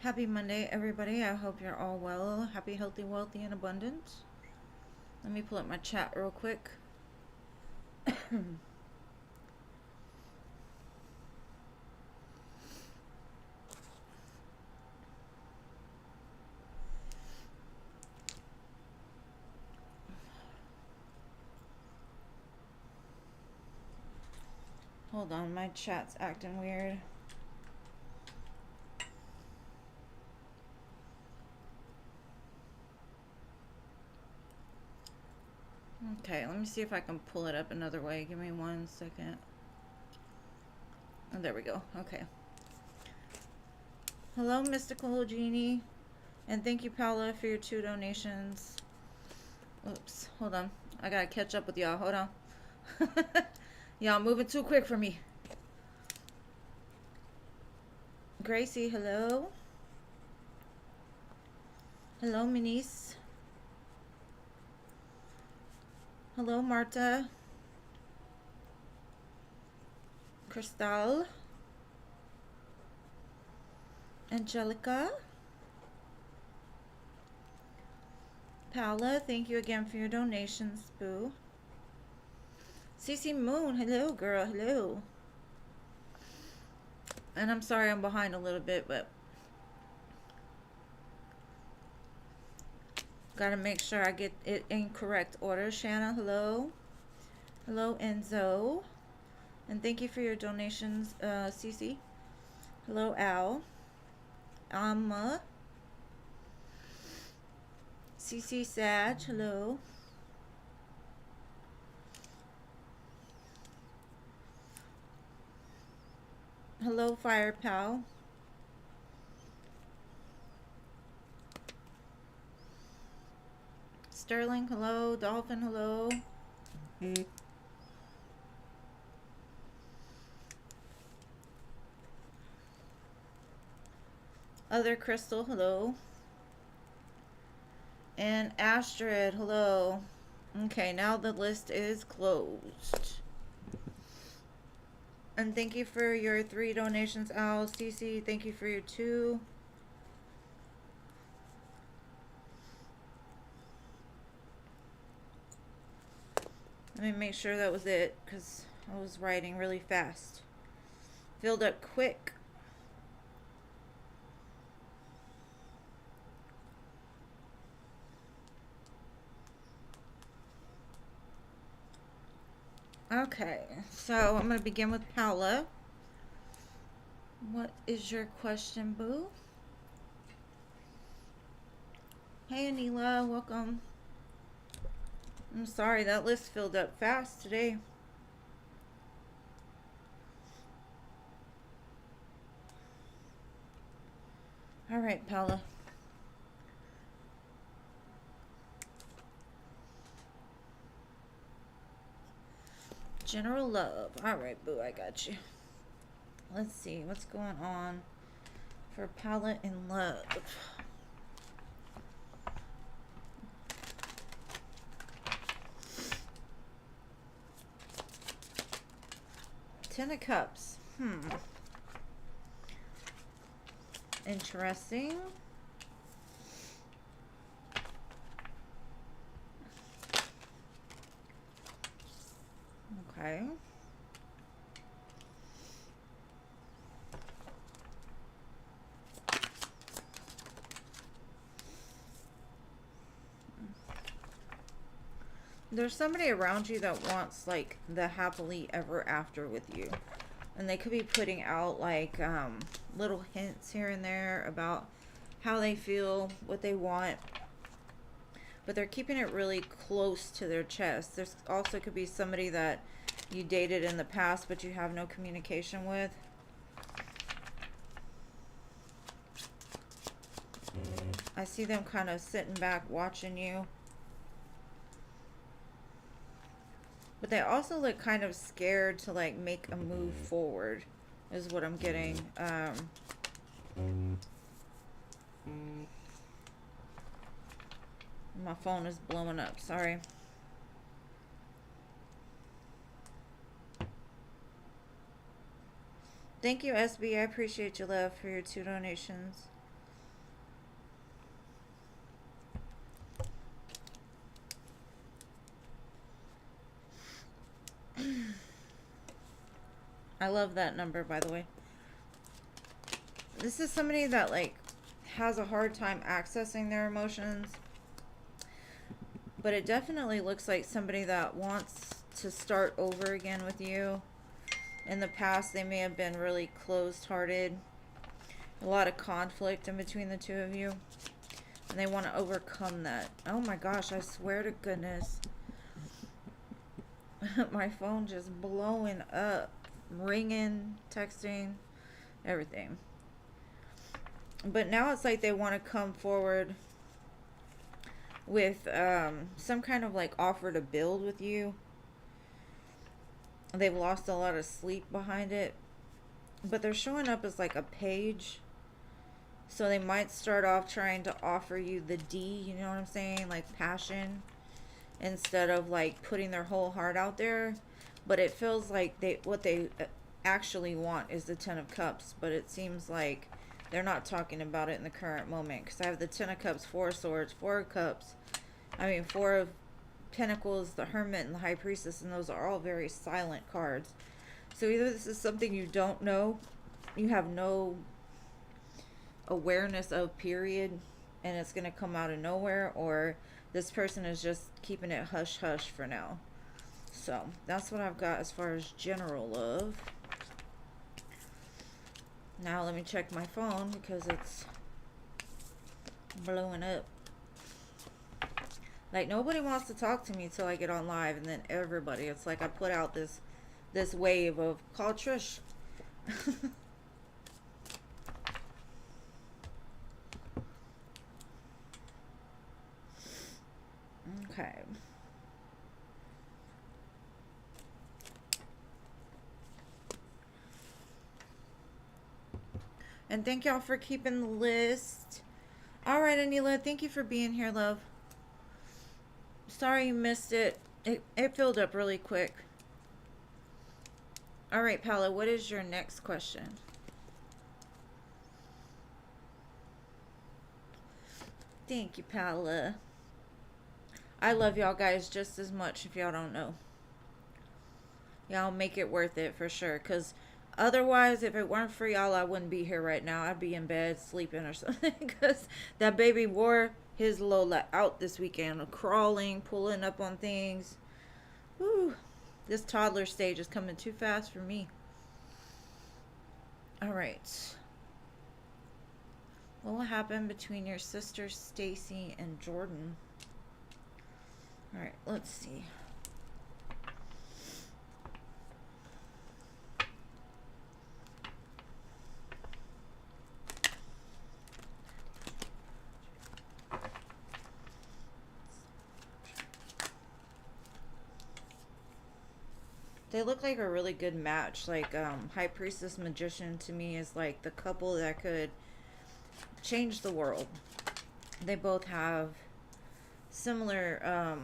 Happy Monday, everybody. I hope you're all well. Happy, healthy, wealthy, and abundant. Let me pull up my chat real quick. Hold on, my chat's acting weird. Okay, let me see if I can pull it up another way. Give me 1 second. Oh, there we go. Okay. Hello, Mystical Genie. And thank you, Paula, for your 2 donations. Oops, hold on. I gotta catch up with y'all. Hold on. Y'all moving too quick for me. Gracie, hello. Hello, Minice. Hello, Marta. Crystal. Angelica. Paula, thank you again for your donations, boo. Cece Moon, hello, girl, hello. And I'm sorry I'm behind a little bit, but gotta make sure I get it in correct order. Shanna, hello. Hello, Enzo. And thank you for your donations, Cece. Hello, Al. Alma. Cece Sag, hello. Hello, Fire Pal. Sterling, hello. Dolphin, hello. Other Crystal, hello. And Astrid, hello. Okay, now the list is closed. And thank you for your 3 donations, Al. Cece, thank you for your 2. Let me make sure that was it, because I was writing really fast. Filled up quick. Okay, so I'm going to begin with Paula. What is your question, boo? Hey, Anila, welcome. I'm sorry, that list filled up fast today. All right, Paula. General love. All right, boo, I got you. Let's see what's going on for Paula in love. Ten of Cups. Interesting. Okay. There's somebody around you that wants like the happily ever after with you. And they could be putting out like little hints here and there about how they feel, what they want. But they're keeping it really close to their chest. There's also could be somebody that you dated in the past but you have no communication with. I see them kind of sitting back watching you. But they also look kind of scared to like make a move forward, is what I'm getting. My phone is blowing up, sorry. Thank you, SB. I appreciate your love for your 2 donations. I love that number, by the way. This is somebody that, like, has a hard time accessing their emotions. But it definitely looks like somebody that wants to start over again with you. In the past, they may have been really closed-hearted. A lot of conflict in between the two of you. And they want to overcome that. Oh my gosh, I swear to goodness. My phone just blowing up. Ringing, texting, everything. But now it's like they want to come forward with some kind of like offer to build with you. They've lost a lot of sleep behind it. But they're showing up as like a page. So they might start off trying to offer you the D, you know what I'm saying? Like passion. Instead of like putting their whole heart out there. But it feels like what they actually want is the Ten of Cups. But it seems like they're not talking about it in the current moment. Because I have the Ten of Cups, Four of Swords, Four of Cups. Four of Pentacles, the Hermit, and the High Priestess. And those are all very silent cards. So either this is something you don't know. You have no awareness of, period. And it's going to come out of nowhere. Or this person is just keeping it hush hush for now. So that's what I've got as far as general love. Now let me check my phone because it's blowing up. Like nobody wants to talk to me till I get on live, and then everybody. It's like I put out this wave of call Trish. Okay. And thank y'all for keeping the list. All right, Anila, thank you for being here, love. Sorry you missed it. It filled up really quick. All right, Paula, what is your next question? Thank you, Paula. I love y'all guys just as much if y'all don't know. Y'all make it worth it for sure. Because otherwise, if it weren't for y'all, I wouldn't be here right now. I'd be in bed sleeping or something. Because that baby wore his Lola out this weekend. Crawling, pulling up on things. Woo. This toddler stage is coming too fast for me. Alright. What will happen between your sisters Stacy and Jordan? Alright, let's see. They look like a really good match. Like, High Priestess Magician to me is like the couple that could change the world. They both have similar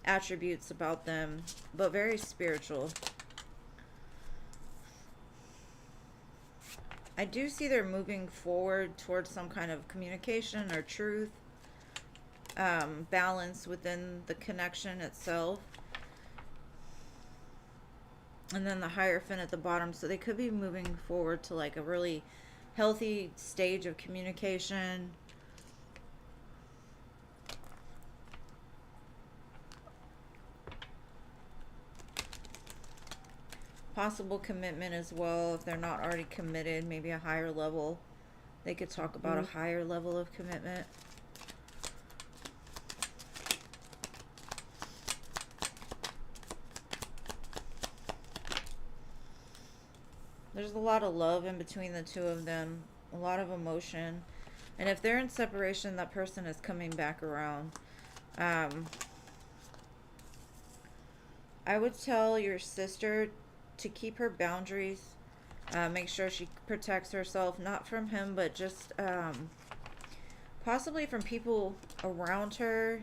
attributes about them, but very spiritual. I do see they're moving forward towards some kind of communication or truth, balance within the connection itself. And then the Hierophant at the bottom. So they could be moving forward to like a really healthy stage of communication. Possible commitment as well. If they're not already committed, maybe a higher level. They could talk about a higher level of commitment. There's a lot of love in between the two of them. A lot of emotion. And if they're in separation, that person is coming back around. I would tell your sister to keep her boundaries. Make sure she protects herself. Not from him, but just possibly from people around her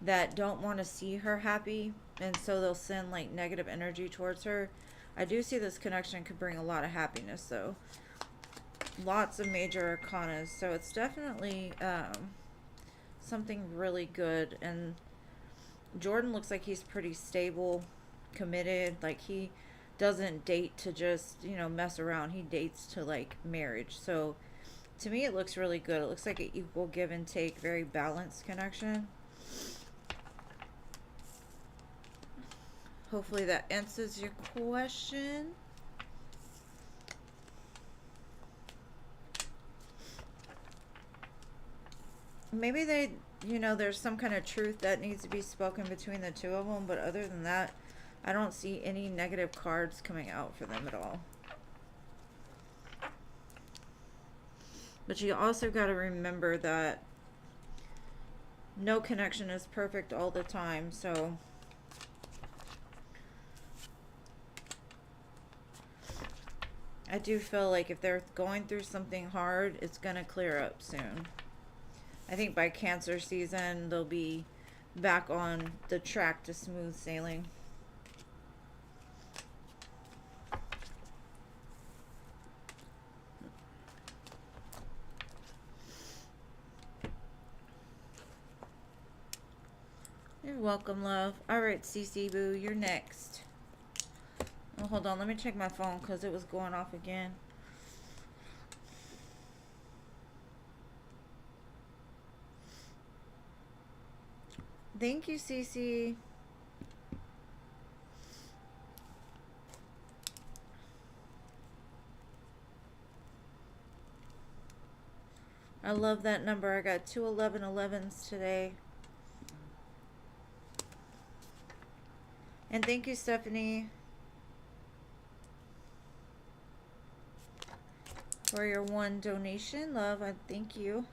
that don't want to see her happy. And so they'll send like negative energy towards her. I do see this connection could bring a lot of happiness, though. Lots of major arcanas, so it's definitely something really good. And Jordan looks like he's pretty stable, committed. Like he doesn't date to just, you know, mess around. He dates to like marriage. So to me, it looks really good. It looks like an equal give and take, very balanced connection. Hopefully that answers your question. Maybe they, you know, there's some kind of truth that needs to be spoken between the two of them, but other than that, I don't see any negative cards coming out for them at all. But you also got to remember that no connection is perfect all the time, so I do feel like if they're going through something hard, it's going to clear up soon. I think by Cancer season, they'll be back on the track to smooth sailing. You're welcome, love. Alright, CC Boo, you're next. Oh, hold on. Let me check my phone because it was going off again. Thank you, CC. I love that number. I got 2 1111s today. And thank you, Stephanie, for your 1 donation. Love, I thank you.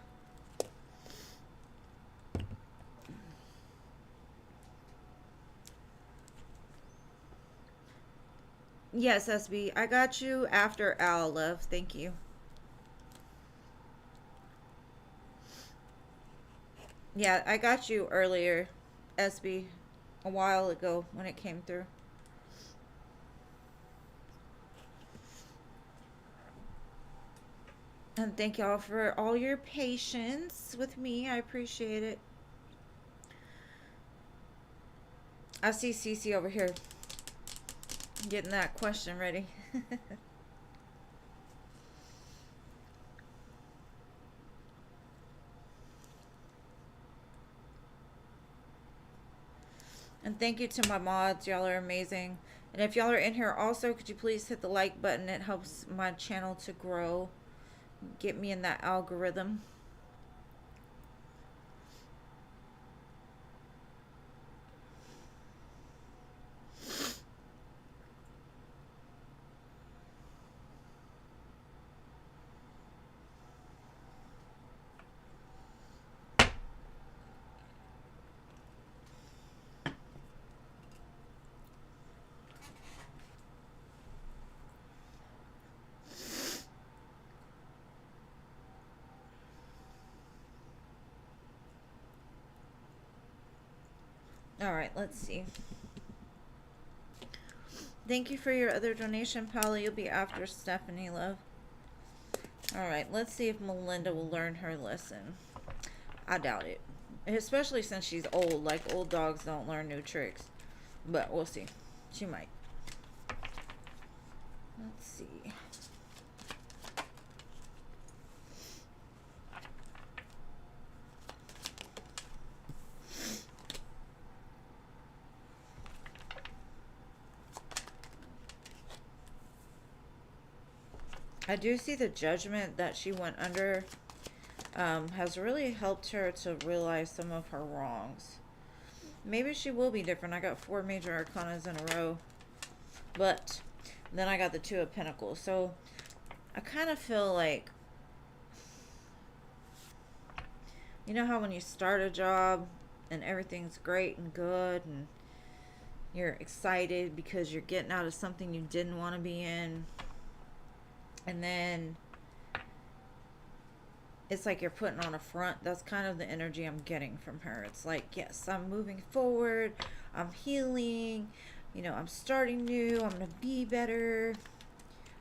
Yes, SB. I got you after Al, love. Thank you. Yeah, I got you earlier, SB, a while ago when it came through. And thank y'all for all your patience with me. I appreciate it. I see CC over here getting that question ready. And thank you to my mods. Y'all are amazing. And if y'all are in here also, could you please hit the like button? It helps my channel to grow. Get me in that algorithm. Alright, let's see. Thank you for your other donation, Polly. You'll be after Stephanie, love. Alright, let's see if Melinda will learn her lesson. I doubt it. Especially since she's old. Like, old dogs don't learn new tricks. But we'll see. She might. Let's see. I do see the judgment that she went under has really helped her to realize some of her wrongs. Maybe she will be different. I got 4 major arcanas in a row. But then I got the 2 of Pentacles. So I kind of feel like, you know how when you start a job and everything's great and good and you're excited because you're getting out of something you didn't want to be in, and then it's like you're putting on a front. That's kind of the energy I'm getting from her. It's like, yes, I'm moving forward, I'm healing, you know, I'm starting new, I'm gonna be better,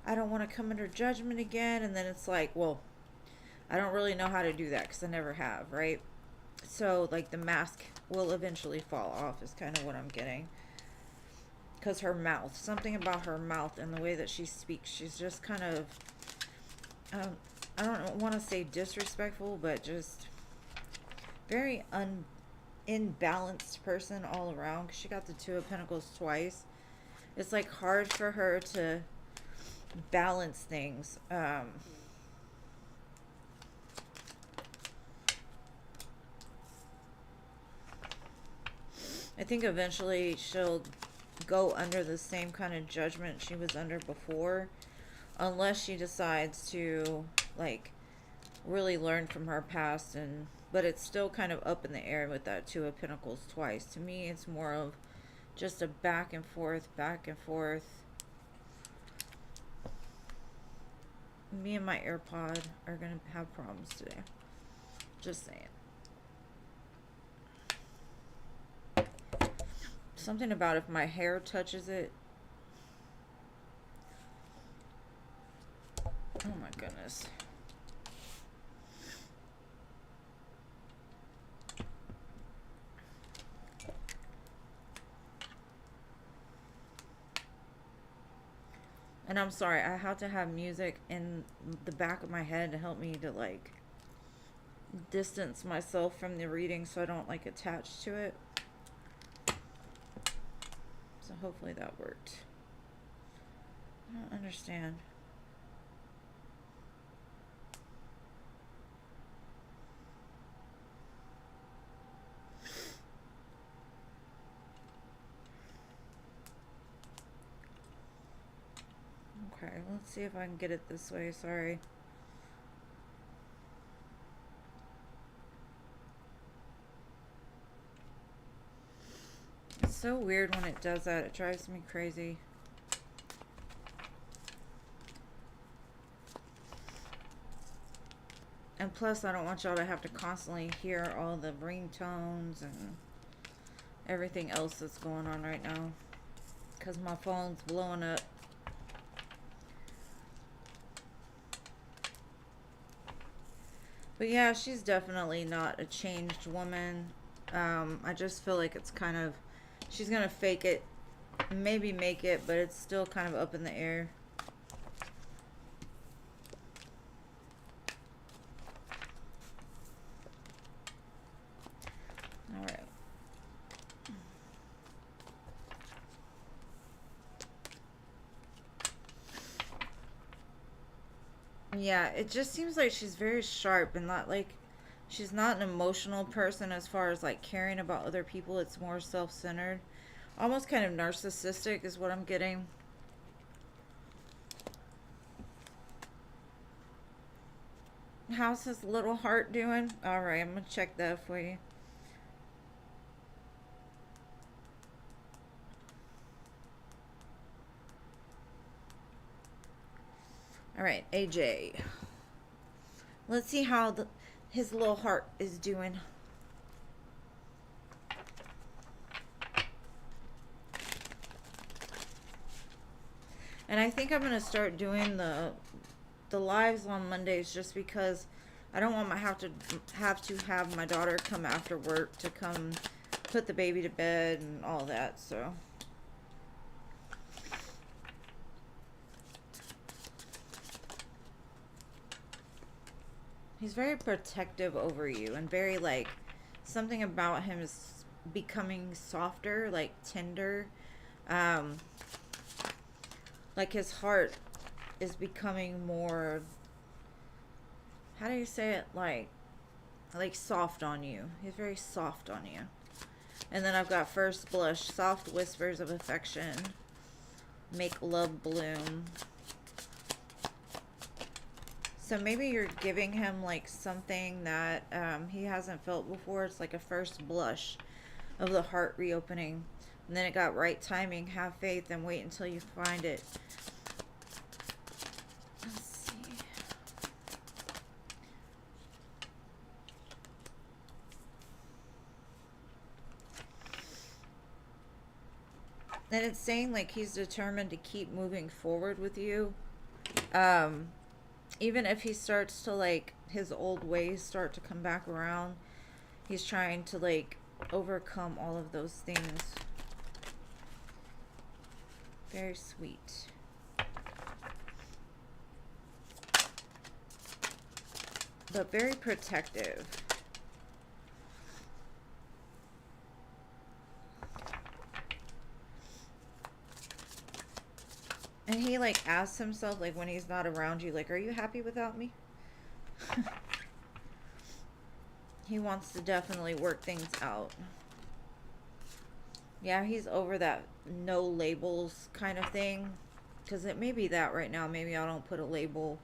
I don't want to come under judgment again. And then it's like, well, I don't really know how to do that because I never have, right? So like the mask will eventually fall off is kind of what I'm getting. Because her mouth, something about her mouth and the way that she speaks, she's just kind of, I don't want to say disrespectful, but just very imbalanced person all around. 'Cause she got the Two of Pentacles twice. It's like hard for her to balance things. I think eventually she'll go under the same kind of judgment she was under before, unless she decides to like really learn from her past. And but it's still kind of up in the air with that Two of Pentacles twice. To me, it's more of just a back and forth, back and forth. Me and my AirPod are gonna have problems today, just saying. Something about if my hair touches it. Oh my goodness. And I'm sorry, I have to have music in the back of my head to help me to like distance myself from the reading so I don't like attach to it. So hopefully that worked. I don't understand. Okay, let's see if I can get it this way. Sorry. It's so weird when it does that. It drives me crazy. And plus, I don't want y'all to have to constantly hear all the ringtones and everything else that's going on right now, because my phone's blowing up. But yeah, she's definitely not a changed woman. I just feel like it's kind of, she's gonna fake it, maybe make it, but it's still kind of up in the air. All right. Yeah, it just seems like she's very sharp and not like, she's not an emotional person as far as like caring about other people. It's more self-centered. Almost kind of narcissistic is what I'm getting. How's his little heart doing? Alright, I'm going to check that for you. Alright, AJ. Let's see how his little heart is doing. And I think I'm going to start doing the lives on Mondays just because I don't want my have to my daughter come after work to come put the baby to bed and all that. So he's very protective over you and very like, something about him is becoming softer, like tender. Like his heart is becoming more, how do you say it, like soft on you. He's very soft on you. And then I've got first blush, soft whispers of affection, make love bloom. So maybe you're giving him like something that he hasn't felt before. It's like a first blush of the heart reopening. And then it got right timing, have faith, and wait until you find it. Let's see. And it's saying like he's determined to keep moving forward with you. Even if he starts to like, his old ways start to come back around, he's trying to like overcome all of those things. Very sweet. But very protective. And he like asks himself, like when he's not around you, like, are you happy without me? He wants to definitely work things out. Yeah, he's over that no labels kind of thing. Because it may be that right now. Maybe I don't put a label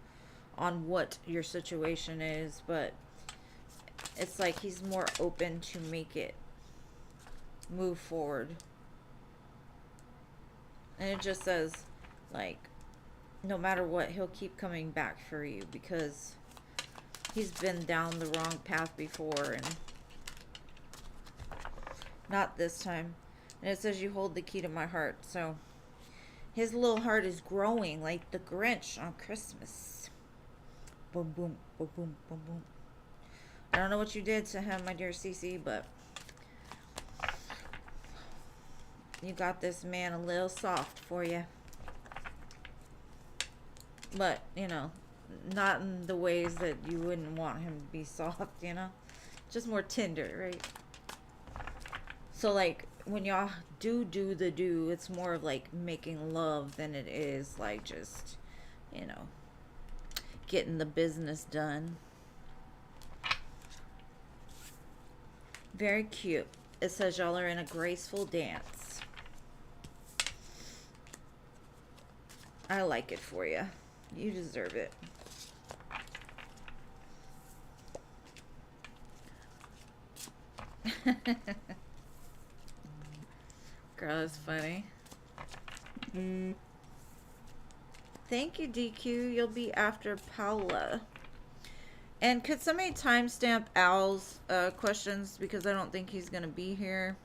on what your situation is. But it's like he's more open to make it move forward. And it just says, like, no matter what, he'll keep coming back for you. Because he's been down the wrong path before. And not this time. And it says you hold the key to my heart. So his little heart is growing like the Grinch on Christmas. Boom, boom, boom, boom, boom, boom. I don't know what you did to him, my dear Cece, but you got this man a little soft for you. But, you know, not in the ways that you wouldn't want him to be soft, you know? Just more tender, right? So, like, when y'all do the do, it's more of, like, making love than it is, like, just, you know, getting the business done. Very cute. It says y'all are in a graceful dance. I like it for you. You deserve it. Girl, that's funny. Thank you, DQ. You'll be after Paula. And could somebody timestamp Al's questions, because I don't think he's going to be here.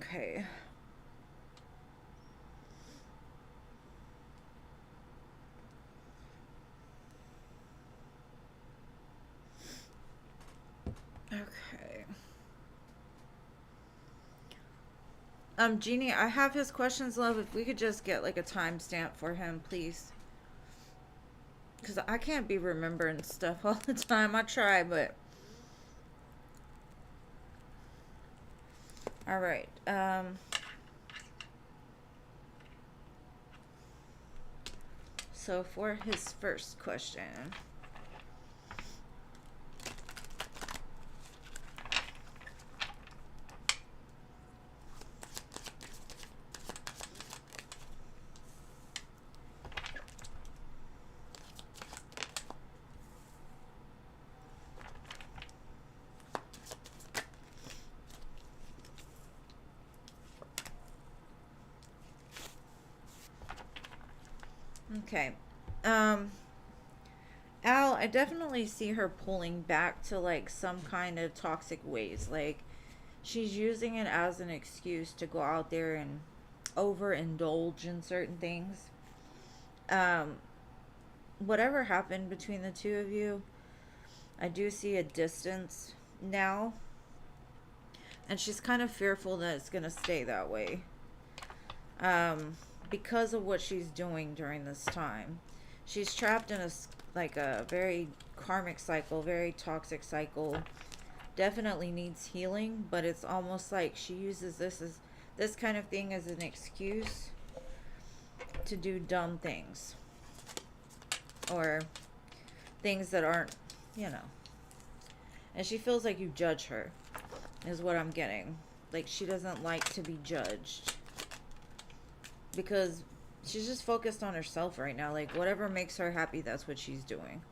Okay. Okay. Jeannie, I have his questions, love. If we could just get like a timestamp for him, please. Because I can't be remembering stuff all the time. I try, but... Alright. So for his first question... Okay. Al, I definitely see her pulling back to like some kind of toxic ways. Like she's using it as an excuse to go out there and overindulge in certain things. Whatever happened between the two of you, I do see a distance now. And she's kind of fearful that it's going to stay that way. Because of what she's doing during this time. She's trapped in a very karmic cycle, very toxic cycle. Definitely needs healing, but it's almost like she uses this kind of thing as an excuse to do dumb things. Or things that aren't, you know. And she feels like you judge her, is what I'm getting. Like she doesn't like to be judged. Because she's just focused on herself right now. Like, whatever makes her happy, that's what she's doing.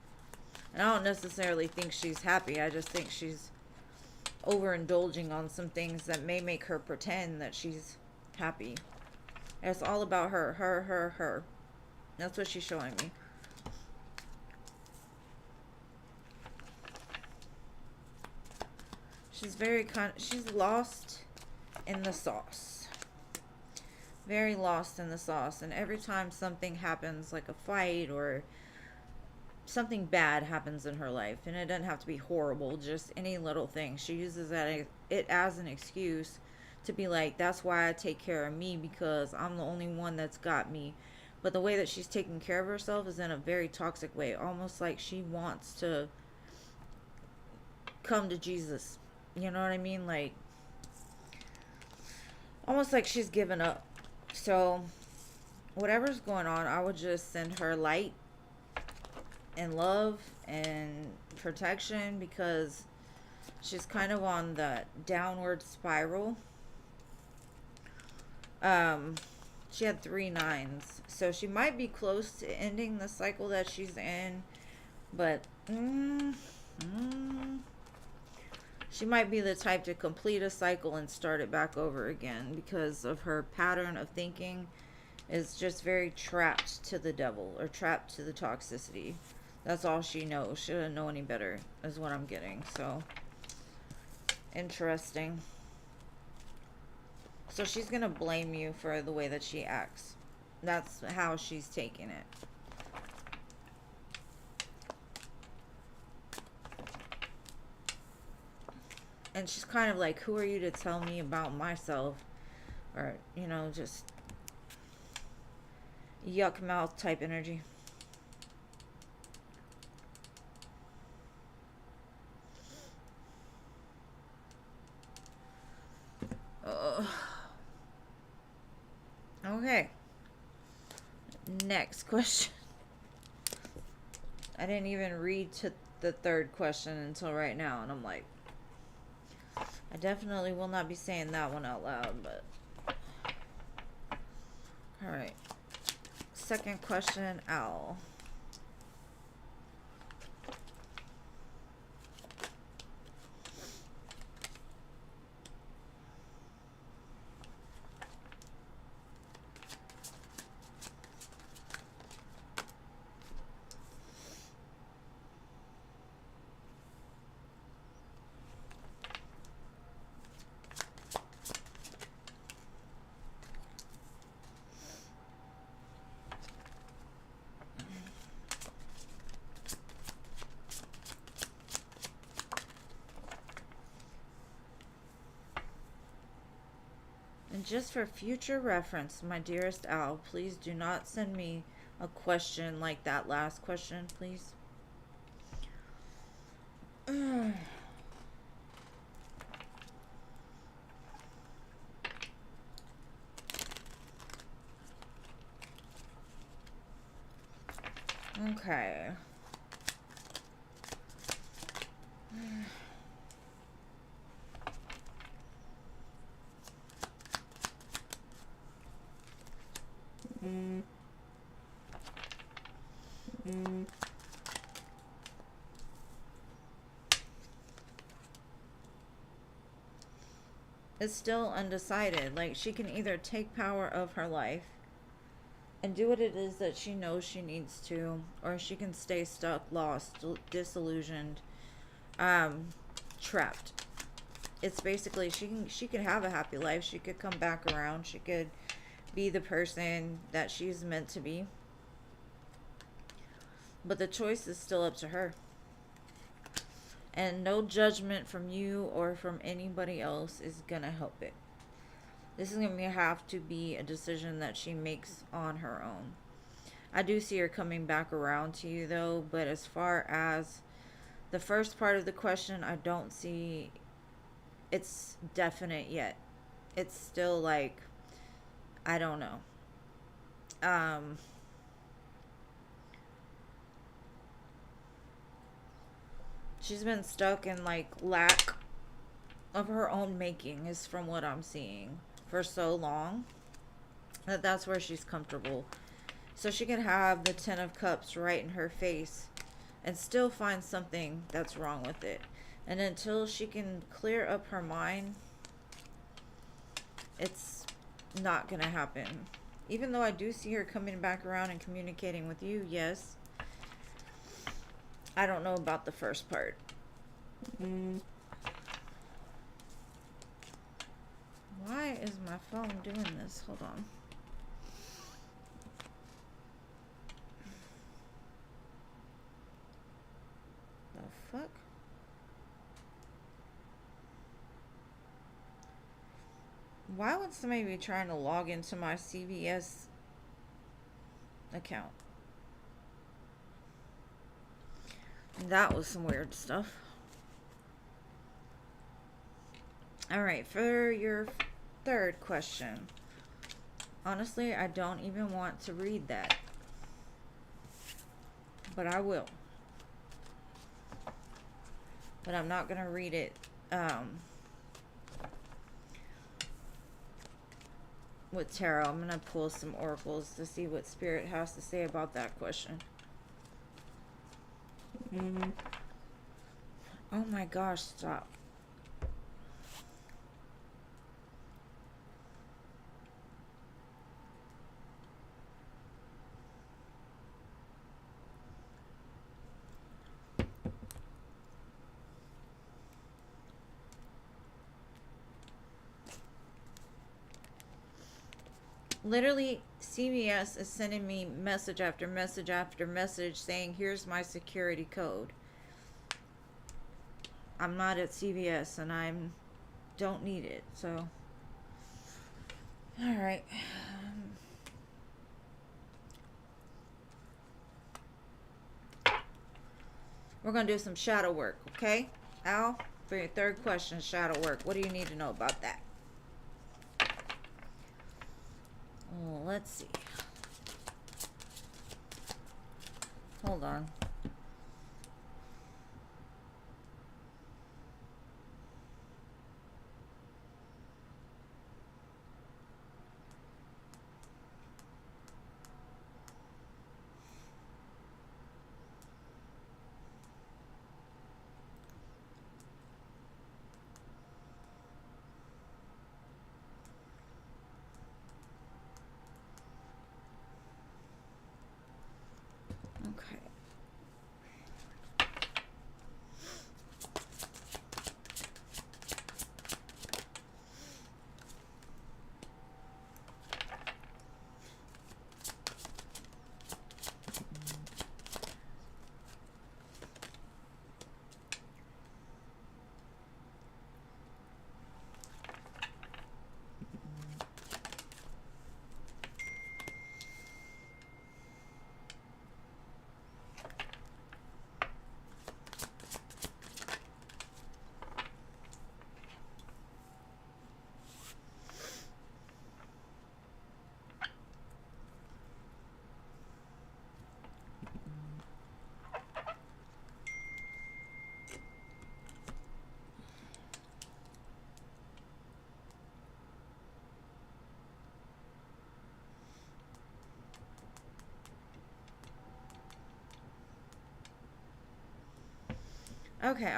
And I don't necessarily think she's happy. I just think she's overindulging on some things that may make her pretend that she's happy. And it's all about her. Her. That's what she's showing me. She's lost in the sauce. Very lost in the sauce, and every time something happens, like a fight or something bad happens in her life, and it doesn't have to be horrible, just any little thing. She uses it as an excuse to be like, that's why I take care of me, because I'm the only one that's got me. But the way that she's taking care of herself is in a very toxic way, almost like she wants to come to Jesus. You know what I mean? Like, almost like she's given up. So, whatever's going on, I would just send her light and love and protection, because she's kind of on the downward spiral. She had 3 9s, so she might be close to ending the cycle that she's in, but she might be the type to complete a cycle and start it back over again, because of her pattern of thinking is just very trapped to the devil, or trapped to the toxicity. That's all she knows. She doesn't know any better, is what I'm getting. So, interesting. So she's going to blame you for the way that she acts. That's how she's taking it. And she's kind of like, who are you to tell me about myself? Or, you know, just yuck mouth type energy. Okay. Next question. I didn't even read to the 3rd question until right now, and I'm like, I definitely will not be saying that one out loud, but alright. 2nd question, owl. And just for future reference, my dearest owl, please do not send me a question like that last question, please. Okay. It's still undecided. Like, she can either take power of her life and do what it is that she knows she needs to, or she can stay stuck, lost, disillusioned, trapped. It's basically, she could have a happy life. She could come back around. She could be the person that she's meant to be. But the choice is still up to her. And no judgment from you or from anybody else is gonna help it. This is gonna have to be a decision that she makes on her own. I do see her coming back around to you though, but as far as the first part of the question, I don't see it's definite yet. It's still like, I don't know. She's been stuck in like lack of her own making, is from what I'm seeing, for so long that that's where she's comfortable. So she can have the 10 of Cups right in her face and still find something that's wrong with it. And until she can clear up her mind, it's not gonna happen. Even though I do see her coming back around and communicating with you, yes. I don't know about the first part. Why is my phone doing this? Hold on. Why would somebody be trying to log into my CVS account? That was some weird stuff. Alright, for your third question. Honestly, I don't even want to read that. But I will. But I'm not going to read it with tarot. I'm going to pull some oracles to see what Spirit has to say about that question. Oh my gosh, stop. Literally, CVS is sending me message after message after message saying, here's my security code. I'm not at CVS and I don't need it, so. Alright. We're going to do some shadow work, okay? Al, for your third question, shadow work. What do you need to know about that? Well, let's see. Hold on. Okay. Okay,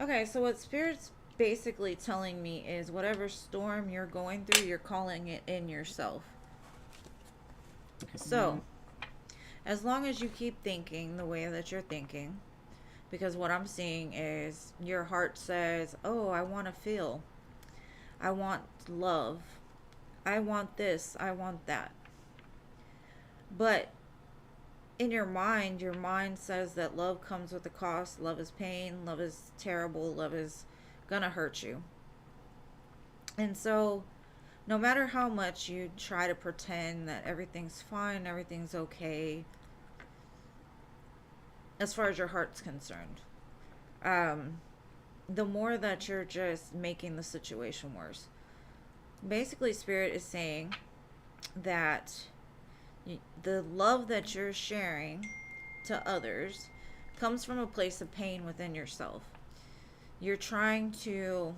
okay, so what Spirit's basically telling me is whatever storm you're going through, you're calling it in yourself. So, as long as you keep thinking the way that you're thinking, because what I'm seeing is your heart says, oh, I want to feel. I want love. I want this. I want that. But in your mind says that love comes with a cost. Love is pain. Love is terrible. Love is gonna hurt you. And so, no matter how much you try to pretend that everything's fine, everything's okay, as far as your heart's concerned, the more that you're just making the situation worse. Basically, Spirit is saying that the love that you're sharing to others comes from a place of pain within yourself. You're trying to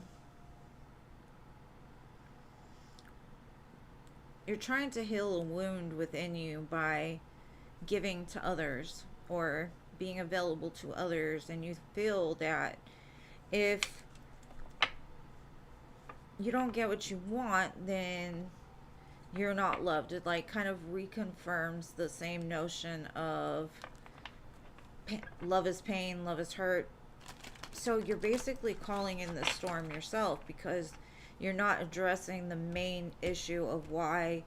heal a wound within you by giving to others or being available to others, and you feel that if you don't get what you want, then you're not loved. It like kind of reconfirms the same notion of love is pain, love is hurt. So you're basically calling in the storm yourself because you're not addressing the main issue of why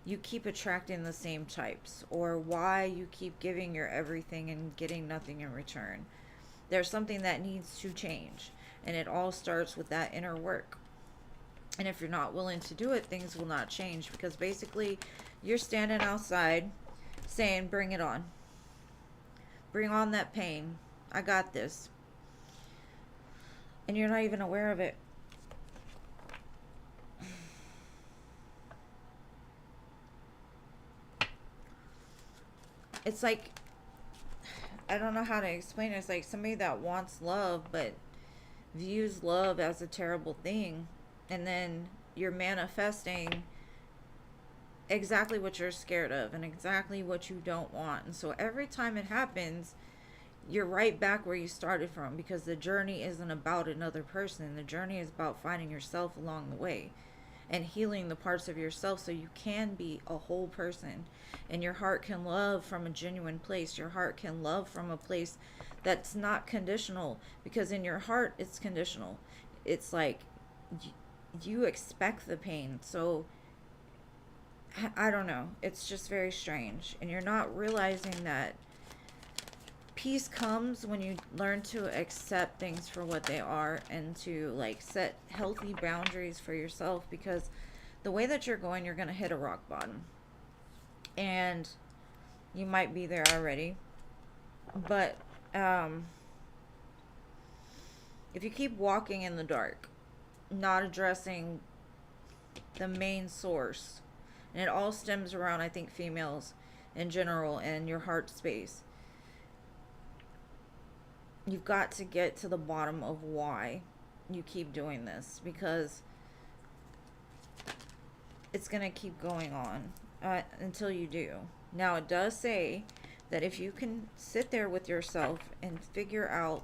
you keep attracting the same types or why you keep giving your everything and getting nothing in return. There's something that needs to change. And it all starts with that inner work. And if you're not willing to do it, things will not change, because basically you're standing outside saying, bring it on. Bring on that pain. I got this. And you're not even aware of it. It's like, I don't know how to explain it. It's like somebody that wants love but views love as a terrible thing, and then you're manifesting exactly what you're scared of and exactly what you don't want. And so every time it happens, you're right back where you started from, because the journey isn't about another person. The journey is about finding yourself along the way and healing the parts of yourself so you can be a whole person, and your heart can love from a genuine place. Your heart can love from a place that's not conditional, because in your heart it's conditional. It's like you expect the pain. So I don't know, it's just very strange, and you're not realizing that peace comes when you learn to accept things for what they are, and to like set healthy boundaries for yourself, because the way that you're going, you're going to hit a rock bottom, and you might be there already. But if you keep walking in the dark, not addressing the main source, and it all stems around, I think, females in general and your heart space, you've got to get to the bottom of why you keep doing this, because it's going to keep going on until you do. Now, it does say that if you can sit there with yourself and figure out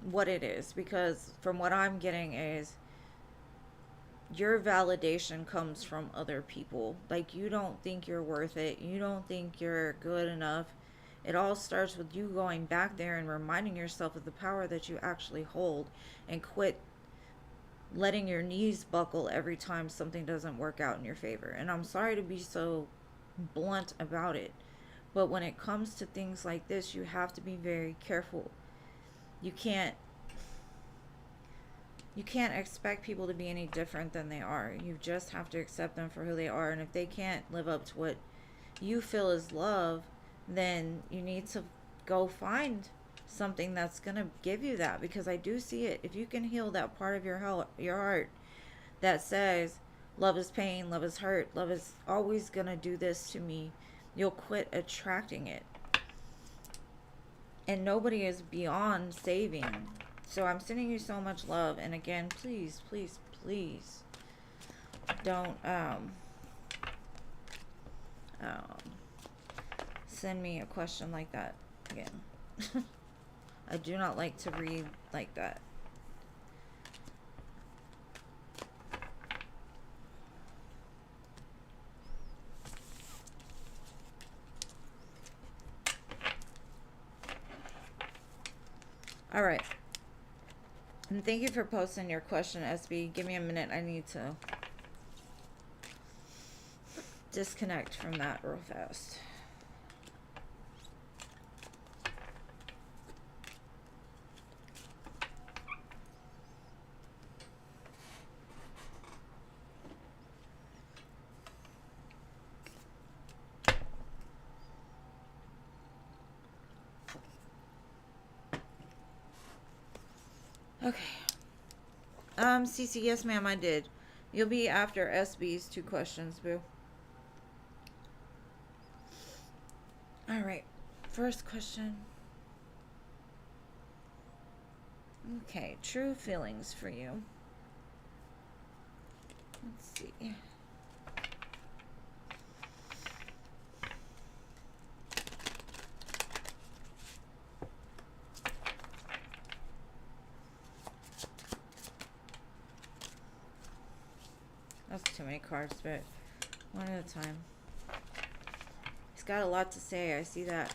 what it is, because from what I'm getting is your validation comes from other people. Like, you don't think you're worth it. You don't think you're good enough. It all starts with you going back there and reminding yourself of the power that you actually hold, and quit letting your knees buckle every time something doesn't work out in your favor. And I'm sorry to be so blunt about it, but when it comes to things like this, you have to be very careful. You can't expect people to be any different than they are. You just have to accept them for who they are. And if they can't live up to what you feel is love, then you need to go find something that's going to give you that, because I do see it. If you can heal that part of your heart that says love is pain, love is hurt, love is always going to do this to me, you'll quit attracting it. And nobody is beyond saving. So I'm sending you so much love. And again, please, please, please don't send me a question like that again. I do not like to read like that. All right. And thank you for posting your question, SB. Give me a minute. I need to disconnect from that real fast. Okay. Cece, yes ma'am, I did. You'll be after SB's 2 questions, boo. Alright. First question. Okay, true feelings for you. Let's see. That's too many cards, but one at a time. He's got a lot to say. I see that.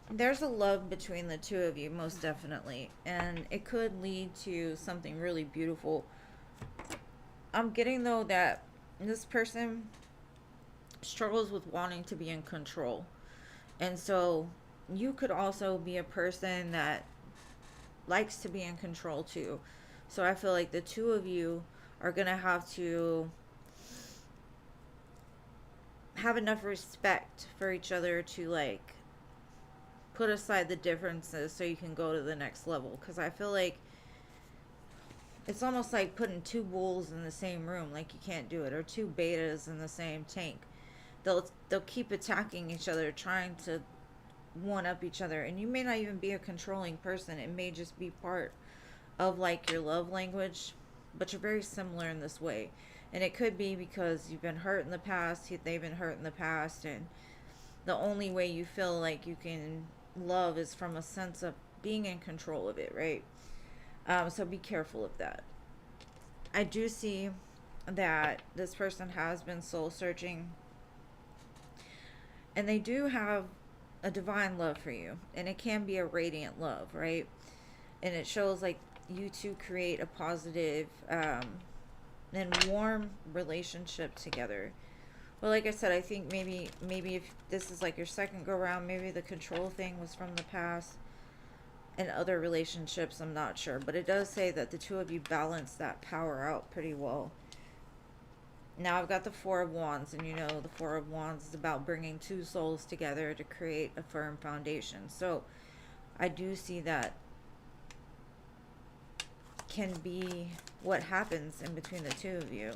There's a love between the two of you, most definitely, and it could lead to something really beautiful. I'm getting though that this person struggles with wanting to be in control, and so you could also be a person that likes to be in control too. So I feel like the two of you are gonna have to have enough respect for each other to like put aside the differences so you can go to the next level, because I feel like it's almost like putting two wolves in the same room, like you can't do it, or two betas in the same tank. They'll keep attacking each other, trying to one up each other, and you may not even be a controlling person. It may just be part of like your love language, but you're very similar in this way. And it could be because you've been hurt in the past, they've been hurt in the past, and the only way you feel like you can love is from a sense of being in control of it, right? So be careful of that. I do see that this person has been soul searching, and they do have a divine love for you, and it can be a radiant love, right? And it shows like you two create a positive and warm relationship together. Well, like I said, I think maybe if this is like your second go round, maybe the control thing was from the past and other relationships. I'm not sure, but it does say that the two of you balance that power out pretty well. Now I've got the Four of Wands, and you know the Four of Wands is about bringing two souls together to create a firm foundation. So I do see that can be what happens in between the two of you.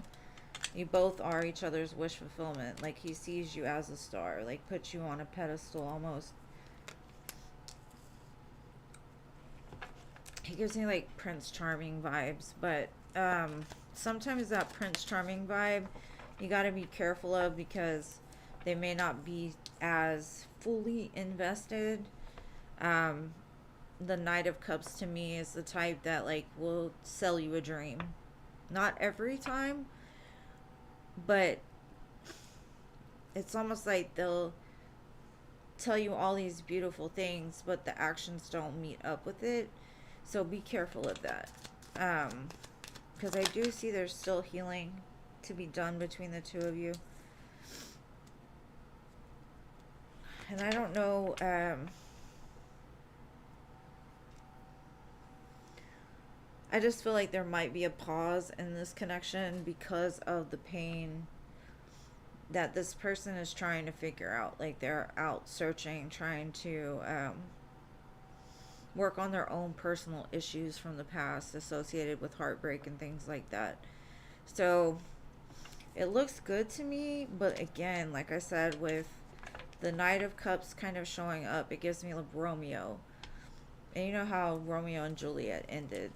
You both are each other's wish fulfillment. Like he sees you as a star, like puts you on a pedestal almost. He gives me like Prince Charming vibes, but sometimes that Prince Charming vibe you got to be careful of, because they may not be as fully invested. Um, the Knight of Cups to me is the type that like will sell you a dream. Not every time, but it's almost like they'll tell you all these beautiful things, but the actions don't meet up with it. So be careful of that. Because I do see there's still healing to be done between the two of you. And I don't know, I just feel like there might be a pause in this connection because of the pain that this person is trying to figure out. Like they're out searching, trying to work on their own personal issues from the past associated with heartbreak and things like that. So it looks good to me, but again, like I said, with the Knight of Cups kind of showing up, it gives me like Romeo. And you know how Romeo and Juliet ended.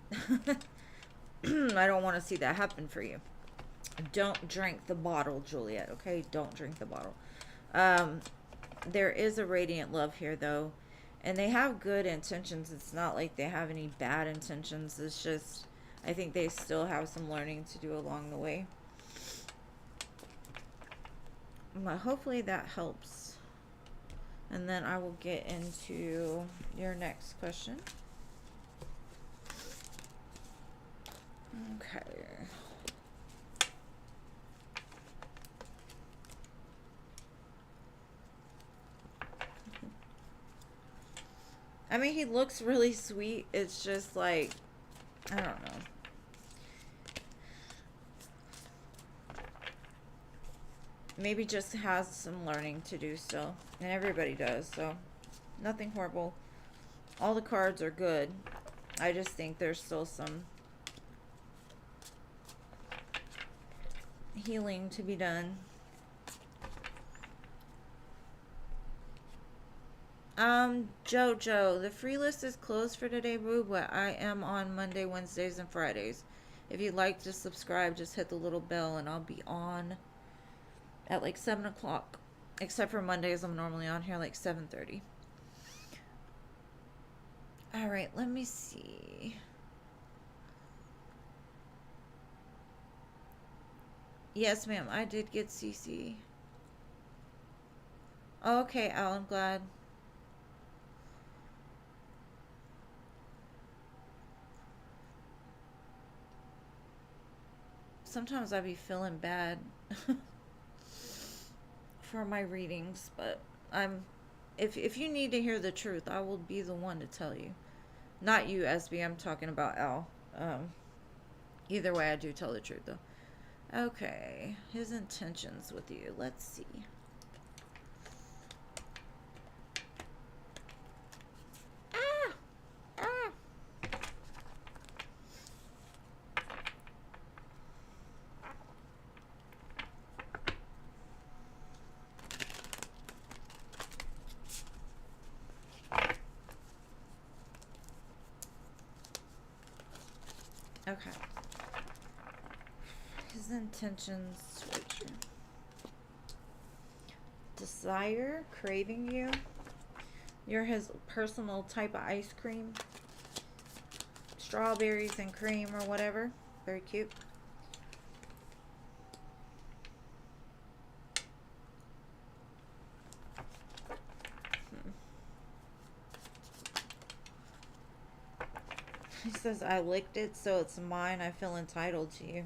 I don't want to see that happen for you. Don't drink the bottle, Juliet, okay? Don't drink the bottle. There is a radiant love here, though. And they have good intentions. It's not like they have any bad intentions. It's just, I think they still have some learning to do along the way. But hopefully that helps. And then I will get into your next question. Okay. I mean, he looks really sweet. It's just like, I don't know. Maybe just has some learning to do still. And everybody does, so nothing horrible. All the cards are good. I just think there's still some healing to be done. Jojo, the free list is closed for today, boo, but I am on Monday, Wednesdays, and Fridays. If you'd like to subscribe, just hit the little bell and I'll be on at like 7 o'clock. Except for Mondays, I'm normally on here like 7:30. Alright, let me see. Yes, ma'am, I did get CC. Okay, Al, I'm glad. sometimes I be feeling bad for my readings, but if you need to hear the truth, I will be the one to tell you. Not you, SB. I'm talking about Al. Either way, I do tell the truth, though. Okay, his intentions with you. Let's see. Ah! Ah! Okay. His intentions with you. Desire, craving you. You're his personal type of ice cream. Strawberries and cream or whatever. Very cute. He says, I licked it, so it's mine. I feel entitled to you.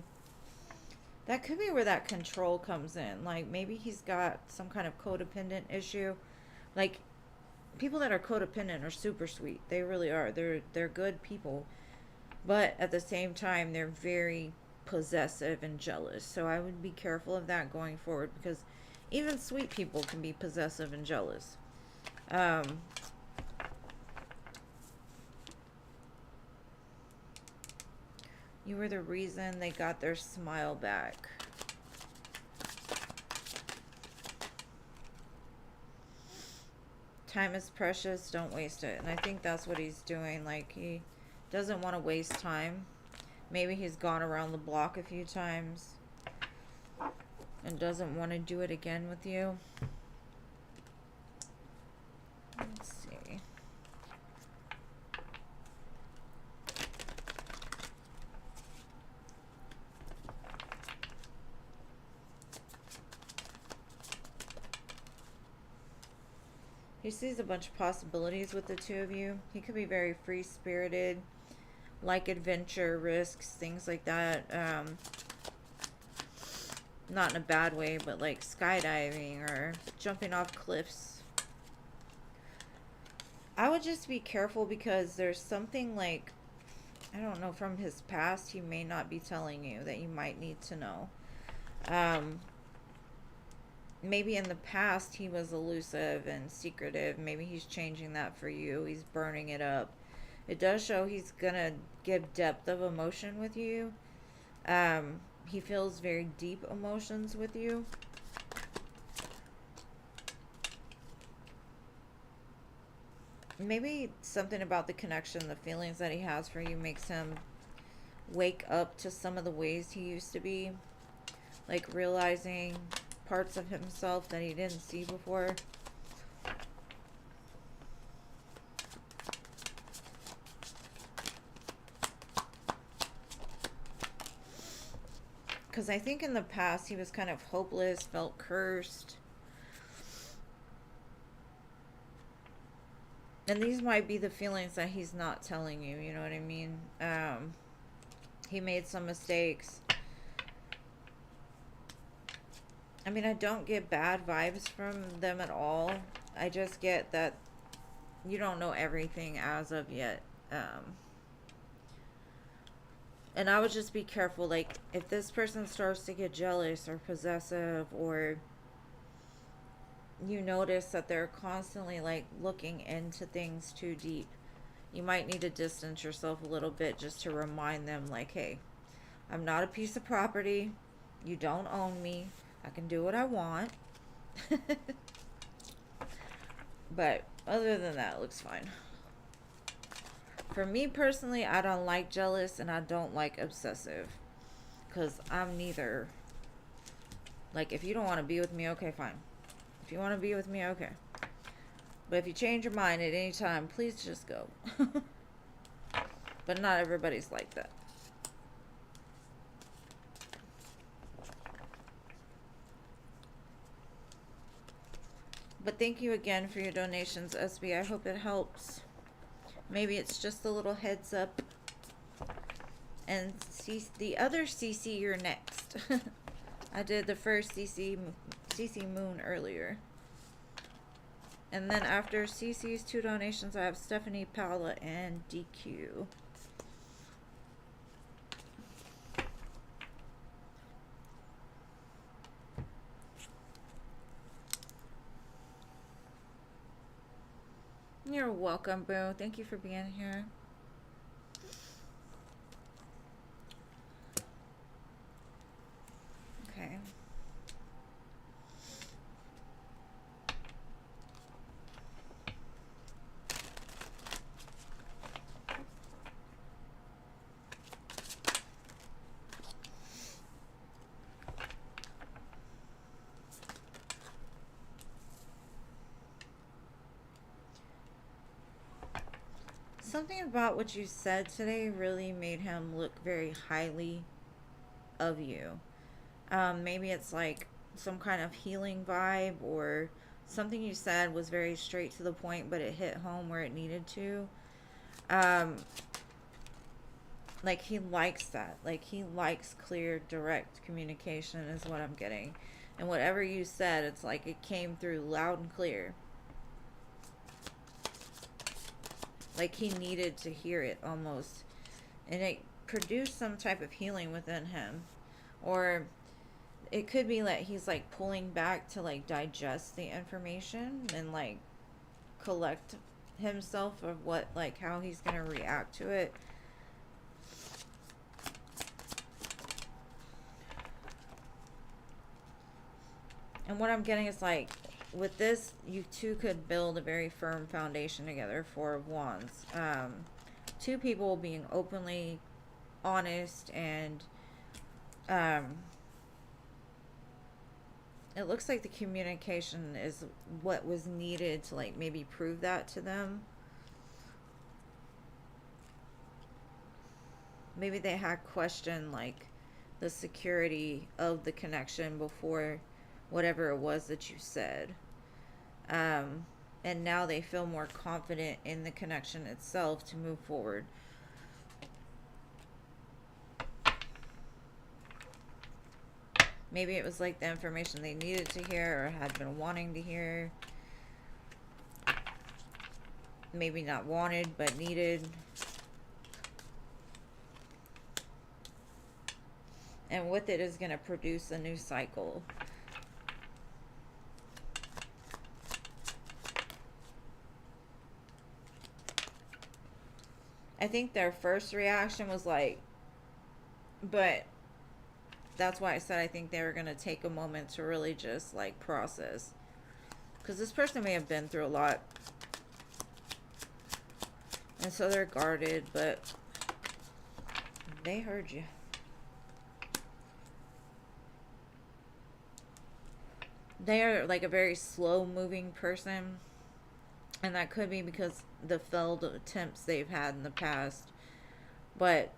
That could be where that control comes in. Like, maybe he's got some kind of codependent issue. Like, people that are codependent are super sweet. They really are. They're good people. But at the same time, they're very possessive and jealous. So I would be careful of that going forward, because even sweet people can be possessive and jealous. You were the reason they got their smile back. Time is precious, don't waste it. And I think that's what he's doing. Like, he doesn't want to waste time. Maybe he's gone around the block a few times and doesn't want to do it again with you. Let's see. He sees a bunch of possibilities with the two of you. He could be very free-spirited, like adventure, risks, things like that. Not in a bad way, but like skydiving or jumping off cliffs. I would just be careful, because there's something like, I don't know, from his past he may not be telling you that you might need to know. Maybe in the past he was elusive and secretive. Maybe he's changing that for you. He's burning it up. It does show he's gonna give depth of emotion with you. He feels very deep emotions with you. Maybe something about the connection, the feelings that he has for you, makes him wake up to some of the ways he used to be. Like realizing parts of himself that he didn't see before. Because I think in the past he was kind of hopeless, felt cursed. And these might be the feelings that he's not telling you, you know what I mean? He made some mistakes. I mean, I don't get bad vibes from them at all. I just get that you don't know everything as of yet. And I would just be careful. Like, if this person starts to get jealous or possessive, or you notice that they're constantly, like, looking into things too deep, you might need to distance yourself a little bit just to remind them, like, hey, I'm not a piece of property. You don't own me. I can do what I want. But other than that, it looks fine. For me personally, I don't like jealous and I don't like obsessive. Because I'm neither. Like, if you don't want to be with me, okay, fine. If you want to be with me, okay. But if you change your mind at any time, please just go. But not everybody's like that. But thank you again for your donations, SB. I hope it helps. Maybe it's just a little heads up. And the other CC, you're next. I did the first CC Moon earlier. And then after CC's 2 donations, I have Stephanie, Paula, and DQ. You're welcome, Boo. Thank you for being here. Okay. Something about what you said today really made him look very highly of you. Maybe it's like some kind of healing vibe, or something you said was very straight to the point, but it hit home where it needed to. Um, like he likes that. Like he likes clear, direct communication is what I'm getting. And whatever you said, it's like it came through loud and clear. Like he needed to hear it almost. And it produced some type of healing within him. Or it could be that he's like pulling back to like digest the information and like collect himself of what, like how he's going to react to it. And what I'm getting is like, with this, you two could build a very firm foundation together. 4 of Wands. 2 people being openly honest, and it looks like the communication is what was needed to like maybe prove that to them. Maybe they had questioned like the security of the connection before whatever it was that you said. And now they feel more confident in the connection itself to move forward. Maybe it was like the information they needed to hear or had been wanting to hear. Maybe not wanted, but needed. And with it is going to produce a new cycle. I think their first reaction was like, but that's why I said I think they were going to take a moment to really just like process. Because this person may have been through a lot. And so they're guarded, but they heard you. They are like a very slow moving person. And that could be because the failed attempts they've had in the past. But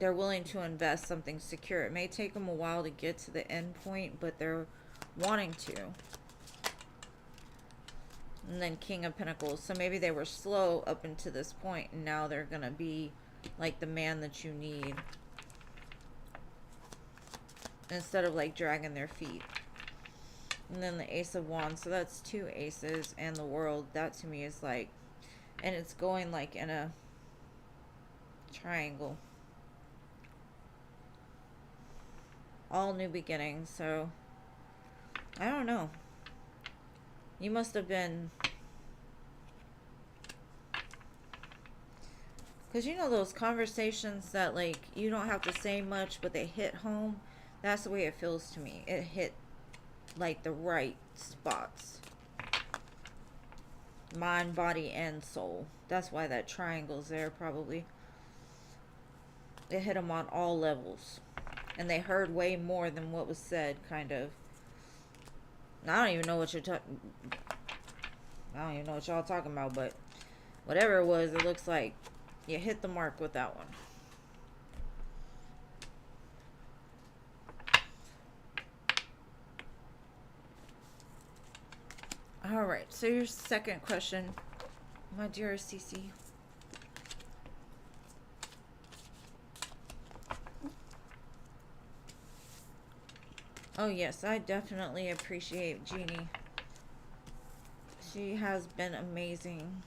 they're willing to invest something secure. It may take them a while to get to the end point, but they're wanting to. And then King of Pentacles. So maybe they were slow up until this point, and now they're going to be like the man that you need. Instead of like dragging their feet. And then the Ace of Wands. So that's 2 aces and the World. That to me is like, and it's going like in a triangle. All new beginnings. So I don't know. You must have been, because you know those conversations that like you don't have to say much but they hit home. That's the way it feels to me. It hit like the right spots. Mind, body, and soul. That's why that triangle's there probably. It hit them on all levels. And they heard way more than what was said, kind of. I don't even know what you're talking. I don't even know what y'all talking about, but whatever it was, it looks like you hit the mark with that one. All right, so your second question, my dear CC. Oh yes, I definitely appreciate Jeannie. She has been amazing.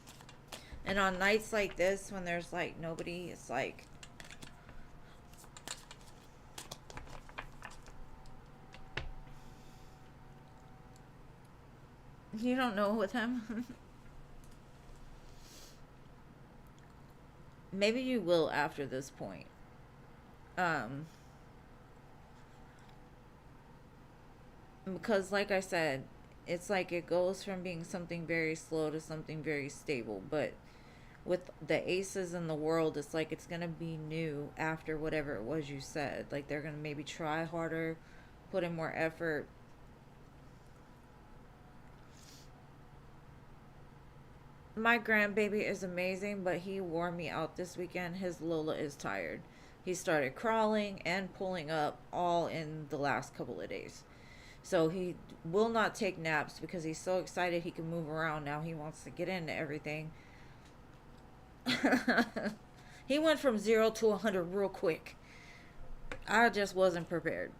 And on nights like this, when there's like nobody, it's like, you don't know with him. Maybe you will after this point. Um, because like I said, it's like it goes from being something very slow to something very stable. But with the aces in the world, it's like it's gonna be new after whatever it was you said. Like they're gonna maybe try harder, put in more effort. My grandbaby is amazing, but he wore me out this weekend. His Lola is tired. He started crawling and pulling up all in the last couple of days. So he will not take naps because he's so excited he can move around now. He wants to get into everything. He went from 0 to 100 real quick. I just wasn't prepared.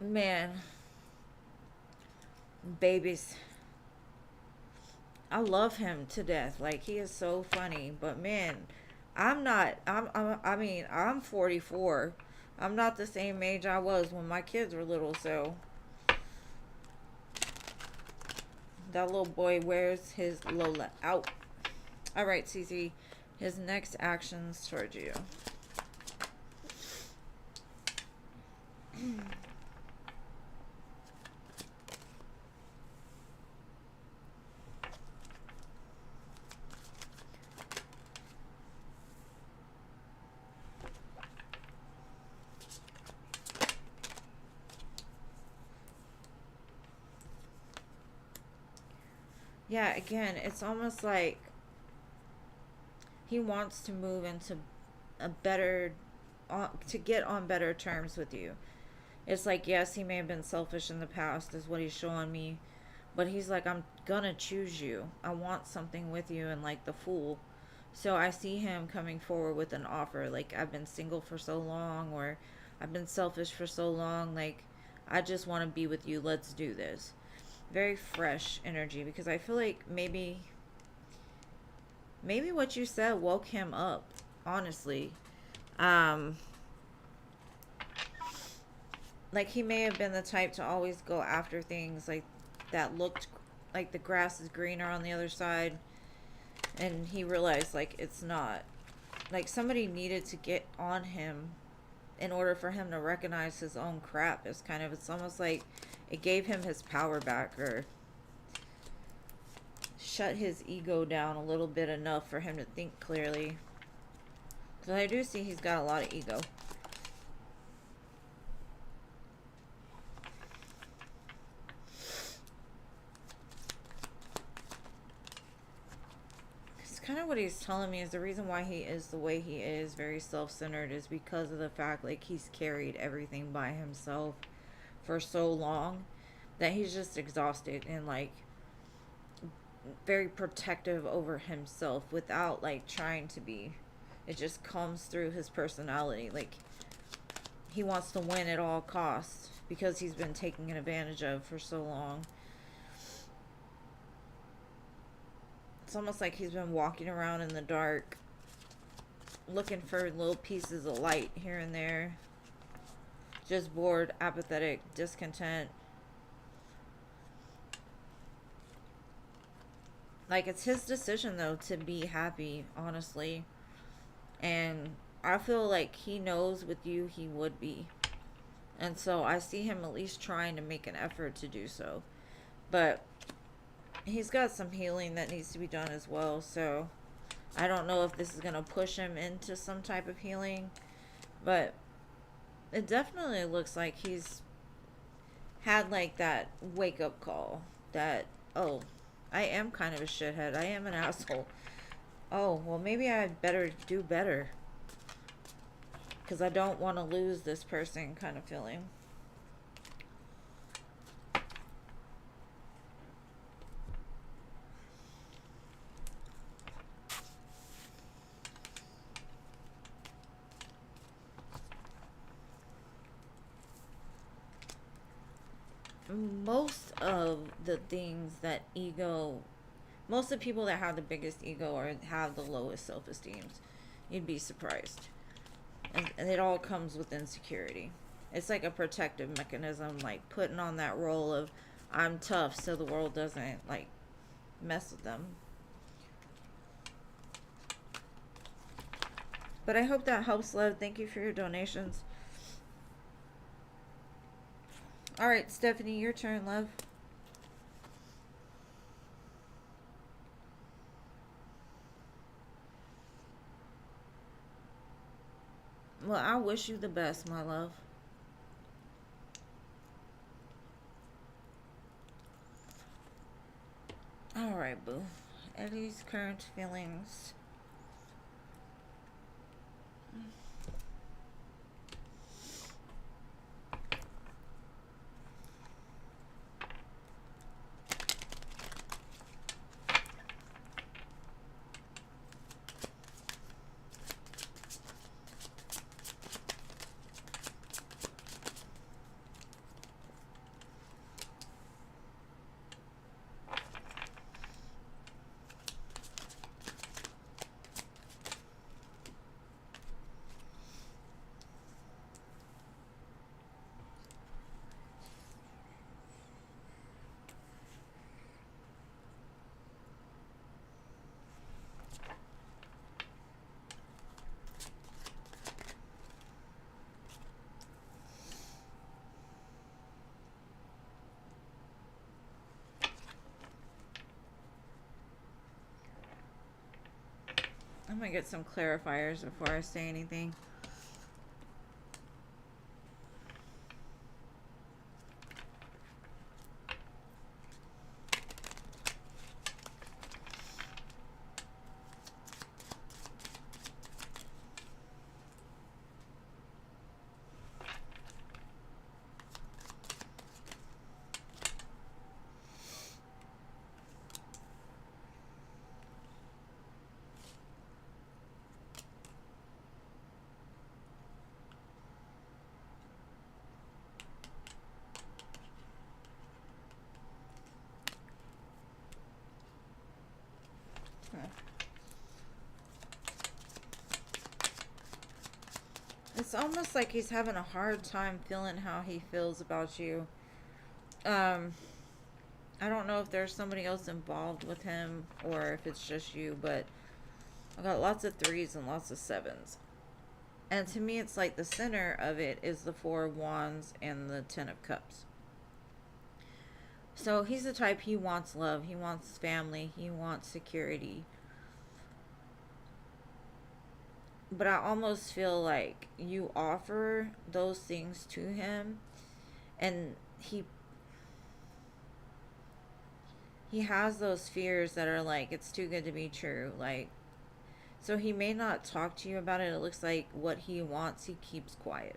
Man, babies. I love him to death. Like he is so funny, but man, I'm not I mean, I'm 44. I'm not the same age I was when my kids were little, so that little boy wears his Lola out. All right, Cece, his next actions towards you. Yeah, again, it's almost like he wants to move into a better, to get on better terms with you. It's like, yes, he may have been selfish in the past, is what he's showing me. But he's like, I'm gonna choose you. I want something with you, and like the fool. So I see him coming forward with an offer. Like, I've been single for so long, or I've been selfish for so long. Like, I just want to be with you. Let's do this. Very fresh energy because I feel like maybe what you said woke him up, honestly. Um, like he may have been the type to always go after things like that looked like the grass is greener on the other side, and he realized like it's not. Like somebody needed to get on him in order for him to recognize his own crap. It's almost like it gave him his power back, or shut his ego down a little bit enough for him to think clearly. Because I do see he's got a lot of ego. It's kind of what he's telling me is the reason why he is the way he is, very self-centered, is because of the fact like he's carried everything by himself for so long that he's just exhausted and like very protective over himself without like trying to be. It just comes through his personality. Like he wants to win at all costs because he's been taken advantage of for so long. It's almost like he's been walking around in the dark looking for little pieces of light here and there. Just bored, apathetic, discontent. Like it's his decision though to be happy, honestly. And I feel like he knows with you he would be. And so I see him at least trying to make an effort to do so. But he's got some healing that needs to be done as well. So I don't know if this is going to push him into some type of healing. But it definitely looks like he's had like that wake up call that, oh, I am kind of a shithead. I am an asshole. Oh, well, maybe I'd better do better. Because I don't want to lose this person kind of feeling. most of the things that ego, most of the people that have the biggest ego or have the lowest self-esteem, you'd be surprised. And it all comes with insecurity. It's like a protective mechanism, like putting on that role of I'm tough so the world doesn't like mess with them. But I hope that helps, love. Thank you for your donations. Alright, Stephanie, your turn, love. Well, I wish you the best, my love. Alright, boo. Eddie's current feelings. I'm gonna get some clarifiers before I say anything. It's almost like he's having a hard time feeling how he feels about you. I don't know if there's somebody else involved with him or if it's just you, but I got lots of 3s and lots of 7s. And to me, it's like the center of it is the 4 of Wands and the 10 of Cups. So he's the type, he wants love, he wants family, he wants security. But I almost feel like you offer those things to him and he has those fears that are like, it's too good to be true. Like, so he may not talk to you about it. It looks like what he wants, he keeps quiet.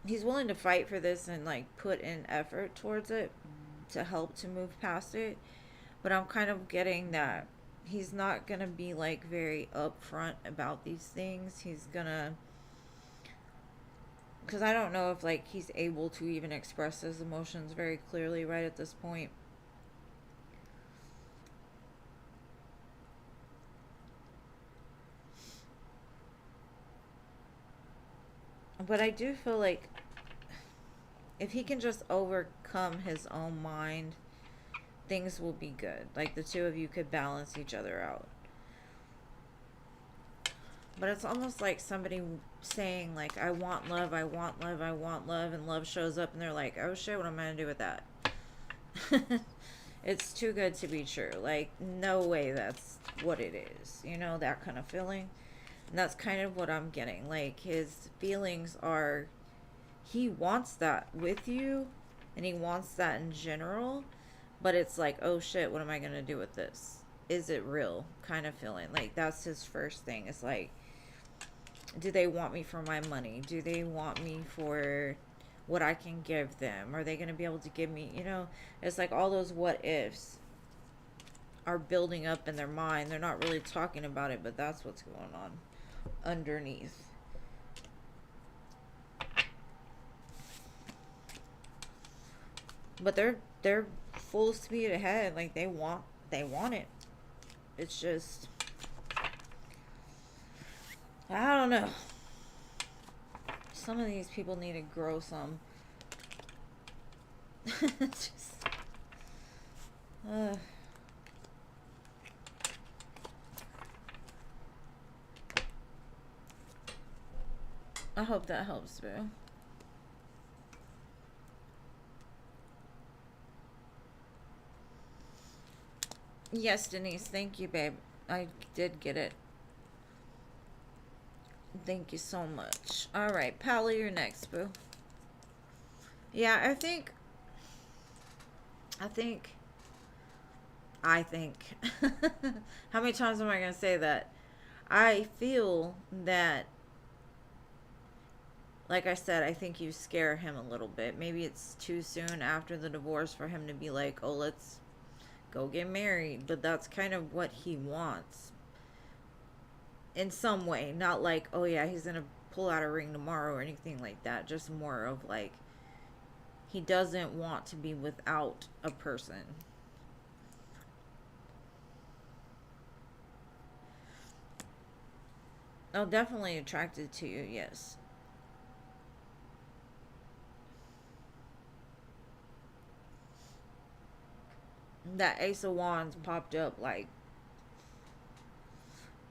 He's willing to fight for this and like put in effort towards it to help to move past it. But I'm kind of getting that he's not gonna be like very upfront about these things. He's gonna, because I don't know if like he's able to even express his emotions very clearly right at this point. But I do feel like if he can just overcome his own mind, things will be good. Like the two of you could balance each other out. But it's almost like somebody saying like, I want love, I want love, I want love, and love shows up and they're like, oh shit, what am I gonna do with that? It's too good to be true. Like, no way that's what it is. You know, that kind of feeling. And that's kind of what I'm getting. Like, his feelings are, he wants that with you, and he wants that in general, but it's like, oh shit, what am I gonna do with this? Is it real? Kind of feeling. Like, that's his first thing. It's like, do they want me for my money? Do they want me for what I can give them? Are they going to be able to give me, you know, it's like all those what ifs are building up in their mind. They're not really talking about it, but that's what's going on underneath. But they're full speed ahead. Like they want it. It's just, I don't know. Some of these people need to grow some. It's just, I hope that helps, boo. Yes, Denise. Thank you, babe. I did get it. Thank you so much. All right, Pally, you're next, boo. Yeah, I think, I think. How many times am I going to say that? I feel that, like I said, I think you scare him a little bit. Maybe it's too soon after the divorce for him to be like, oh, let's go get married. But that's kind of what he wants. In some way. Not like, oh, yeah, he's going to pull out a ring tomorrow or anything like that. Just more of like, he doesn't want to be without a person. Oh, definitely attracted to you, yes. That Ace of Wands popped up, like,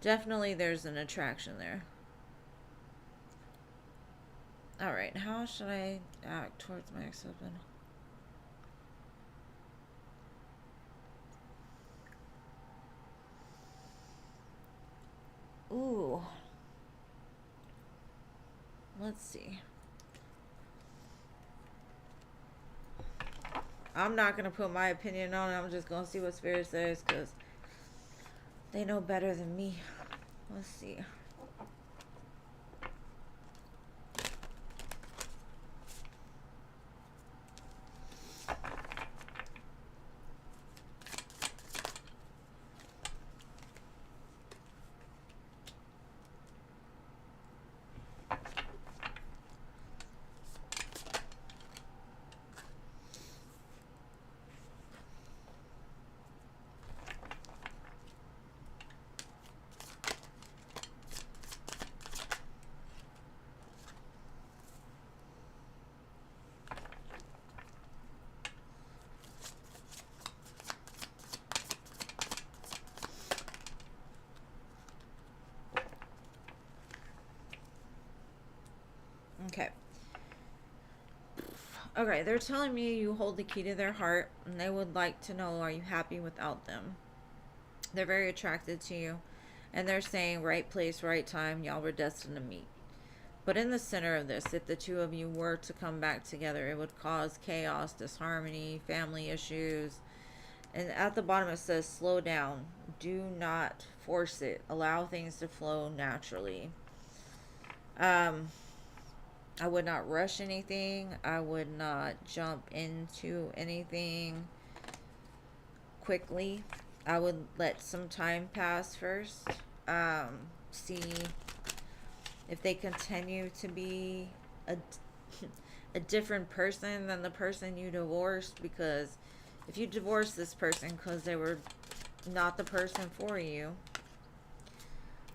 definitely there's an attraction there. Alright, how should I act towards my ex-husband? Ooh. Let's see. I'm not going to put my opinion on it. I'm just going to see what Spirit says because they know better than me. Let's see. Okay. Okay, they're telling me you hold the key to their heart and they would like to know, are you happy without them? They're very attracted to you. And they're saying, right place, right time, y'all were destined to meet. But in the center of this, if the two of you were to come back together, it would cause chaos, disharmony, family issues. And at the bottom it says, slow down. Do not force it. Allow things to flow naturally. I would not rush anything. I would not jump into anything quickly. I would let some time pass first. See if they continue to be a, a different person than the person you divorced. Because if you divorce this person because they were not the person for you,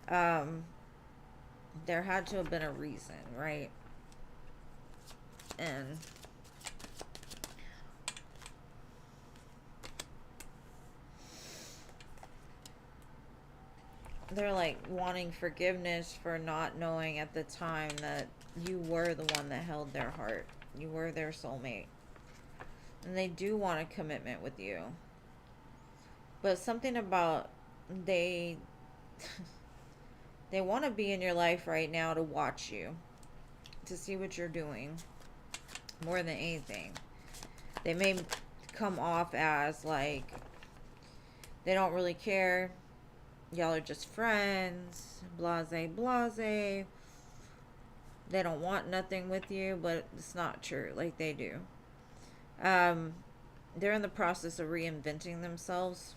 there had to have been a reason, right? And they're like wanting forgiveness for not knowing at the time that you were the one that held their heart. You were their soulmate. And they do want a commitment with you. But something about they they want to be in your life right now to watch you, to see what you're doing more than anything. They may come off as like they don't really care. Y'all are just friends, blase, blase. They don't want nothing with you, but it's not true. Like they do. They're in the process of reinventing themselves.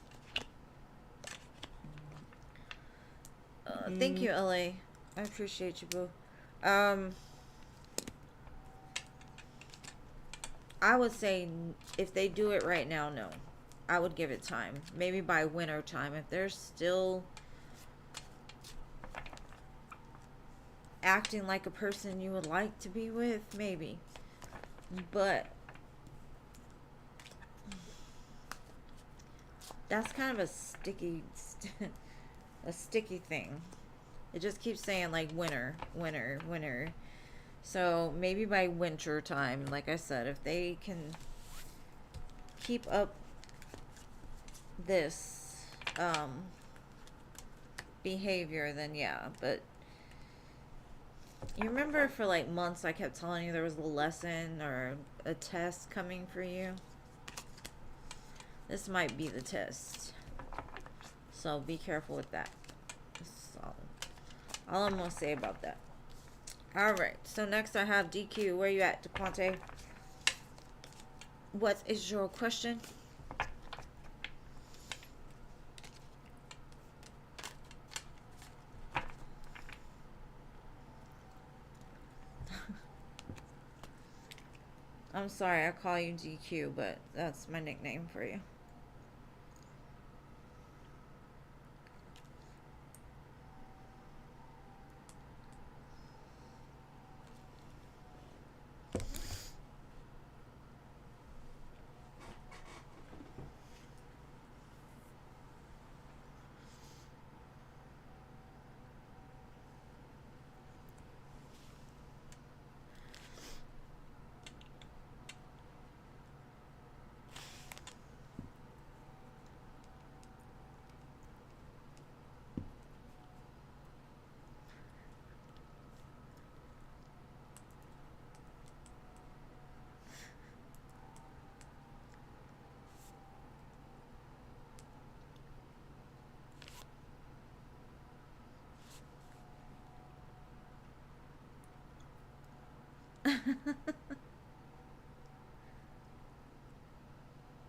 Thank you, LA. I appreciate you, boo. I would say if they do it right now, no. I would give it time. Maybe by winter time. If they're still acting like a person you would like to be with, maybe. But that's kind of a sticky a sticky thing. It just keeps saying like winter, winter, winter. So maybe by winter time, like I said, if they can keep up this behavior, then yeah. But you remember for like months I kept telling you there was a lesson or a test coming for you? This might be the test. So be careful with that. That's all I'm going to say about that. Alright, so next I have DQ. Where you at, DeQuante? What is your question? I'm sorry, I call you DQ, but that's my nickname for you.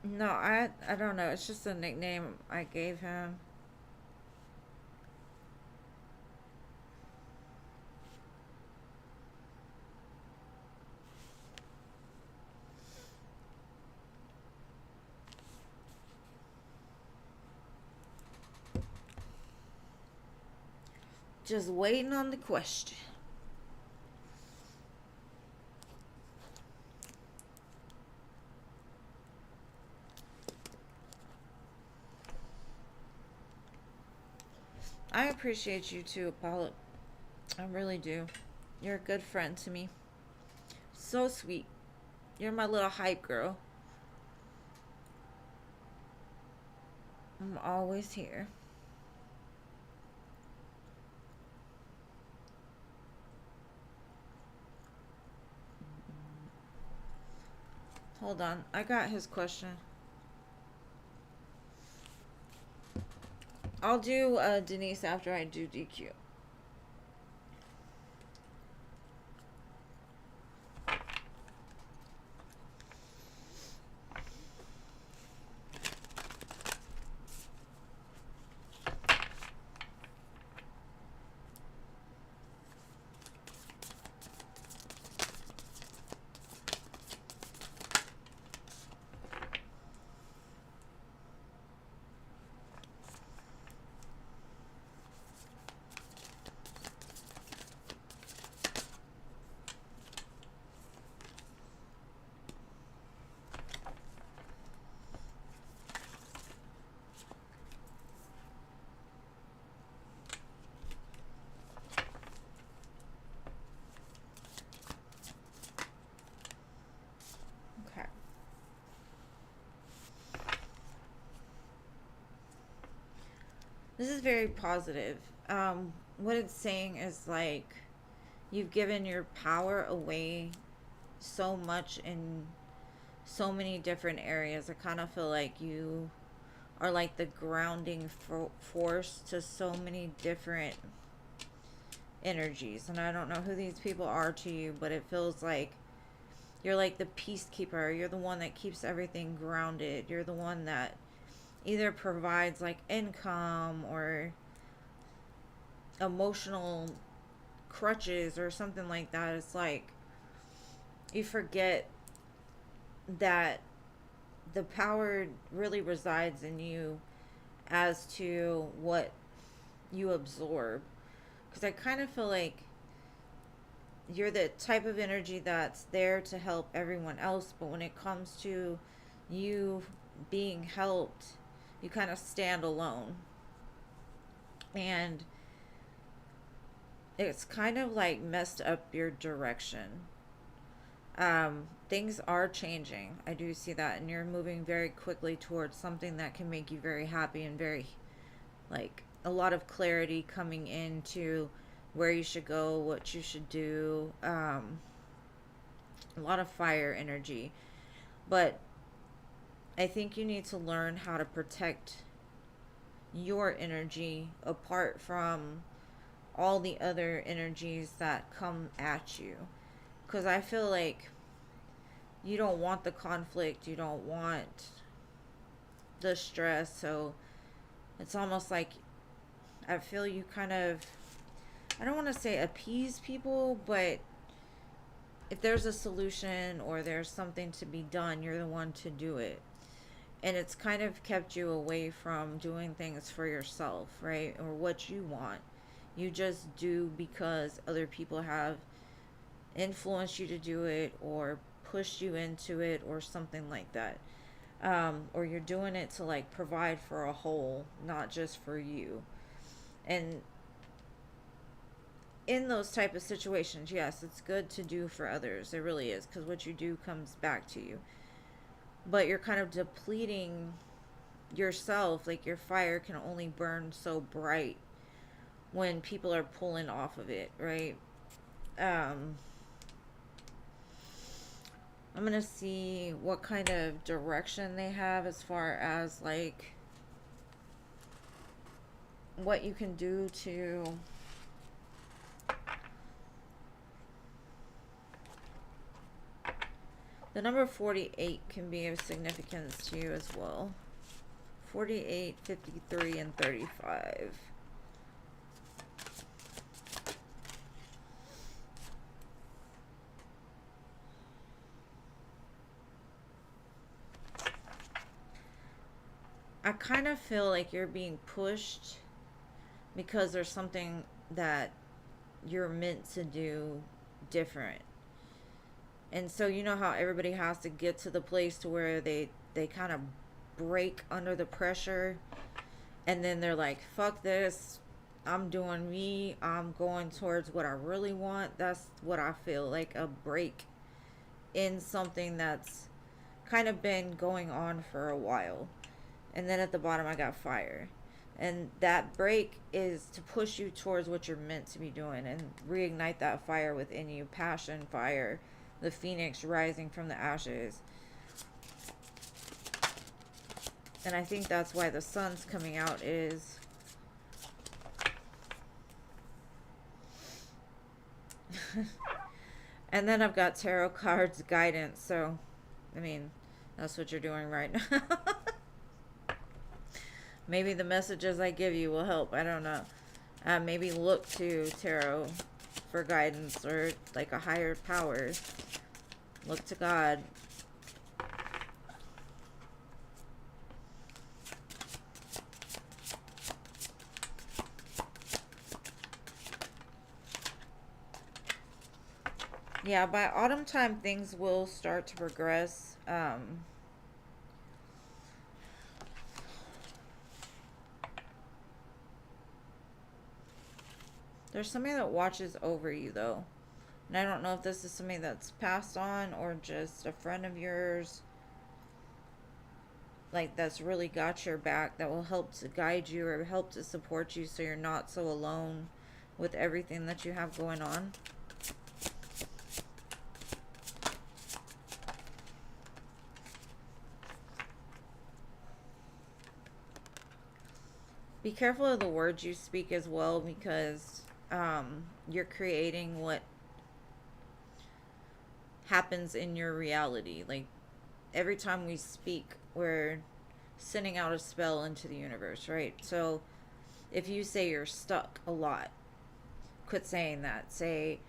No, I don't know. It's just a nickname I gave him. Just waiting on the question. I appreciate you too, Apollo. I really do. You're a good friend to me. So sweet. You're my little hype girl. I'm always here. Hold on. I got his question. I'll do Denise after I do DQ. Okay. This is very positive. What it's saying is like you've given your power away so much in so many different areas. I kind of feel like you are like the grounding force to so many different energies. And I don't know who these people are to you, but it feels like you're like the peacekeeper. You're the one that keeps everything grounded. You're the one that either provides like income or emotional crutches or something like that. It's like you forget that the power really resides in you as to what you absorb. Because I kind of feel like you're the type of energy that's there to help everyone else, but when it comes to you being helped, you kind of stand alone. And it's kind of like messed up your direction. Things are changing. I do see that, and you're moving very quickly towards something that can make you very happy and very, like, a lot of clarity coming into where you should go, what you should do. A lot of fire energy. But I think you need to learn how to protect your energy apart from all the other energies that come at you. Because I feel like you don't want the conflict, you don't want the stress. So it's almost like I feel you kind of, I don't want to say appease people, but if there's a solution or there's something to be done, you're the one to do it. And it's kind of kept you away from doing things for yourself, right? Or what you want. You just do because other people have influenced you to do it or pushed you into it or something like that. Or you're doing it to like provide for a whole, not just for you. And in those type of situations, yes, it's good to do for others. It really is, because what you do comes back to you. But you're kind of depleting yourself. Like your fire can only burn so bright when people are pulling off of it, right? I'm gonna see what kind of direction they have as far as like what you can do to the number 48 can be of significance to you as well. 48, 53, and 35. I kind of feel like you're being pushed because there's something that you're meant to do different. And so you know how everybody has to get to the place to where they kind of break under the pressure, and then they're like, fuck this, I'm doing me, I'm going towards what I really want. That's what I feel like, a break in something that's kind of been going on for a while. And then at the bottom I got fire. And that break is to push you towards what you're meant to be doing and reignite that fire within you. Passion, fire, the phoenix rising from the ashes. And I think that's why the sun's coming out is and then I've got tarot cards guidance. So I mean, that's what you're doing right now. Maybe the messages I give you will help. I don't know. Maybe look to tarot for guidance or like a higher power. Look to God. Yeah, by autumn time things will start to progress. There's somebody that watches over you though. And I don't know if this is somebody that's passed on or just a friend of yours. Like that's really got your back, that will help to guide you or help to support you so you're not so alone with everything that you have going on. Be careful of the words you speak as well, because you're creating what happens in your reality. Like every time we speak, we're sending out a spell into the universe, right? So if you say you're stuck a lot, quit saying that. Say,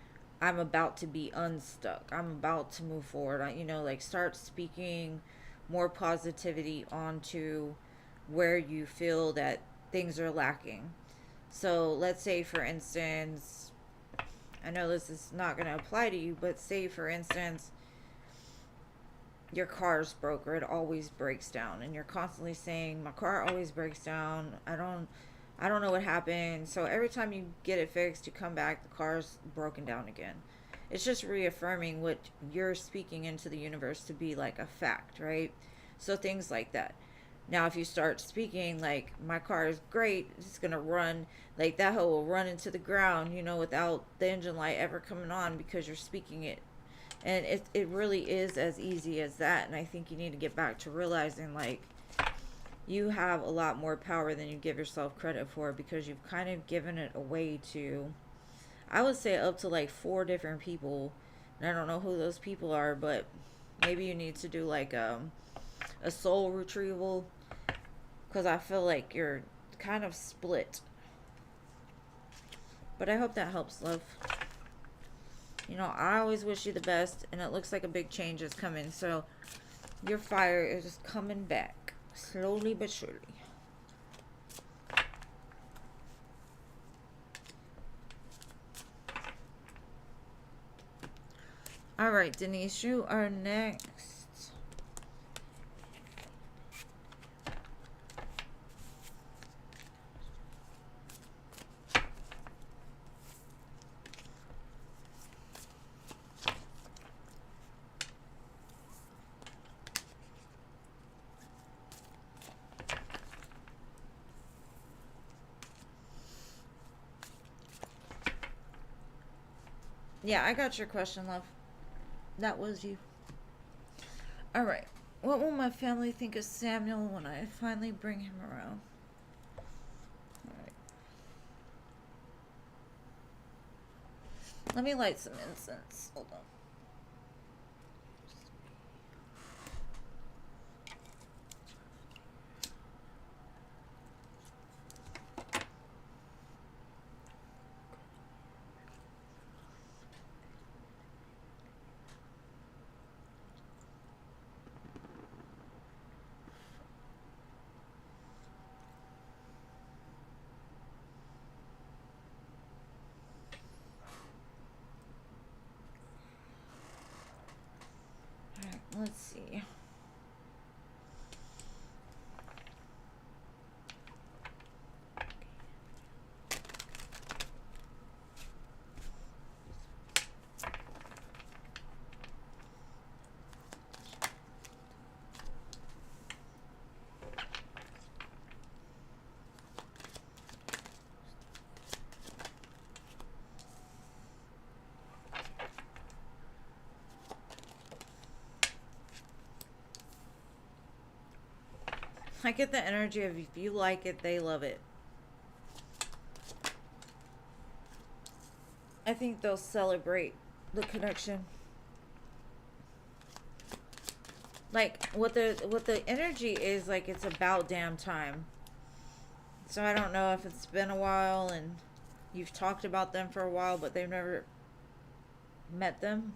I'm about to be unstuck. I'm about to move forward. You know, like start speaking more positivity onto where you feel that things are lacking. So let's say, for instance, I know this is not going to apply to you, but say, for instance, your car's broke or it always breaks down, and you're constantly saying, my car always breaks down. I don't know what happened. So every time you get it fixed, you come back, the car's broken down again. It's just reaffirming what you're speaking into the universe to be like a fact, right? So things like that. Now, if you start speaking like, my car is great, it's gonna run, like that hoe will run into the ground, you know, without the engine light ever coming on, because you're speaking it. And it really is as easy as that. And I think you need to get back to realizing, like, you have a lot more power than you give yourself credit for, because you've kind of given it away to, I would say, up to like 4 different people. And I don't know who those people are, but maybe you need to do like a soul retrieval, because I feel like you're kind of split. But I hope that helps, love. You know, I always wish you the best, and it looks like a big change is coming. So your fire is just coming back, slowly but surely. All right, Denise, you are next. Yeah, I got your question, love. That was you. All right. What will my family think of Samuel when I finally bring him around? All right. Let me light some incense. Hold on. All right, let's see. I get the energy of, if you like it, they love it. I think they'll celebrate the connection. Like, what the energy is, like, it's about damn time. So I don't know if it's been a while and you've talked about them for a while, but they've never met them.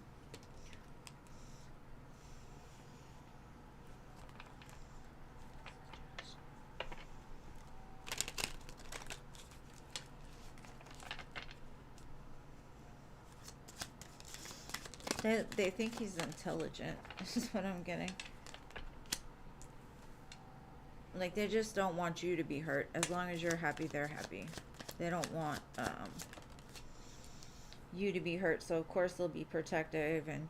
They think he's intelligent. This is what I'm getting. Like, they just don't want you to be hurt. As long as you're happy, they're happy. They don't want you to be hurt. So of course they'll be protective and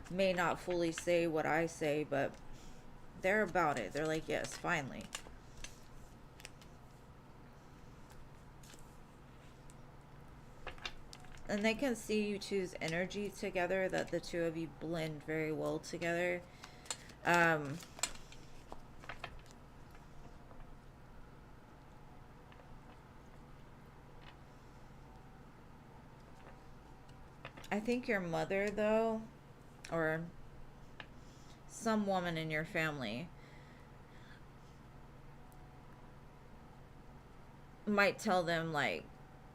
may not fully say what I say, but they're about it. They're like, yes, finally. And they can see you two's energy together, that the two of you blend very well together. I think your mother, though, or some woman in your family, might tell them, like,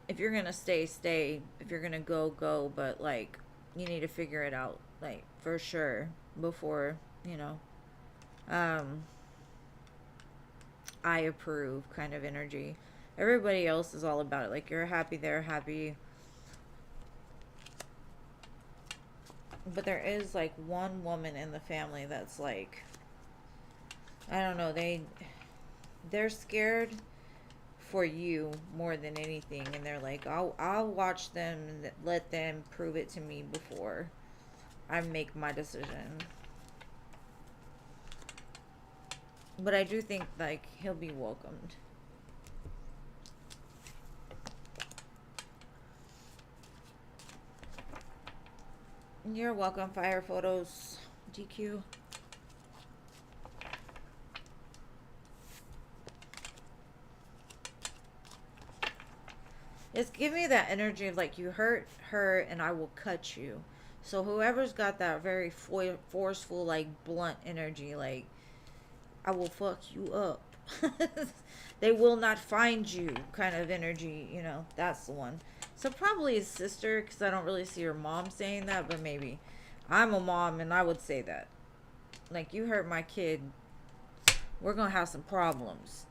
if you're gonna stay, stay. If you're gonna go, go. But, like, you need to figure it out, like, for sure, before, you know, um, I approve kind of energy. Everybody else is all about it. Like, you're happy, they're happy. But there is, like, one woman in the family that's like, I don't know, they're scared for you more than anything, and they're like, I'll watch them and let them prove it to me before I make my decision. But I do think, like, he'll be welcomed. You're welcome, Fire Photos GQ. It's giving me that energy of, like, you hurt her and I will cut you. So whoever's got that very forceful, like, blunt energy, like, I will fuck you up. They will not find you kind of energy, you know, that's the one. So probably his sister, because I don't really see her mom saying that, but maybe. I'm a mom and I would say that. Like, you hurt my kid, we're going to have some problems.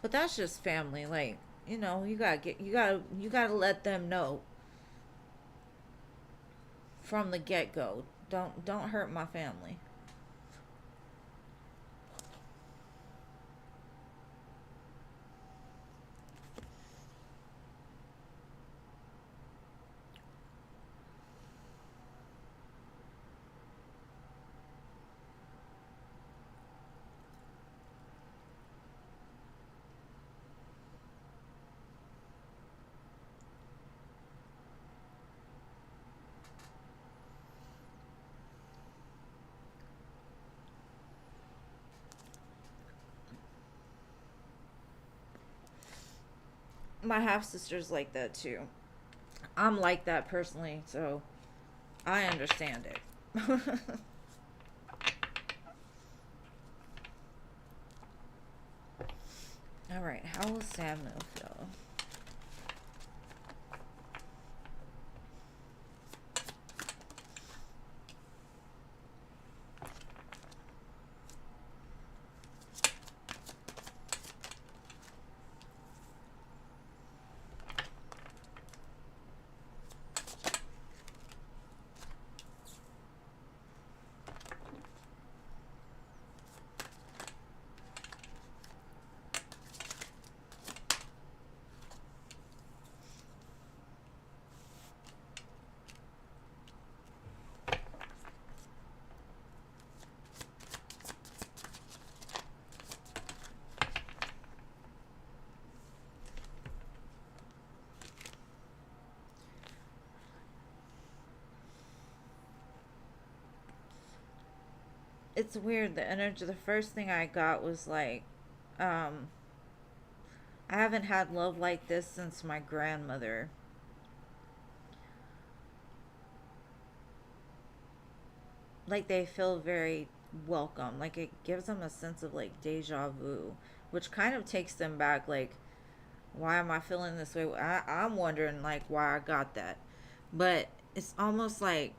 But that's just family. Like, you know, you gotta let them know from the get-go. Don't hurt my family. My half sister's like that too. I'm like that personally, so I understand it. All right, how will Samuel feel? It's weird, the energy. The first thing I got was like, um, I haven't had love like this since my grandmother. Like, they feel very welcome. Like, it gives them a sense of, like, deja vu, which kind of takes them back. Like, why am I feeling this way? I'm wondering, like, why I got that. But it's almost like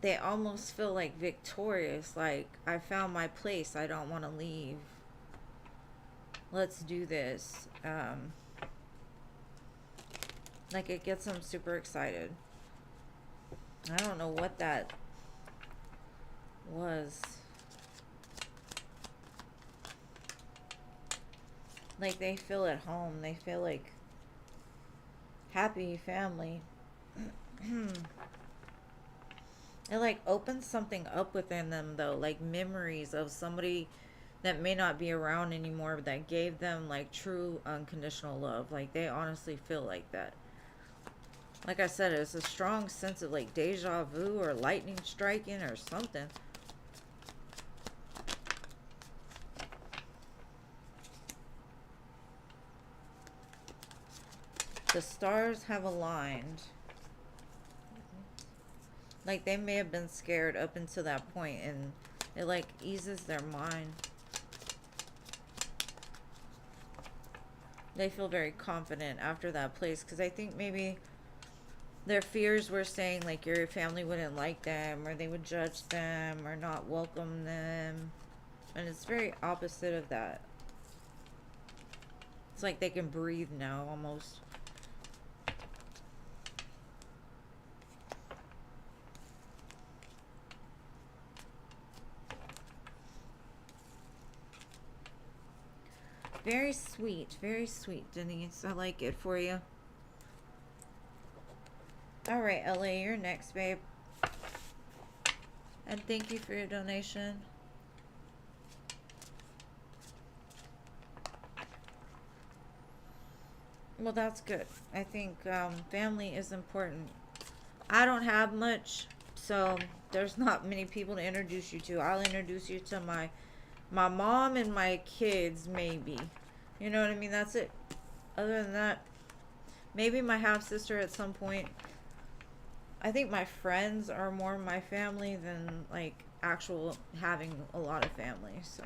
they almost feel like victorious. Like, I found my place. I don't want to leave. Let's do this. Like, it gets them super excited. I don't know what that was. Like, they feel at home. They feel like happy family. It, like, opens something up within them, though. Like, memories of somebody that may not be around anymore, but that gave them, like, true unconditional love. Like, they honestly feel like that. Like I said, it's a strong sense of, like, deja vu or lightning striking or something. The stars have aligned. Like, they may have been scared up until that point, and it, like, eases their mind. They feel very confident after that place, because I think maybe their fears were saying, like, your family wouldn't like them, or they would judge them, or not welcome them. And it's very opposite of that. It's like they can breathe now, almost. Very sweet, Denise. I like it for you. Alright, LA, you're next, babe. And thank you for your donation. Well, that's good. I think family is important. I don't have much, so there's not many people to introduce you to. I'll introduce you to my mom and my kids, maybe. You know what I mean? That's it. Other than that, maybe my half-sister at some point. I think my friends are more my family than, like, actual having a lot of family, so.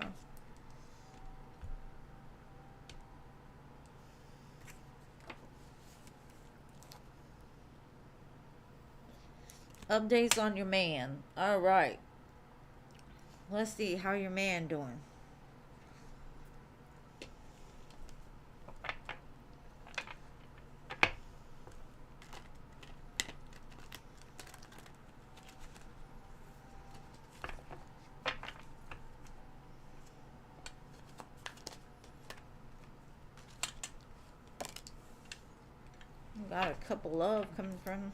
Updates on your man. Alright. Let's see how your man doing. Got a couple love coming from him.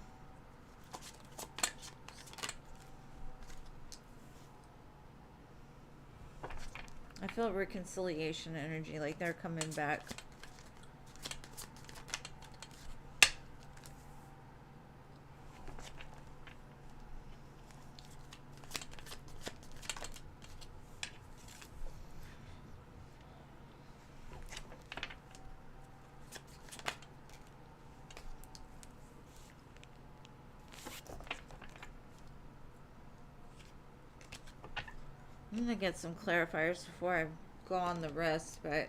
I feel reconciliation energy, like they're coming back. I'm gonna get some clarifiers before I go on the rest, but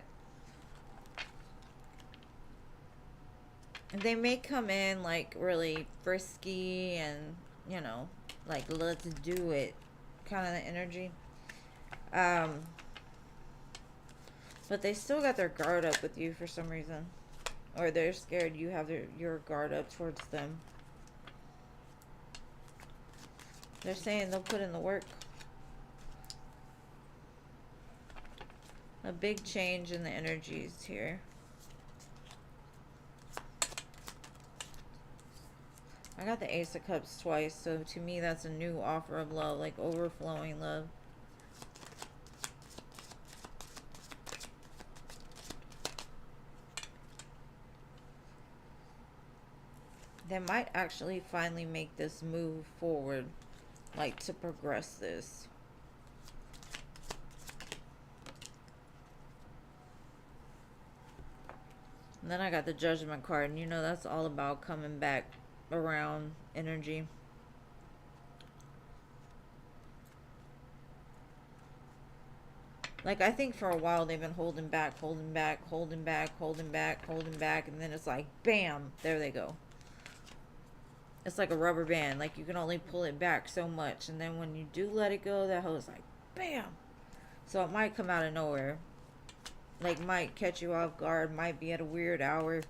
they may come in like really frisky and, you know, like let's do it kind of energy. But they still got their guard up with you for some reason, or they're scared you have your guard up towards them. They're saying they'll put in the work. A big change in the energies here. I got the Ace of Cups twice, so to me that's a new offer of love, like overflowing love. They might actually finally make this move forward, like to progress this. And then I got the Judgment card, and you know that's all about coming back around energy. Like, I think for a while they've been holding back, and then it's like, bam, there they go. It's like a rubber band. Like, you can only pull it back so much, and then when you do let it go, that hoe's like, bam. So it might come out of nowhere. Like, might catch you off guard, might be at a weird hour.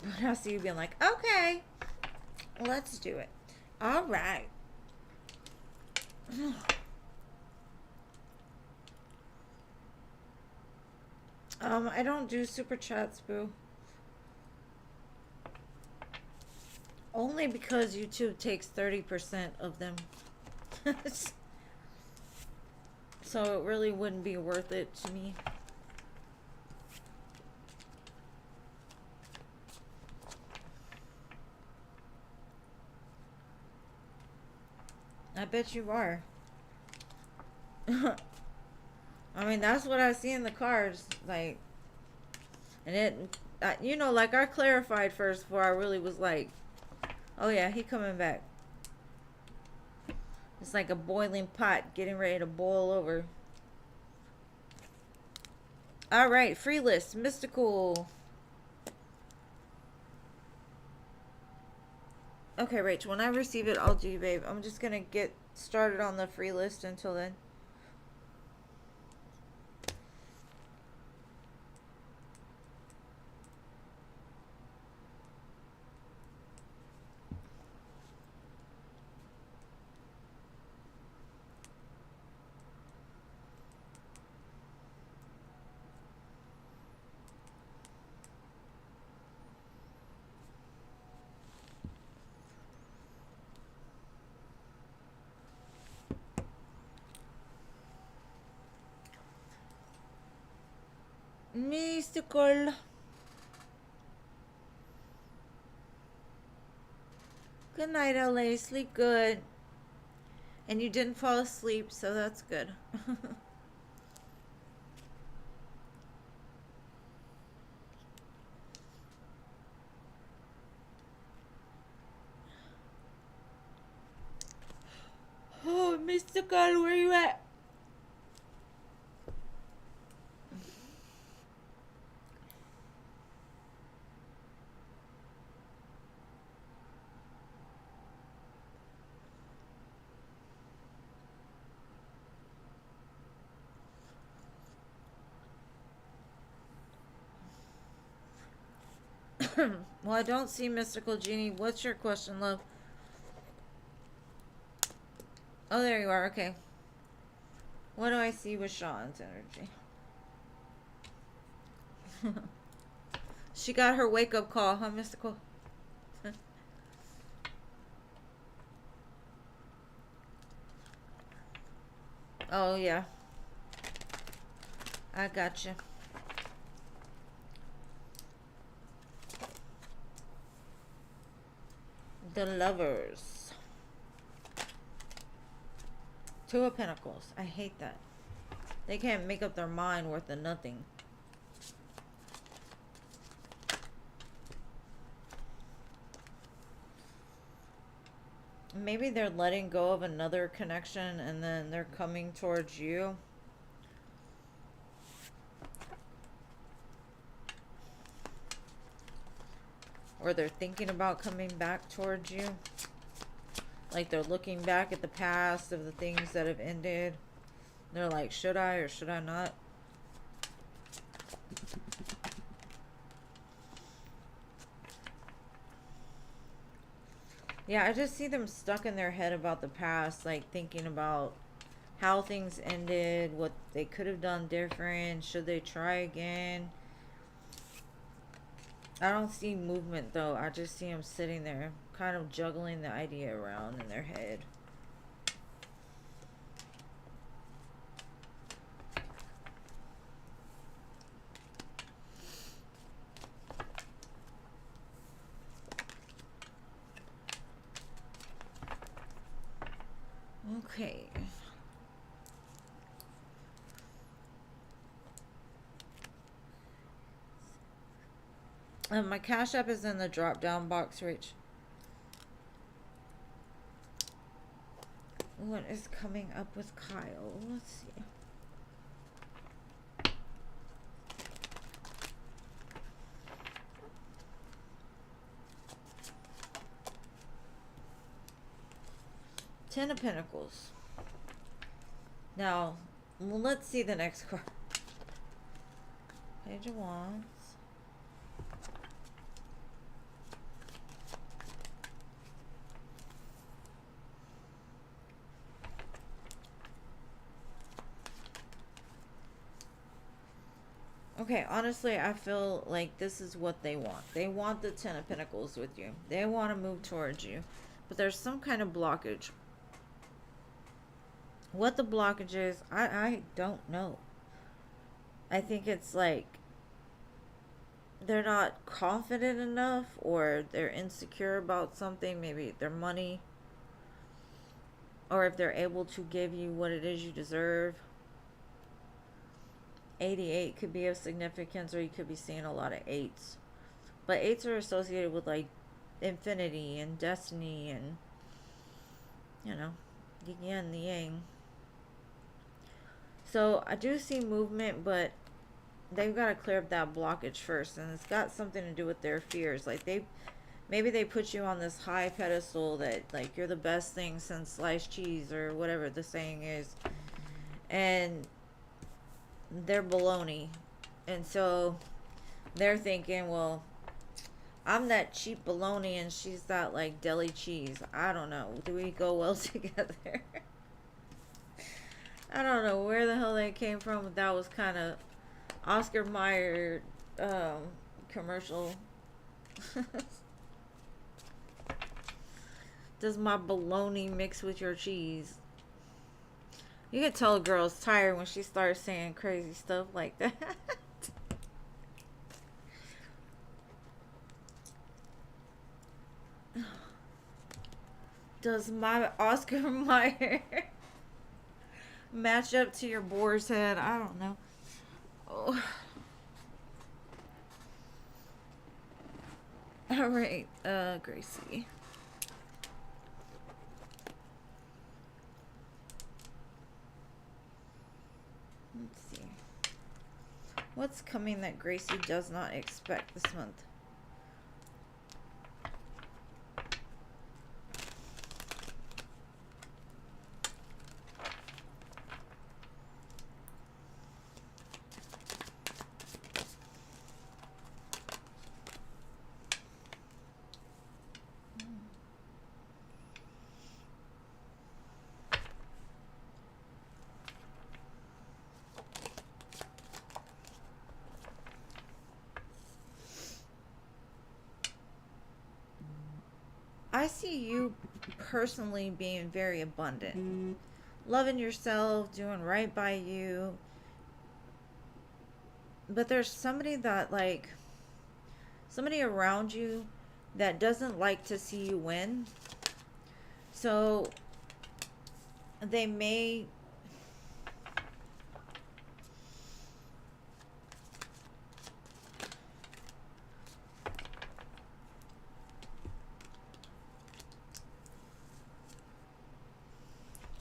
But I see you being like, okay, let's do it. All right. I don't do super chats, boo. Only because YouTube takes 30% of them. So it really wouldn't be worth it to me. I bet you are. I mean, that's what I see in the cards. Like, and it, you know, like I clarified first before I really was like, oh yeah, he coming back. It's like a boiling pot getting ready to boil over. Alright, free list. Mystical. Okay, Rachel, when I receive it, I'll do, babe. I'm just gonna get started on the free list until then. Mystical. Good night, LA. Sleep good. And you didn't fall asleep, so that's good. Oh, Mystical, where you at? Well, I don't see Mystical Genie. What's your question, love? Oh, there you are. Okay. What do I see with Sean's energy? She got her wake-up call, huh, Mystical? Oh, yeah. I gotcha. The Lovers. Two of Pentacles. I hate that. They can't make up their mind worth of nothing. Maybe they're letting go of another connection and then they're coming towards you. Or they're thinking about coming back towards you. Like they're looking back at the past of the things that have ended. They're like, should I or should I not? Yeah, I just see them stuck in their head about the past, like thinking about how things ended, what they could have done different, should they try again. I don't see movement though, I just see them sitting there, kind of juggling the idea around in their head. Okay. My Cash App is in the drop down box, Rich. What is coming up with Kyle? Let's see. Ten of Pentacles. Now, well, let's see the next card. Page of Wands. Okay, honestly, I feel like this is what they want. They want the Ten of Pentacles with you. They want to move towards you. But there's some kind of blockage. What the blockage is, I don't know. I think it's like they're not confident enough, or they're insecure about something, maybe their money, or if they're able to give you what it is you deserve. 88 could be of significance, or you could be seeing a lot of eights. But eights are associated with like infinity and destiny and, you know, the yin, the yang. So I do see movement, but they've got to clear up that blockage first, and it's got something to do with their fears. Like maybe they put you on this high pedestal that like you're the best thing since sliced cheese or whatever the saying is, and they're baloney, and so they're thinking, well, I'm that cheap bologna and she's that like deli cheese. I don't know. Do we go well together? I don't know where the hell they came from, but that was kind of Oscar Mayer commercial. Does my bologna mix with your cheese? You can tell a girl's tired when she starts saying crazy stuff like that. Does my Oscar Mayer match up to your boar's head? I don't know. Oh. Alright, Gracie. Let's see. What's coming that Gracie does not expect this month? I see you personally being very abundant, loving yourself, doing right by you. But there's somebody that, like, somebody around you that doesn't like to see you win. So they may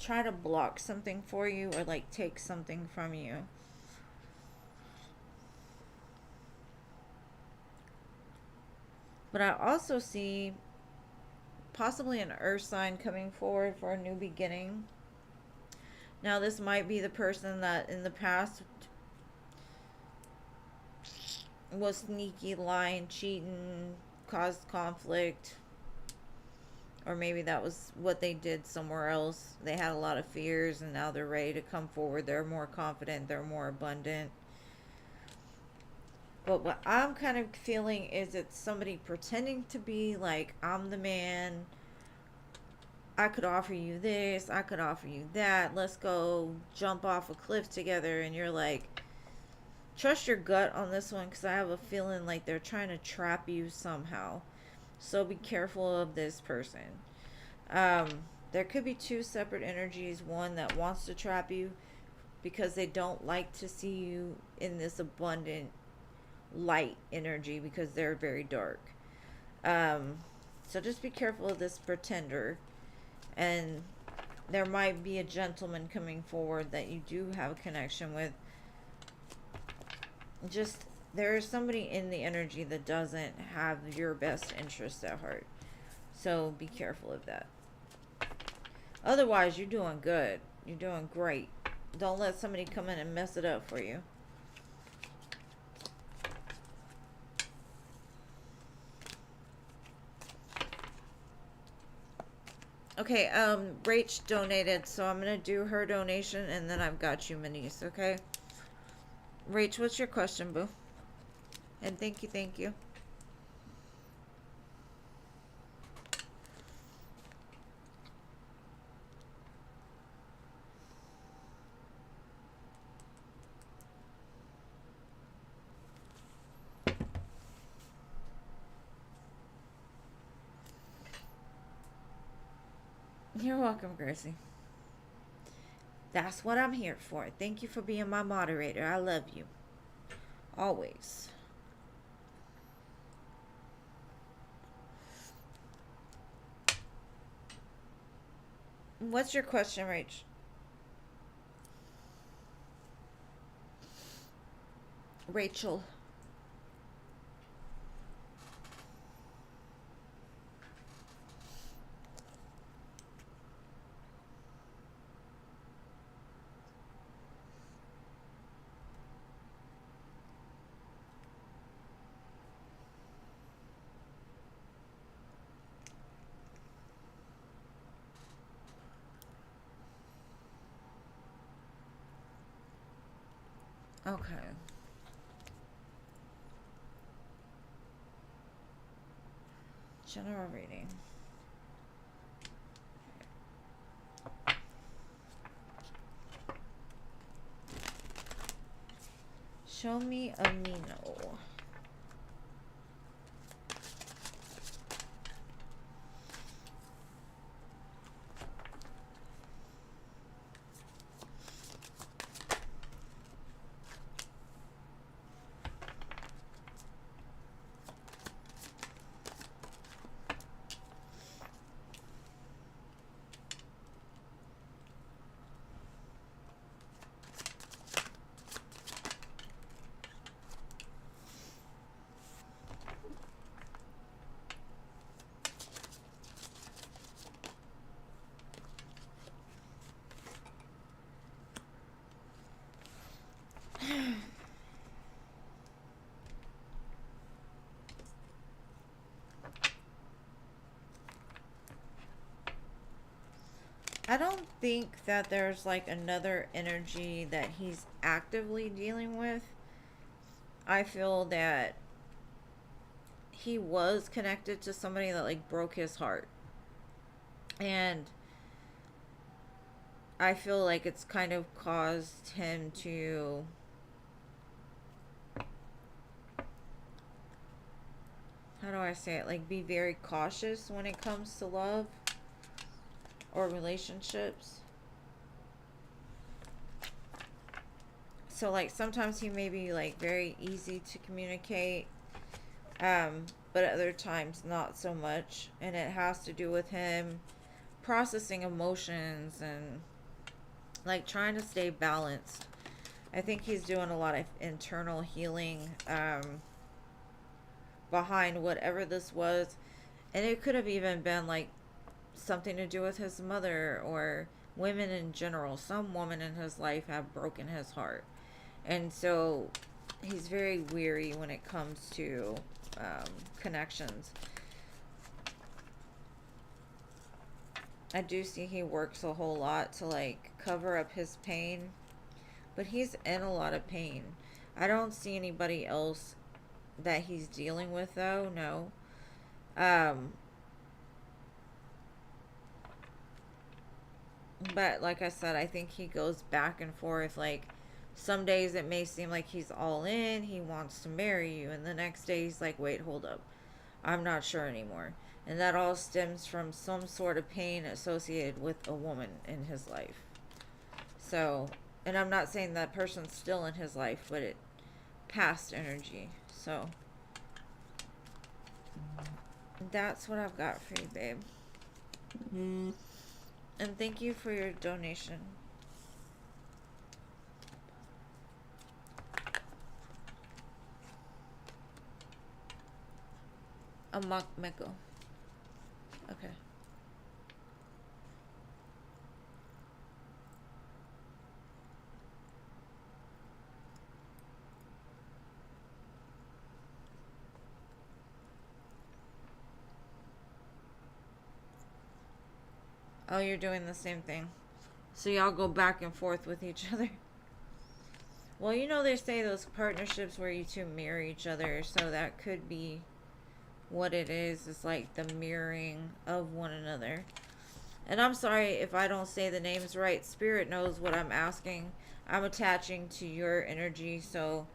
try to block something for you or like take something from you. But I also see possibly an earth sign coming forward for a new beginning. Now this might be the person that in the past was sneaky, lying, cheating, caused conflict. Or maybe that was what they did somewhere else. They had a lot of fears and now they're ready to come forward. They're more confident. They're more abundant. But what I'm kind of feeling is it's somebody pretending to be like, I'm the man. I could offer you this. I could offer you that. Let's go jump off a cliff together. And you're like, trust your gut on this one, because I have a feeling like they're trying to trap you somehow. So be careful of this person. There could be two separate energies. One that wants to trap you because they don't like to see you in this abundant light energy because they're very dark. So just be careful of this pretender. And there might be a gentleman coming forward that you do have a connection with. Just, there is somebody in the energy that doesn't have your best interest at heart. So be careful of that. Otherwise, you're doing good. You're doing great. Don't let somebody come in and mess it up for you. Okay, Rach donated, so I'm going to do her donation, and then I've got you, Manise, okay? Rach, what's your question, boo? And thank you, thank you. You're welcome, Gracie. That's what I'm here for. Thank you for being my moderator. I love you. Always. What's your question, Rach? Rachel. Okay. General reading. Show me a Mino. I don't think that there's like another energy that he's actively dealing with. I feel that he was connected to somebody that like broke his heart. And I feel like it's kind of caused him to how do I say it? Like be very cautious when it comes to love or relationships. So like sometimes he may be like very easy to communicate, but at other times not so much, and it has to do with him processing emotions and like trying to stay balanced. I think he's doing a lot of internal healing behind whatever this was, and it could have even been like something to do with his mother or women in general. Some woman in his life have broken his heart, and so he's very weary when it comes to connections. I do see he works a whole lot to like cover up his pain, but he's in a lot of pain. I don't see anybody else that he's dealing with though. No. But like I said, I think he goes back and forth. Like some days it may seem like he's all in, he wants to marry you, and the next day he's like, wait, hold up, I'm not sure anymore. And that all stems from some sort of pain associated with a woman in his life. So, and I'm not saying that person's still in his life, but it past energy. So that's what I've got for you, babe. And thank you for your donation. A mock meko. Okay. Oh, you're doing the same thing. So y'all go back and forth with each other. Well, you know they say those partnerships where you two mirror each other, so that could be what it is. It's like the mirroring of one another. And I'm sorry if I don't say the names right. Spirit knows what I'm asking. I'm attaching to your energy, so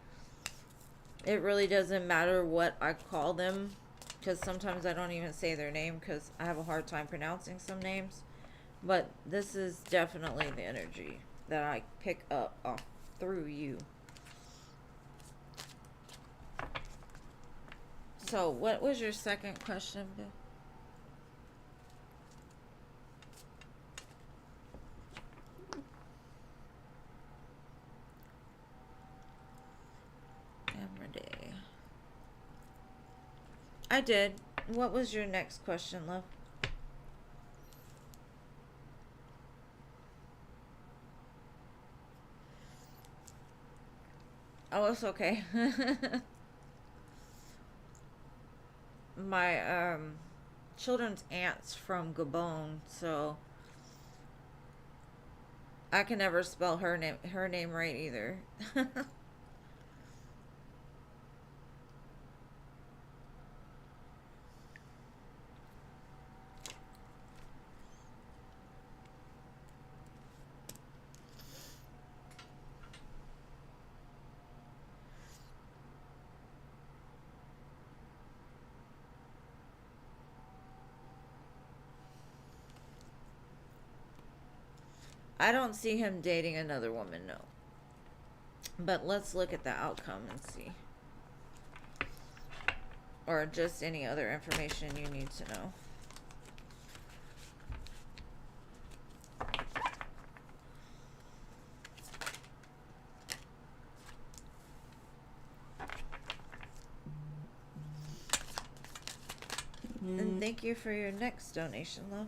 it really doesn't matter what I call them, because sometimes I don't even say their name because I have a hard time pronouncing some names. But this is definitely the energy that I pick up off through you. So, what was your second question, Bill? Day. I did. What was your next question, love? Oh, it's okay. My children's aunt's from Gabon, so I can never spell her name right either. I don't see him dating another woman, no. But let's look at the outcome and see. Or just any other information you need to know. And thank you for your next donation, love.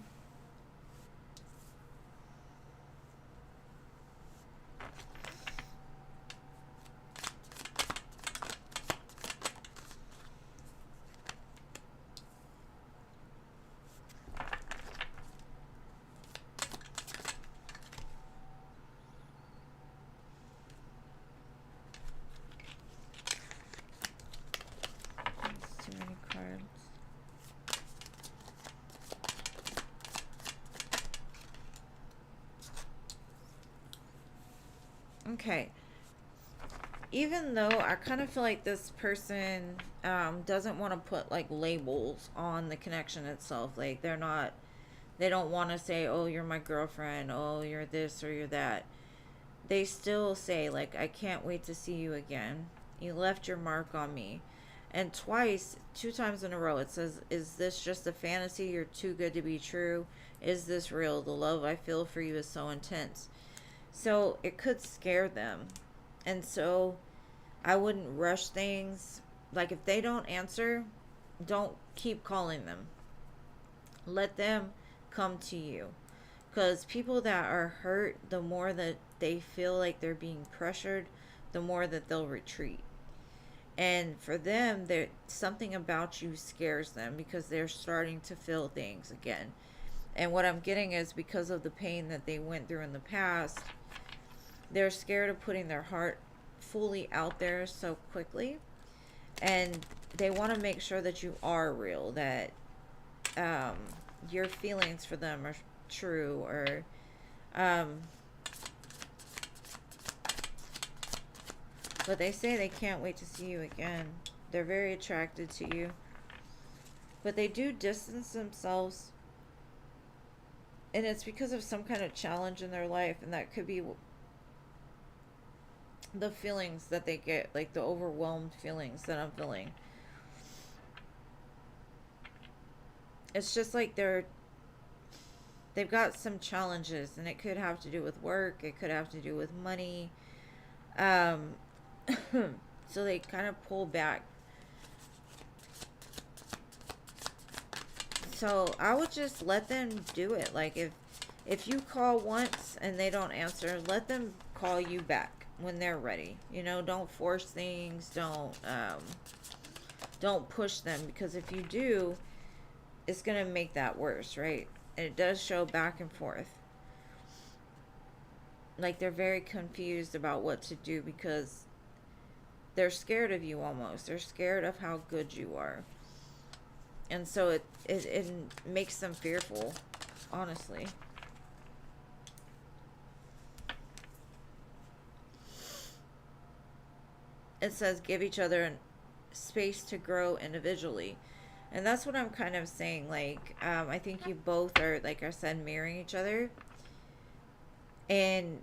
That's too many cards. Okay. Even though I kind of feel like this person doesn't want to put like labels on the connection itself. Like they don't want to say, oh, you're my girlfriend, oh, you're this or you're that. They still say, like, I can't wait to see you again. You left your mark on me. And twice, 2 times in a row, it says, is this just a fantasy? You're too good to be true. Is this real? The love I feel for you is so intense. So it could scare them. And so I wouldn't rush things. Like, if they don't answer, don't keep calling them. Let them come to you. Because people that are hurt, the more that they feel like they're being pressured, the more that they'll retreat. And for them, something about you scares them because they're starting to feel things again. And what I'm getting is because of the pain that they went through in the past, they're scared of putting their heart fully out there so quickly. And they want to make sure that you are real, that your feelings for them are true, or but they say they can't wait to see you again. They're very attracted to you, but they do distance themselves, and it's because of some kind of challenge in their life, and that could be the feelings that they get, like the overwhelmed feelings that I'm feeling. It's just like they've got some challenges, and it could have to do with work, it could have to do with money, so they kind of pull back. So I would just let them do it. Like, if you call once and they don't answer, let them call you back when they're ready. You know, don't force things, don't push them, because if you do, it's gonna make that worse, right? And it does show back and forth. Like, they're very confused about what to do because they're scared of you almost. They're scared of how good you are. And so it makes them fearful, honestly. It says give each other space to grow individually. And that's what I'm kind of saying. Like, I think you both are, like I said, mirroring each other. And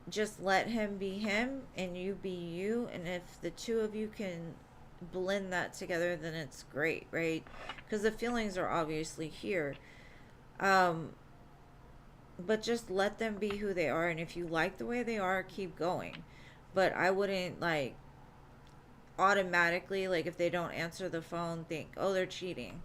just let him be him and you be you. And if the two of you can blend that together, then it's great, right? Because the feelings are obviously here. Um, but just let them be who they are. And if you like the way they are, keep going. But I wouldn't like automatically, like if they don't answer the phone, think, oh, they're cheating,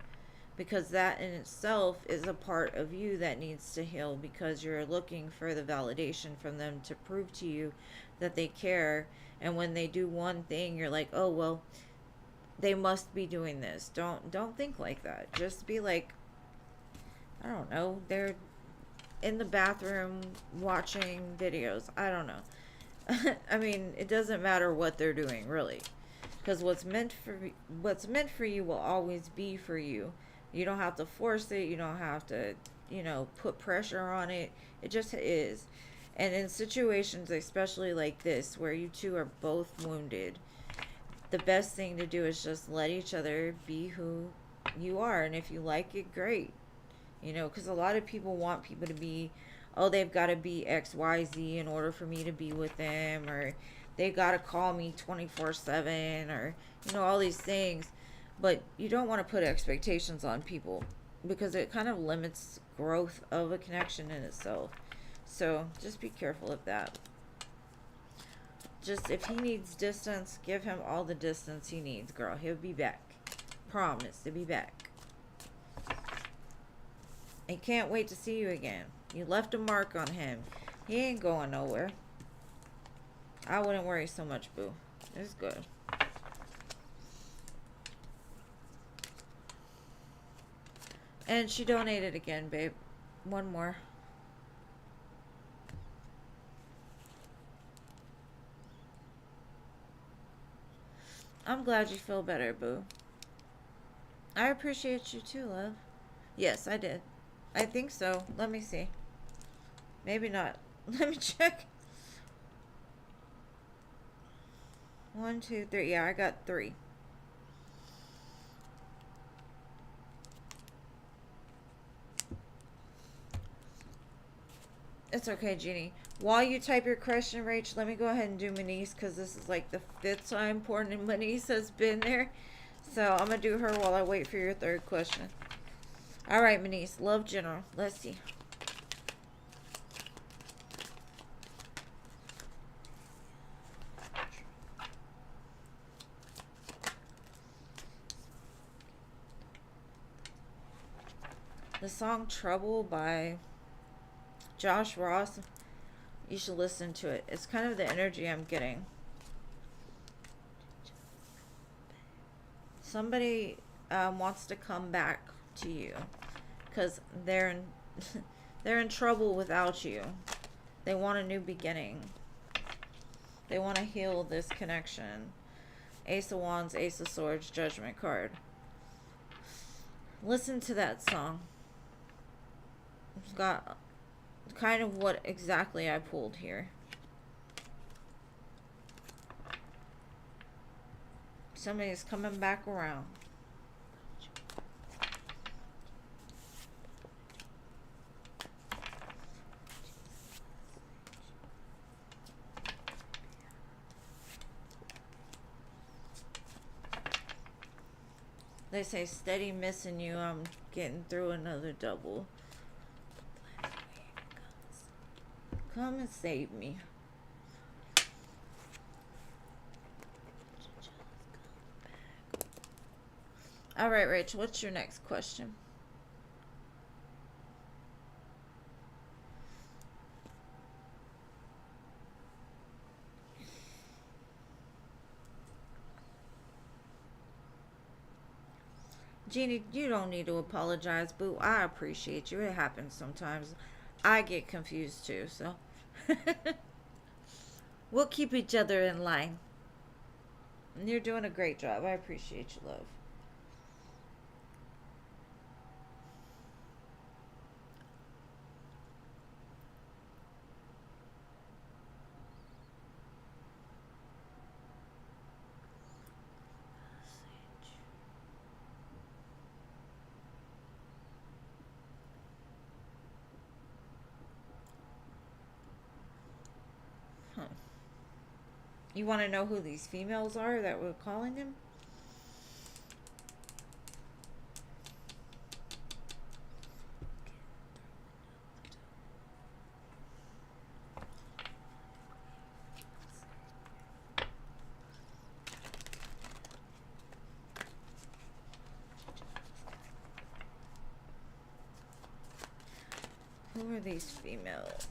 because that in itself is a part of you that needs to heal, because you're looking for the validation from them to prove to you that they care. And when they do one thing, you're like, oh well, they must be doing this. Don't think like that. Just be like, I don't know, they're in the bathroom watching videos. I don't know. I mean, it doesn't matter what they're doing, really, because what's meant for you will always be for you. You don't have to force it. You don't have to, put pressure on it. It just is. And in situations, especially like this, where you two are both wounded, the best thing to do is just let each other be who you are. And if you like it, great. Because a lot of people want people to be, oh, they've got to be XYZ in order for me to be with them, or they got to call me 24/7, or, all these things. But you don't want to put expectations on people, because it kind of limits growth of a connection in itself. So just be careful of that. Just if he needs distance, give him all the distance he needs, girl. He'll be back. Promise to be back. I can't wait to see you again. You left a mark on him. He ain't going nowhere. I wouldn't worry so much, boo. It's good. And she donated again, babe. One more. I'm glad you feel better, boo. I appreciate you too, love. Yes, I did. I think so. Let me see. Maybe not. Let me check. 1, 2, 3. Yeah, I got 3. It's okay, Jeannie. While you type your question, Rach, let me go ahead and do Manice, because this is like the 5th time Porn and Manice has been there. So I'm going to do her while I wait for your 3rd question. All right, Manice. Love General. Let's see. The song Trouble by Josh Ross. You should listen to it. It's kind of the energy I'm getting. Somebody wants to come back to you, because they're in trouble without you. They want a new beginning. They want to heal this connection. Ace of Wands, Ace of Swords, Judgment card. Listen to that song. It's got kind of what exactly I pulled here. Somebody's coming back around. They say, steady missing you. I'm getting through another double. Come and save me. All right, Rach, what's your next question? Jeannie, you don't need to apologize, boo. I appreciate you. It happens sometimes. I get confused too, so. We'll keep each other in line. And you're doing a great job. I appreciate you, love. You want to know who these females are that were calling him? Who are these females?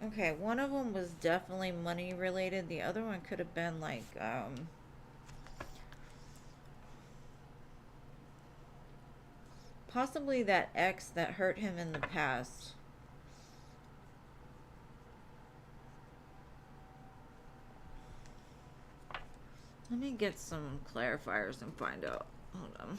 Okay, one of them was definitely money related. The other one could have been like, possibly that ex that hurt him in the past. Let me get some clarifiers and find out. Hold on.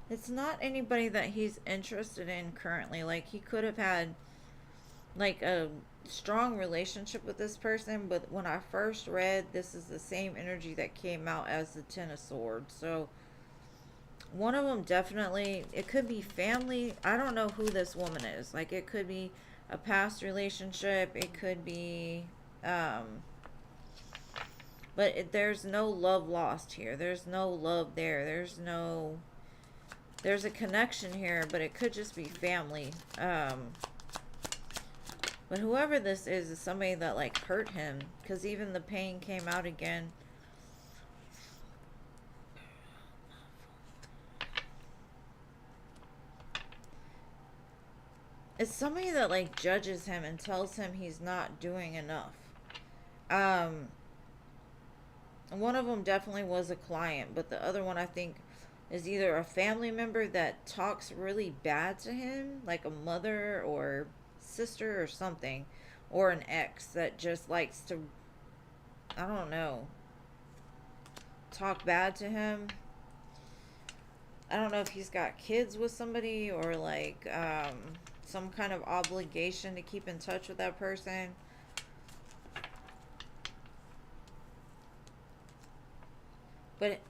It's not anybody that he's interested in currently. Like, he could have had, like, a strong relationship with this person, but when I first read, this is the same energy that came out as the Ten of Swords. So, one of them definitely, it could be family. I don't know who this woman is. Like, it could be a past relationship. It could be, but there's no love lost here. There's no love there. There's a connection here, but it could just be family. But whoever this is somebody that, like, hurt him, because even the pain came out again. It's somebody that, like, judges him and tells him he's not doing enough. One of them definitely was a client, but the other one, I think, is either a family member that talks really bad to him, like a mother or sister or something, or an ex that just likes to, I don't know, talk bad to him. I don't know if he's got kids with somebody or, like, some kind of obligation to keep in touch with that person. But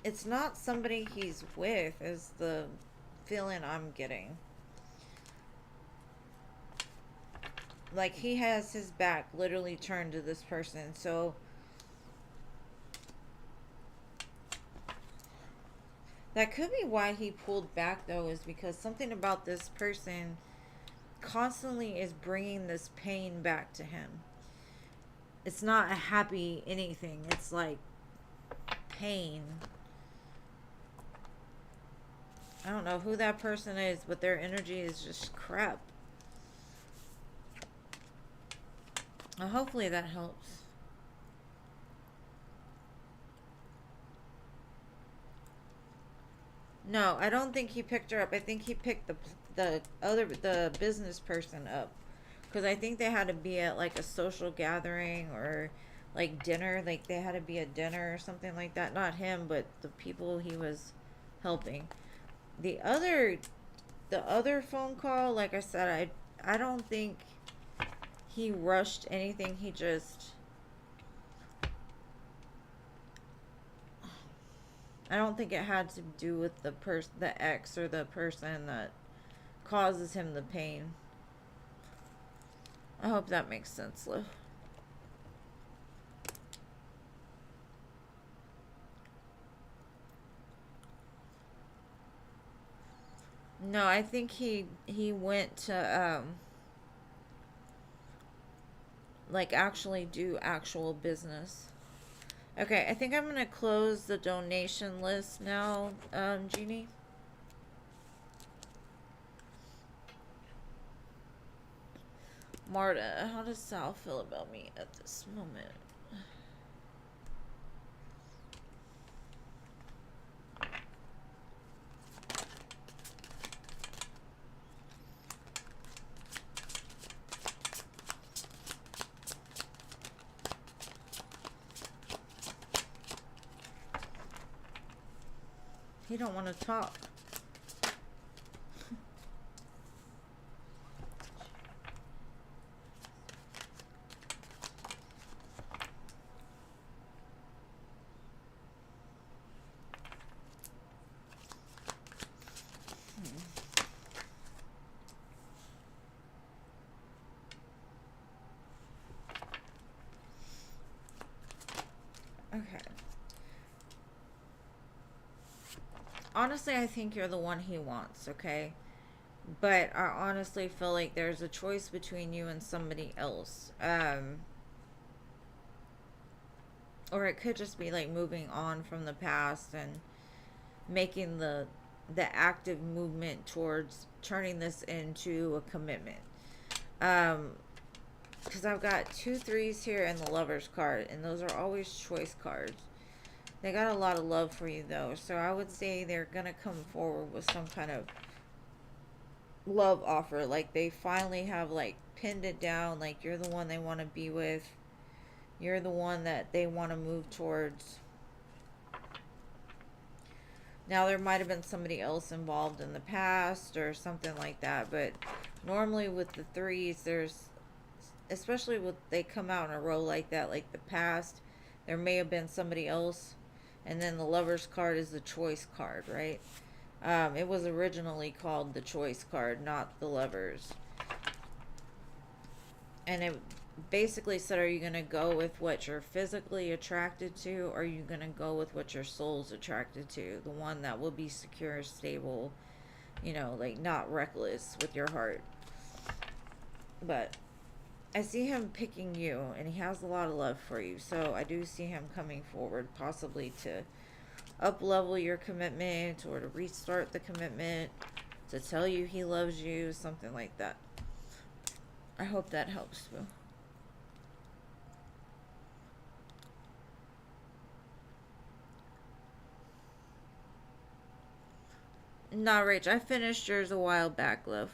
it's not somebody he's with, is the feeling I'm getting. Like, he has his back literally turned to this person. So that could be why he pulled back, though, is because something about this person constantly is bringing this pain back to him. It's not a happy anything. It's like pain. I don't know who that person is, but their energy is just crap. Hopefully that helps. No, I don't think he picked her up. I think he picked the business person up, because I think they had to be at, like, a social gathering or, like, dinner. Like, they had to be at dinner or something like that. Not him, but the people he was helping. The other phone call, like I said, I don't think he rushed anything. He just, I don't think it had to do with the ex or the person that causes him the pain. I hope that makes sense, Lou. No, I think he went to like actually do actual business. Okay, I think I'm gonna close the donation list now, Jeannie. Marta, how does Sal feel about me at this moment? He don't want to talk. Okay. Honestly, I think you're the one he wants, okay? But I honestly feel like there's a choice between you and somebody else. Or it could just be like moving on from the past and making the active movement towards turning this into a commitment. Um, because I've got 2 3s here and the Lover's card, and those are always choice cards. They got a lot of love for you though, so I would say they're gonna come forward with some kind of love offer. Like they finally have like pinned it down. Like you're the one they want to be with. You're the one that they want to move towards. Now there might have been somebody else involved in the past or something like that, but normally with the 3s, there's, especially with they come out in a row like that, like the past, there may have been somebody else, and then the Lover's card is the choice card, right? It was originally called the choice card, not the Lovers, and it basically said, are you going to go with what you're physically attracted to, or are you going to go with what your soul's attracted to, the one that will be secure, stable, you know, like not reckless with your heart. But I see him picking you, and he has a lot of love for you, so I do see him coming forward, possibly to up level your commitment or to restart the commitment, to tell you he loves you, something like that. I hope that helps, Boo. Nah, Rach, I finished yours a while back, love.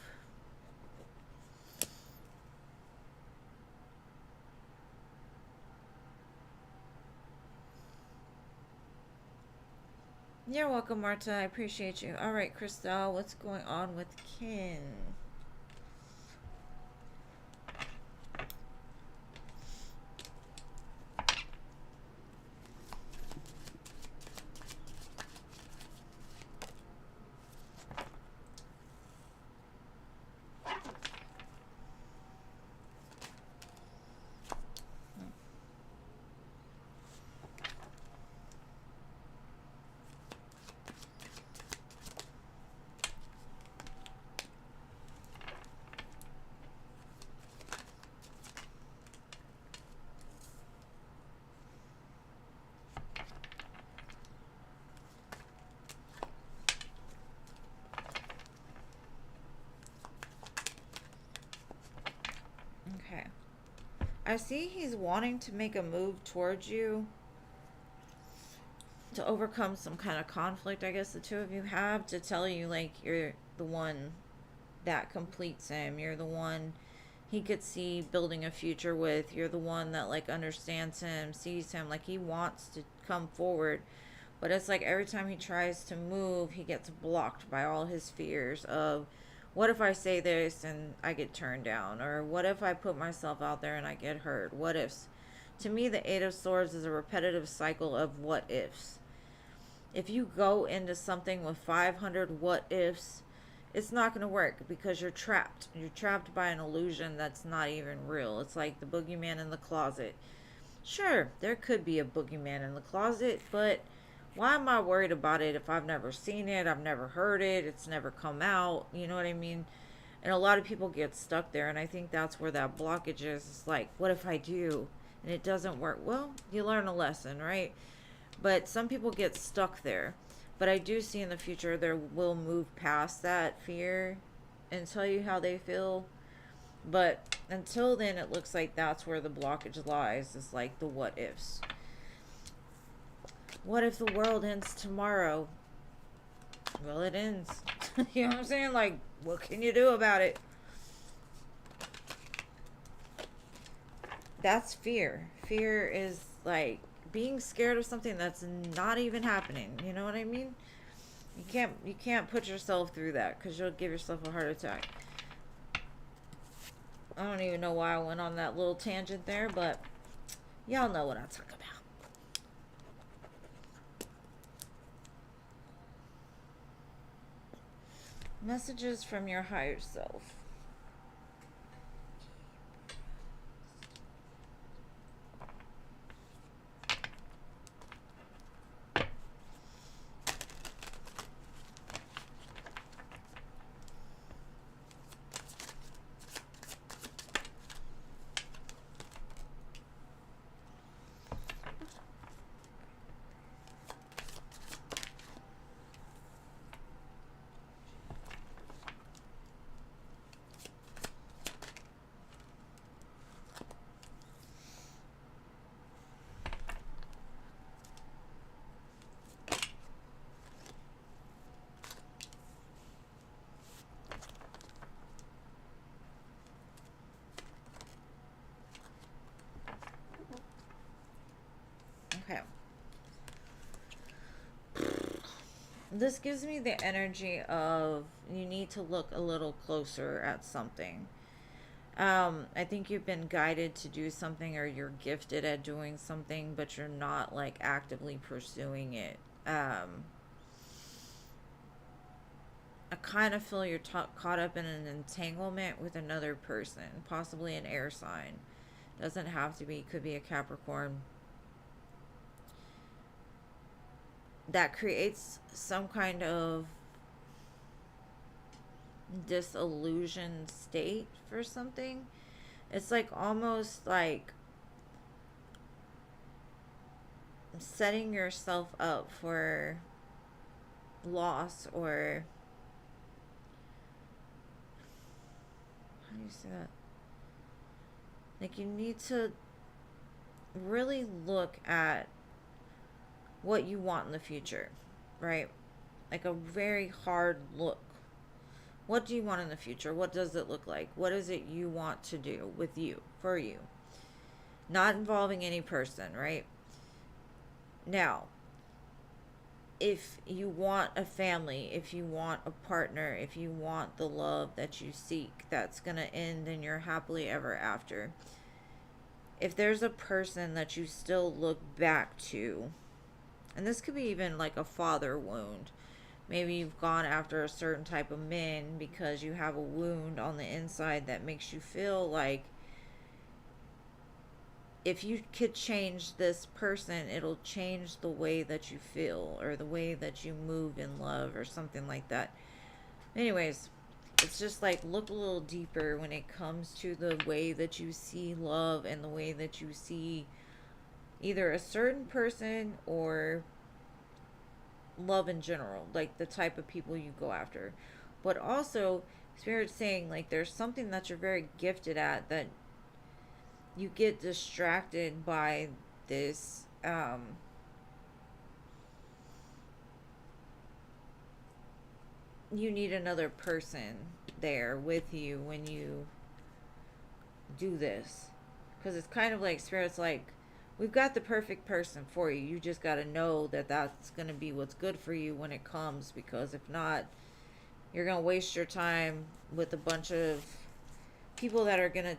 You're welcome, Marta. I appreciate you. All right, Christelle, what's going on with Ken? Okay. I see he's wanting to make a move towards you to overcome some kind of conflict, I guess the two of you have, to tell you, like, you're the one that completes him. You're the one he could see building a future with. You're the one that, like, understands him, sees him. Like, he wants to come forward. But it's like every time he tries to move, he gets blocked by all his fears of, what if I say this and I get turned down? Or what if I put myself out there and I get hurt? What ifs? To me, the Eight of Swords is a repetitive cycle of what ifs. If you go into something with 500 what ifs, it's not going to work because you're trapped. You're trapped by an illusion that's not even real. It's like the boogeyman in the closet. Sure, there could be a boogeyman in the closet, but Why am I worried about it if I've never seen it, I've never heard it, it's never come out? You know what I mean? And a lot of people get stuck there, and I think that's where that blockage is. It's like, what if I do and it doesn't work? Well, you learn a lesson, right? But some people get stuck there. But I do see in the future there will move past that fear and tell you how they feel. But until then, it looks like that's where the blockage lies, is like the what ifs. What if the world ends tomorrow? Well, it ends. You know what I'm saying? Like, what can you do about it? That's fear. Fear is like being scared of something that's not even happening. You know what I mean? You can't put yourself through that, because you'll give yourself a heart attack. I don't even know why I went on that little tangent there, but y'all know what I talk about. Messages from your higher self. Okay. This gives me the energy of you need to look a little closer at something. I think you've been guided to do something, or you're gifted at doing something, but you're not like actively pursuing it. I kind of feel you're caught up in an entanglement with another person, possibly an air sign. Doesn't have to be, could be a Capricorn. That creates some kind of disillusioned state for something. It's like almost like setting yourself up for loss, or how do you say that? Like, you need to really look at what you want in the future, right? Like a very hard look. What do you want in the future? What does it look like? What is it you want to do with you, for you? Not involving any person, right? Now, if you want a family, if you want a partner, if you want the love that you seek, that's going to end in your happily ever after. If there's a person that you still look back to, and this could be even like a father wound. Maybe you've gone after a certain type of men because you have a wound on the inside that makes you feel like if you could change this person, it'll change the way that you feel, or the way that you move in love, or something like that. Anyways, it's just like, look a little deeper when it comes to the way that you see love, and the way that you see either a certain person or love in general, like the type of people you go after. But also, Spirit's saying like there's something that you're very gifted at that you get distracted by this you need another person there with you when you do this, because it's kind of like Spirit's like, we've got the perfect person for you. You just got to know that that's going to be what's good for you when it comes, because if not, you're going to waste your time with a bunch of people that are going to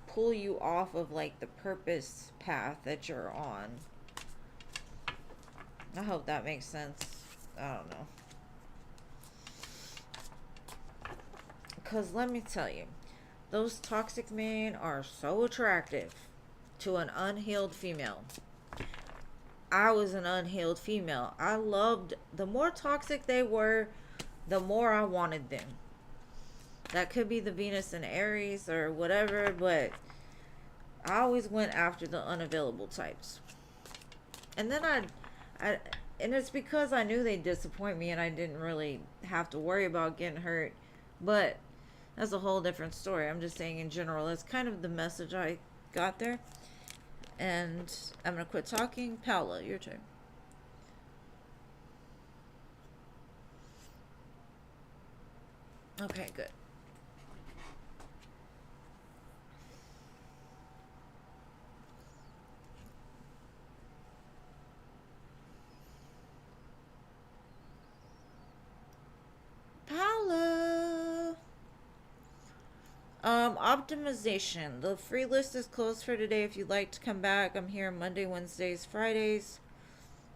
pull you off of like the purpose path that you're on. I hope that makes sense. I don't know. Because let me tell you, those toxic men are so attractive to an unhealed female. I was an unhealed female. I loved, the more toxic they were, the more I wanted them. That could be the Venus and Aries or whatever, but I always went after the unavailable types. And then I and it's because I knew they'd disappoint me and I didn't really have to worry about getting hurt. But that's a whole different story. I'm just saying in general, that's kind of the message I got there. And I'm going to quit talking. Paula, your turn. Okay, good. Paula. Optimization. The free list is closed for today. If you'd like to come back, I'm here Monday, Wednesdays, Fridays,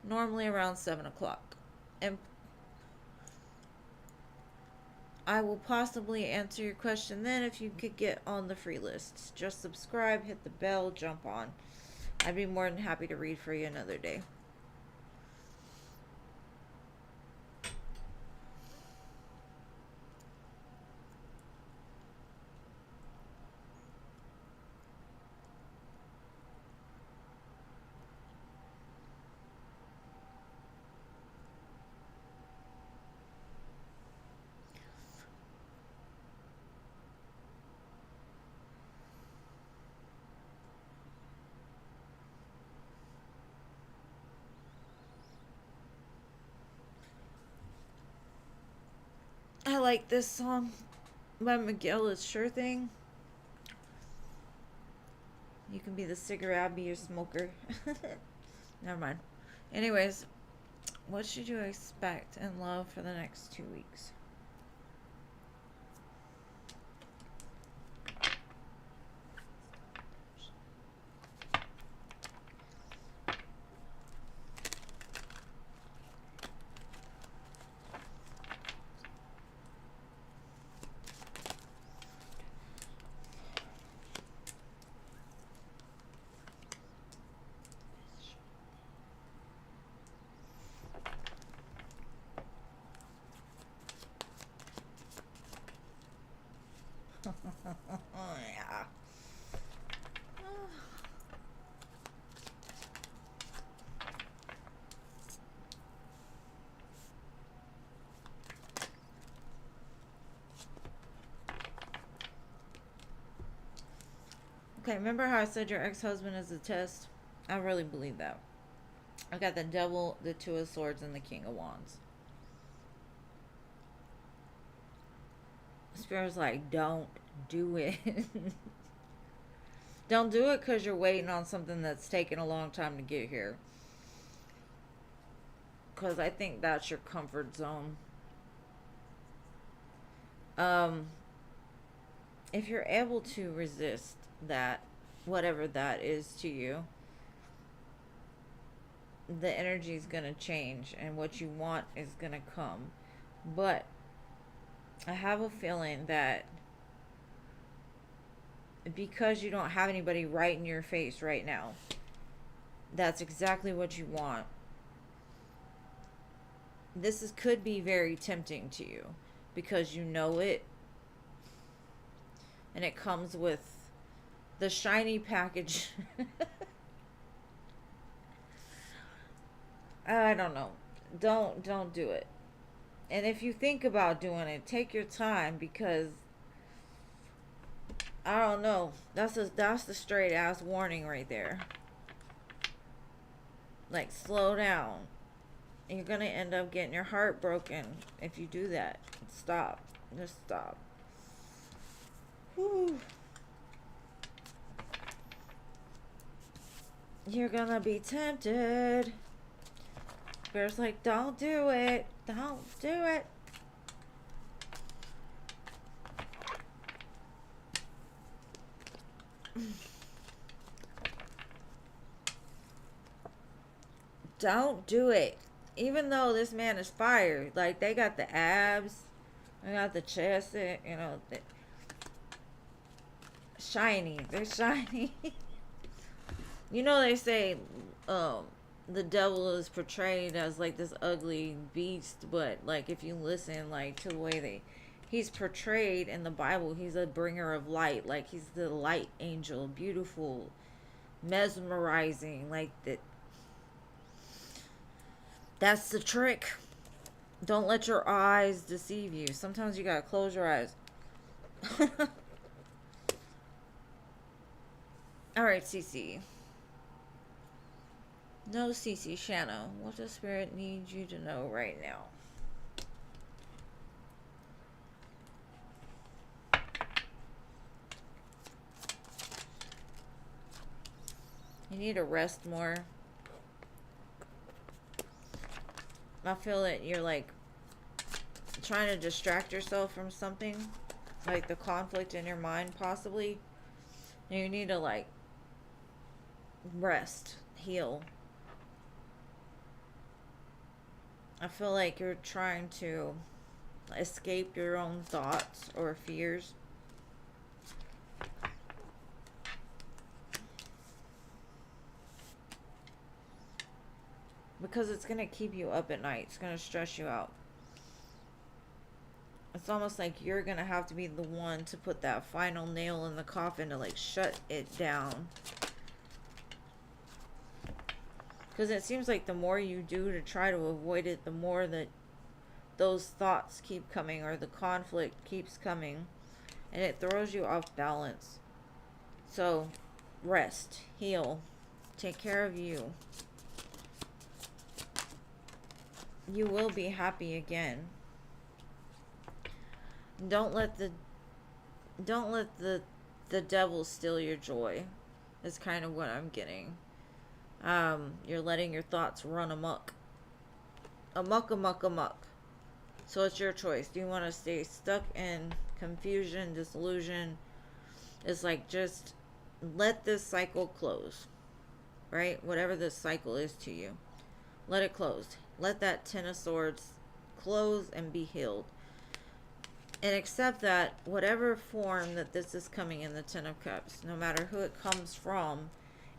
normally around 7 o'clock. And I will possibly answer your question then if you could get on the free list. Just subscribe, hit the bell, jump on. I'd be more than happy to read for you another day. I like this song by Miguel. It's Sure Thing. You can be the cigarette, be your smoker. Never mind. Anyways, what should you expect in love for the next 2 weeks? Yeah. Okay, remember how I said your ex-husband is a test? I really believe that. I got the devil, the two of swords, and the king of wands. Spirit's like, don't do it. Don't do it because you're waiting on something that's taken a long time to get here. Because I think that's your comfort zone. If you're able to resist that, whatever that is to you, the energy is going to change and what you want is going to come. But I have a feeling that because you don't have anybody right in your face right now, that's exactly what you want. This could be very tempting to you because you know it, and it comes with the shiny package. I don't know. Don't do it. And if you think about doing it, take your time because I don't know. That's the straight ass warning right there. Like, slow down. You're gonna end up getting your heart broken if you do that. Stop. Just stop. Whew. You're gonna be tempted. Bear's like, don't do it. Don't do it. Don't do it. Even though this man is fired, like, they got the abs, they got the chest, you know, shiny. They're shiny. You know, they say, the devil is portrayed as like this ugly beast, but like if you listen like to the way he's portrayed in the Bible, he's a bringer of light. Like he's the light angel, beautiful, mesmerizing. Like that's the trick. Don't let your eyes deceive you. Sometimes you gotta close your eyes. Alright, CC. No, CC, Shanna. What does Spirit need you to know right now? You need to rest more. I feel that you're like trying to distract yourself from something, like the conflict in your mind possibly. And you need to like rest, heal. I feel like you're trying to escape your own thoughts or fears. Because it's going to keep you up at night. It's going to stress you out. It's almost like you're going to have to be the one to put that final nail in the coffin to like shut it down. Because it seems like the more you do to try to avoid it, the more that those thoughts keep coming or the conflict keeps coming. And it throws you off balance. So, rest, heal, take care of you. You will be happy again. Don't let the devil steal your joy. Is kind of what I'm getting. You're letting your thoughts run amok. Amok. So it's your choice. Do you want to stay stuck in confusion, disillusion? It's like just let this cycle close. Right? Whatever this cycle is to you. Let it close. Let that Ten of Swords close and be healed. And accept that whatever form that this is coming in the Ten of Cups, no matter who it comes from,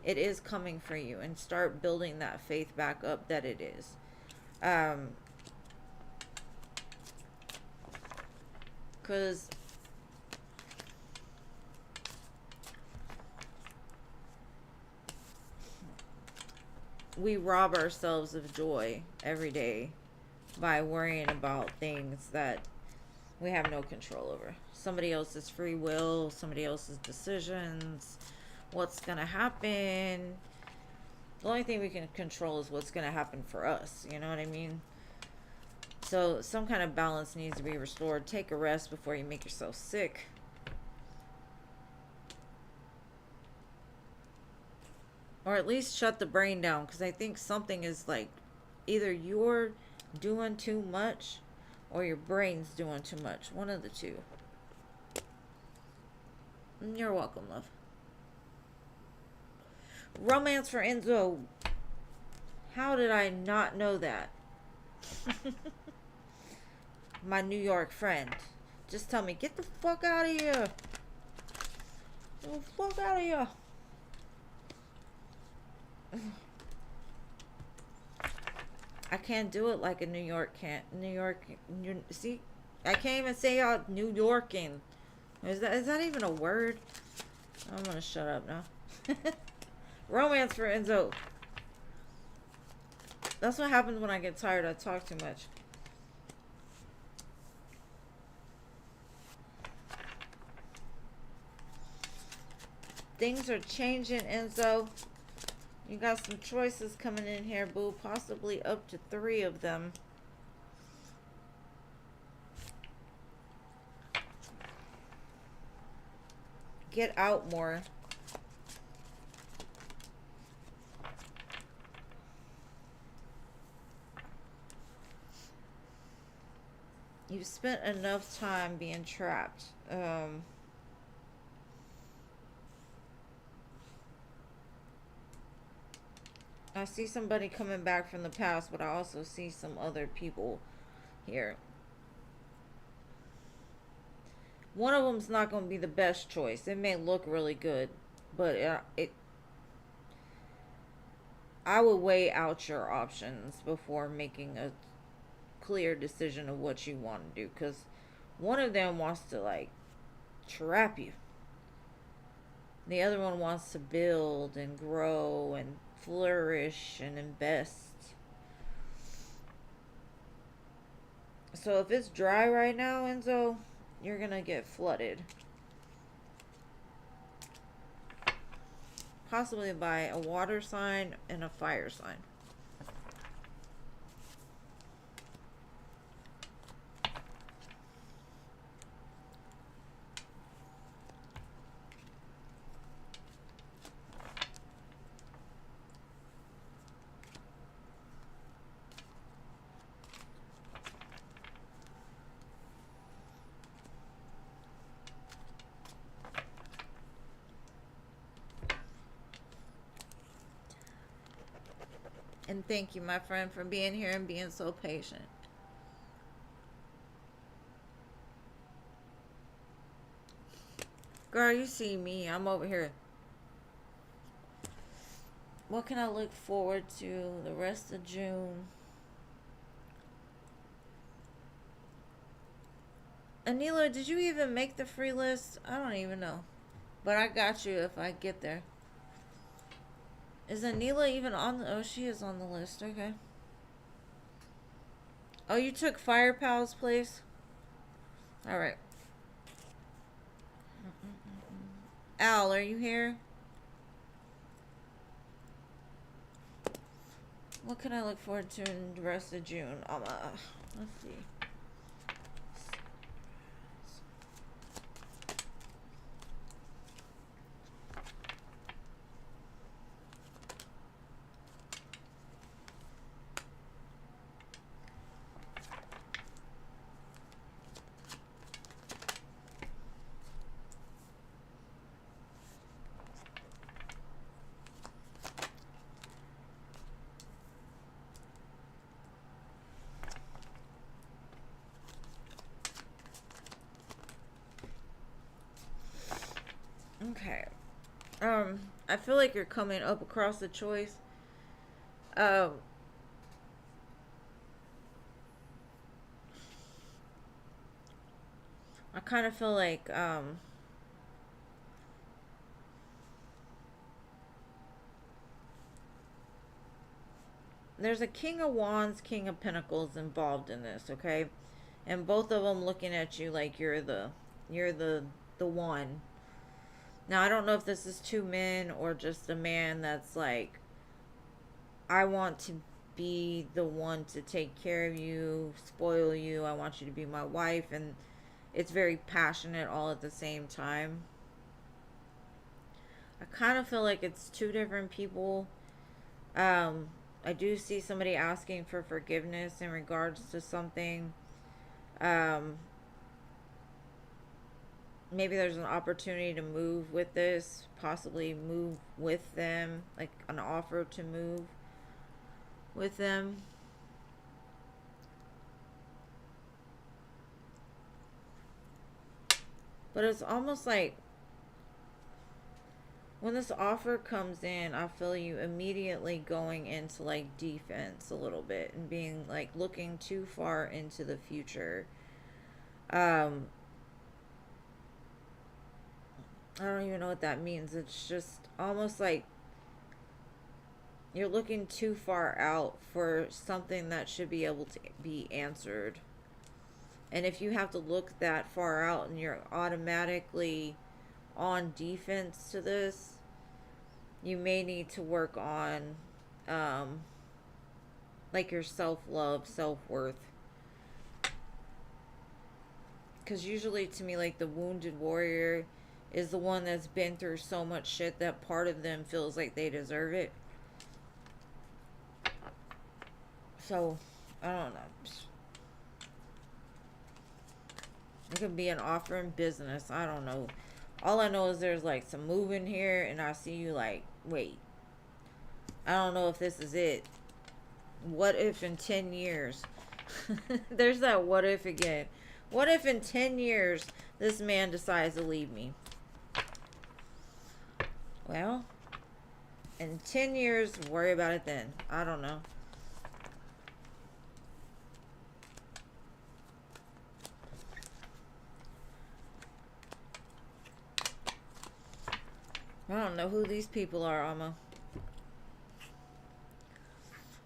it is coming for you. And start building that faith back up that it is. Because we rob ourselves of joy every day by worrying about things that we have no control over. Somebody else's free will, somebody else's decisions, what's going to happen. The only thing we can control is what's going to happen for us. You know what I mean? So some kind of balance needs to be restored. Take a rest before you make yourself sick. Or at least shut the brain down. Because I think something is like, either you're doing too much or your brain's doing too much. One of the two. You're welcome, love. Romance for Enzo. How did I not know that? My New York friend. Just tell me, get the fuck out of here. Get the fuck out of here. I can't do it like a New York can't. See? I can't even say New Yorking. Is that even a word? I'm gonna shut up now. Romance for Enzo. That's what happens when I get tired. I talk too much. Things are changing, Enzo. You got some choices coming in here, boo. Possibly up to 3 of them. Get out more. You've spent enough time being trapped. I see somebody coming back from the past, but I also see some other people here. One of them's not going to be the best choice. It may look really good, but I would weigh out your options before making a clear decision of what you want to do, because one of them wants to like trap you. The other one wants to build and grow and flourish and invest. So if it's dry right now, Enzo, you're going to get flooded. Possibly by a water sign and a fire sign. And thank you, my friend, for being here and being so patient. Girl, you see me. I'm over here. What can I look forward to the rest of June? Anila, did you even make the free list? I don't even know. But I got you if I get there. Is Anila even on the... Oh, she is on the list. Okay. Oh, you took Firepow's place? Alright. Al, are you here? What can I look forward to in the rest of June? Let's see. Okay. I feel like you're coming up across the choice. I kind of feel like, there's a King of Wands, King of Pentacles involved in this, okay? And both of them looking at you like you're the one. Now, I don't know if this is two men or just a man that's like, I want to be the one to take care of you, spoil you. I want you to be my wife. And it's very passionate all at the same time. I kind of feel like it's two different people. I do see somebody asking for forgiveness in regards to something. Maybe there's an opportunity to move with this, possibly move with them, like an offer to move with them. But it's almost like when this offer comes in, I feel you immediately going into like defense a little bit and being like looking too far into the future. I don't even know what that means. It's just almost like you're looking too far out for something that should be able to be answered. And if you have to look that far out and you're automatically on defense to this, you may need to work on like your self-love, self-worth. Because usually to me, like the wounded warrior is the one that's been through so much shit that part of them feels like they deserve it. So, I don't know. It could be an offer in business. I don't know. All I know is there's like some moving here, and I see you like, wait. I don't know if this is it. What if in 10 years? There's that what if again. What if in 10 years this man decides to leave me? Well, In 10 years, worry about it then. I don't know. I don't know who these people are, Alma.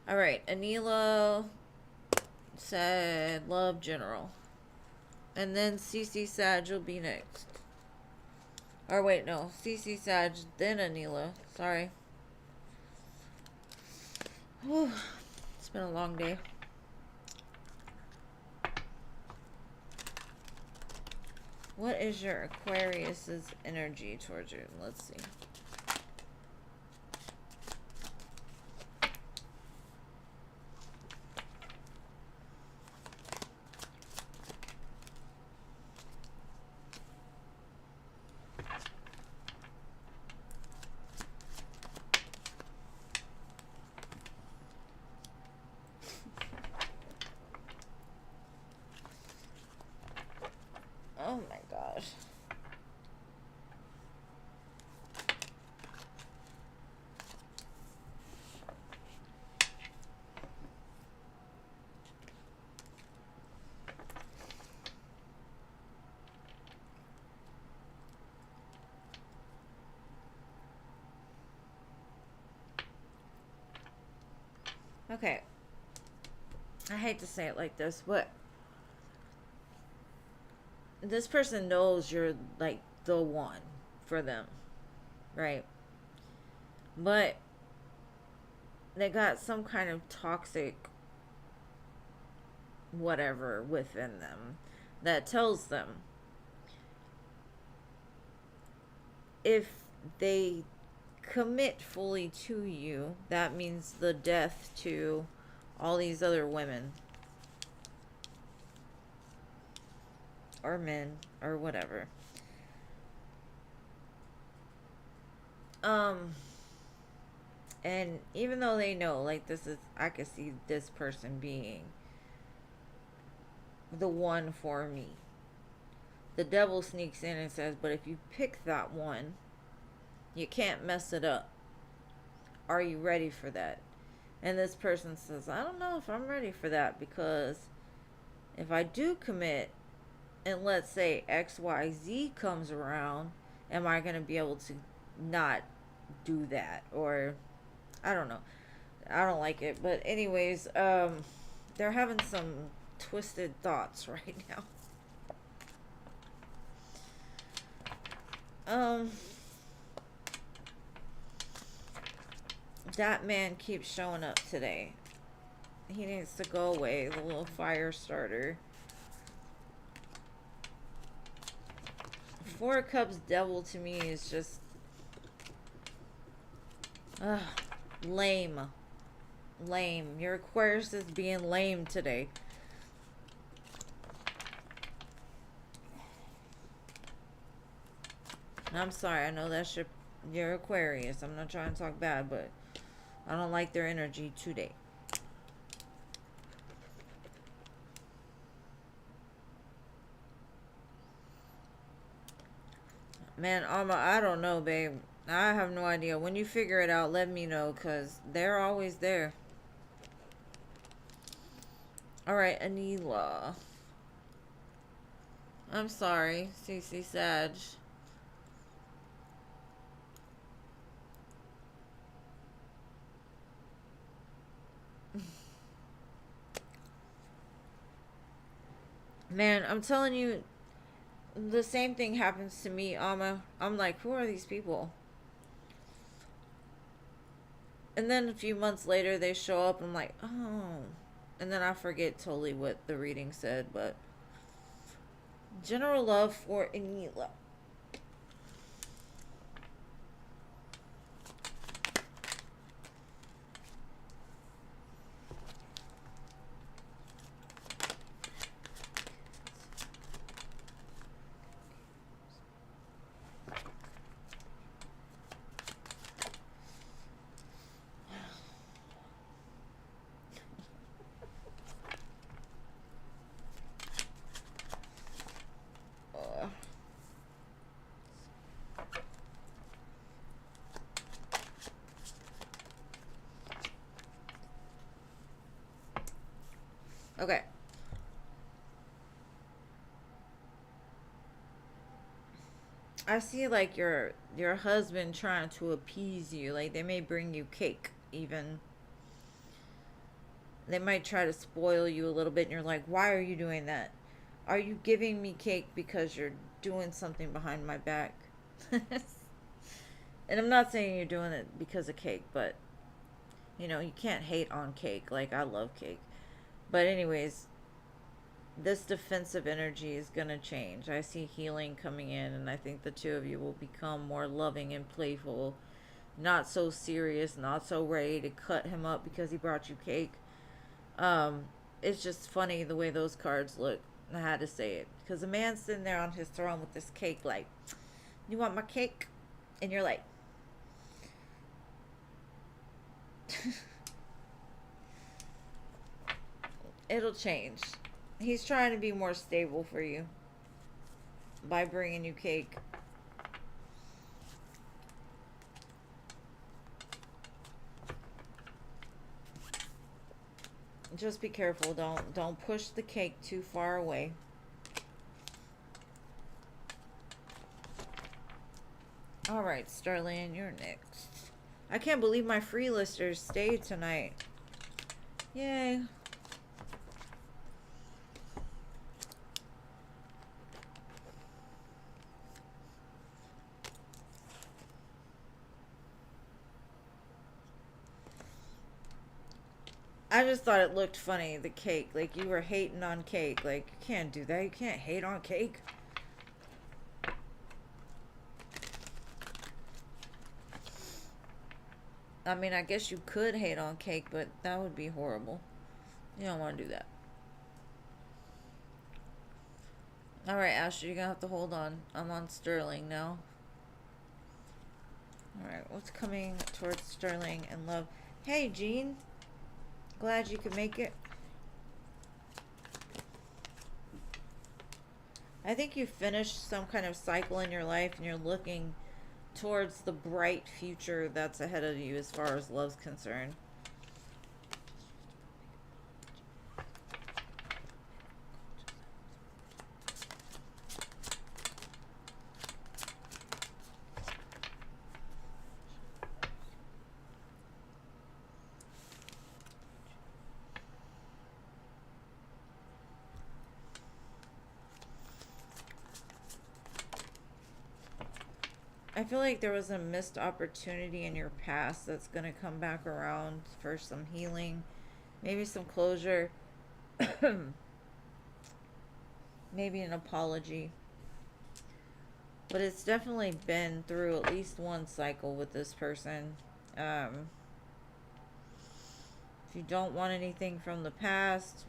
Alright, Anila said love general. And then CC Sag will be next. Or wait, no. CC Sag, then Anila. Sorry. Whew. It's been a long day. What is your Aquarius's energy towards you? Let's see. Oh my gosh. Okay. I hate to say it like this, but this person knows you're like the one for them, right? But they got some kind of toxic whatever within them that tells them if they commit fully to you, that means the death to all these other women or men or whatever. And even though they know, like, this is, I could see this person being the one for me, the devil sneaks in and says, but if you pick that one, you can't mess it up. Are you ready for that? And this person says, I don't know if I'm ready for that, because if I do commit and let's say XYZ comes around, am I going to be able to not do that? Or I don't know. I don't like it. But anyways, they're having some twisted thoughts right now. That man keeps showing up today. He needs to go away, the little fire starter. Four of Cups devil to me is just lame. Lame. Your Aquarius is being lame today. I'm sorry, I know that's your Aquarius. I'm not trying to talk bad, but I don't like their energy today. Man, Alma, I don't know, babe. I have no idea. When you figure it out, let me know, because they're always there. Alright, Anila. I'm sorry, CC Sag. Man, I'm telling you, the same thing happens to me, Alma. I'm like, who are these people? And then a few months later, they show up, and I'm like, oh. And then I forget totally what the reading said, but general love for Anila. Okay. I see like your husband trying to appease you. Like they may bring you cake even. They might try to spoil you a little bit and you're like, "Why are you doing that? Are you giving me cake because you're doing something behind my back?" And I'm not saying you're doing it because of cake, but you know, you can't hate on cake. Like I love cake. But anyways, this defensive energy is going to change. I see healing coming in, and I think the two of you will become more loving and playful, not so serious, not so ready to cut him up because he brought you cake. It's just funny the way those cards look. I had to say it because the man's sitting there on his throne with this cake, like, "You want my cake?" And you're like, it'll change. He's trying to be more stable for you by bringing you cake. Just be careful. Don't push the cake too far away. All right, Sterling, you're next. I can't believe my free listers stayed tonight. Yay. I just thought it looked funny, the cake. Like, you were hating on cake. Like, you can't do that. You can't hate on cake. I mean, I guess you could hate on cake, but that would be horrible. You don't want to do that. Alright, Ashley, you're going to have to hold on. I'm on Sterling now. Alright, what's coming towards Sterling and love? Hey, Jean. Glad you could make it. I think you finished some kind of cycle in your life and you're looking towards the bright future that's ahead of you as far as love's concerned. I feel like there was a missed opportunity in your past that's going to come back around for some healing, maybe some closure, maybe an apology. But it's definitely been through at least one cycle with this person. If you don't want anything from the past,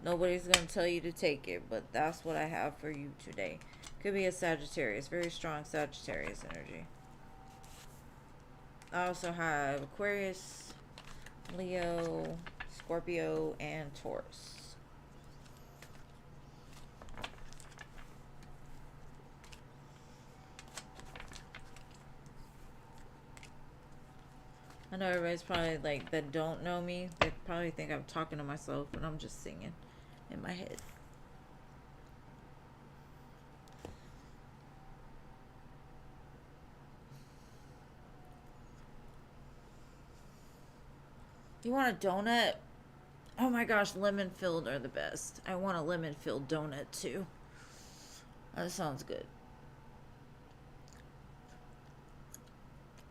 nobody's going to tell you to take it, but that's what I have for you today. Could be a Sagittarius, very strong Sagittarius energy. I also have Aquarius, Leo, Scorpio, and Taurus. I know everybody's probably like, that don't know me, they probably think I'm talking to myself, but I'm just singing in my head. You want a donut? Oh my gosh, lemon filled are the best. I want a lemon filled donut too. That sounds good.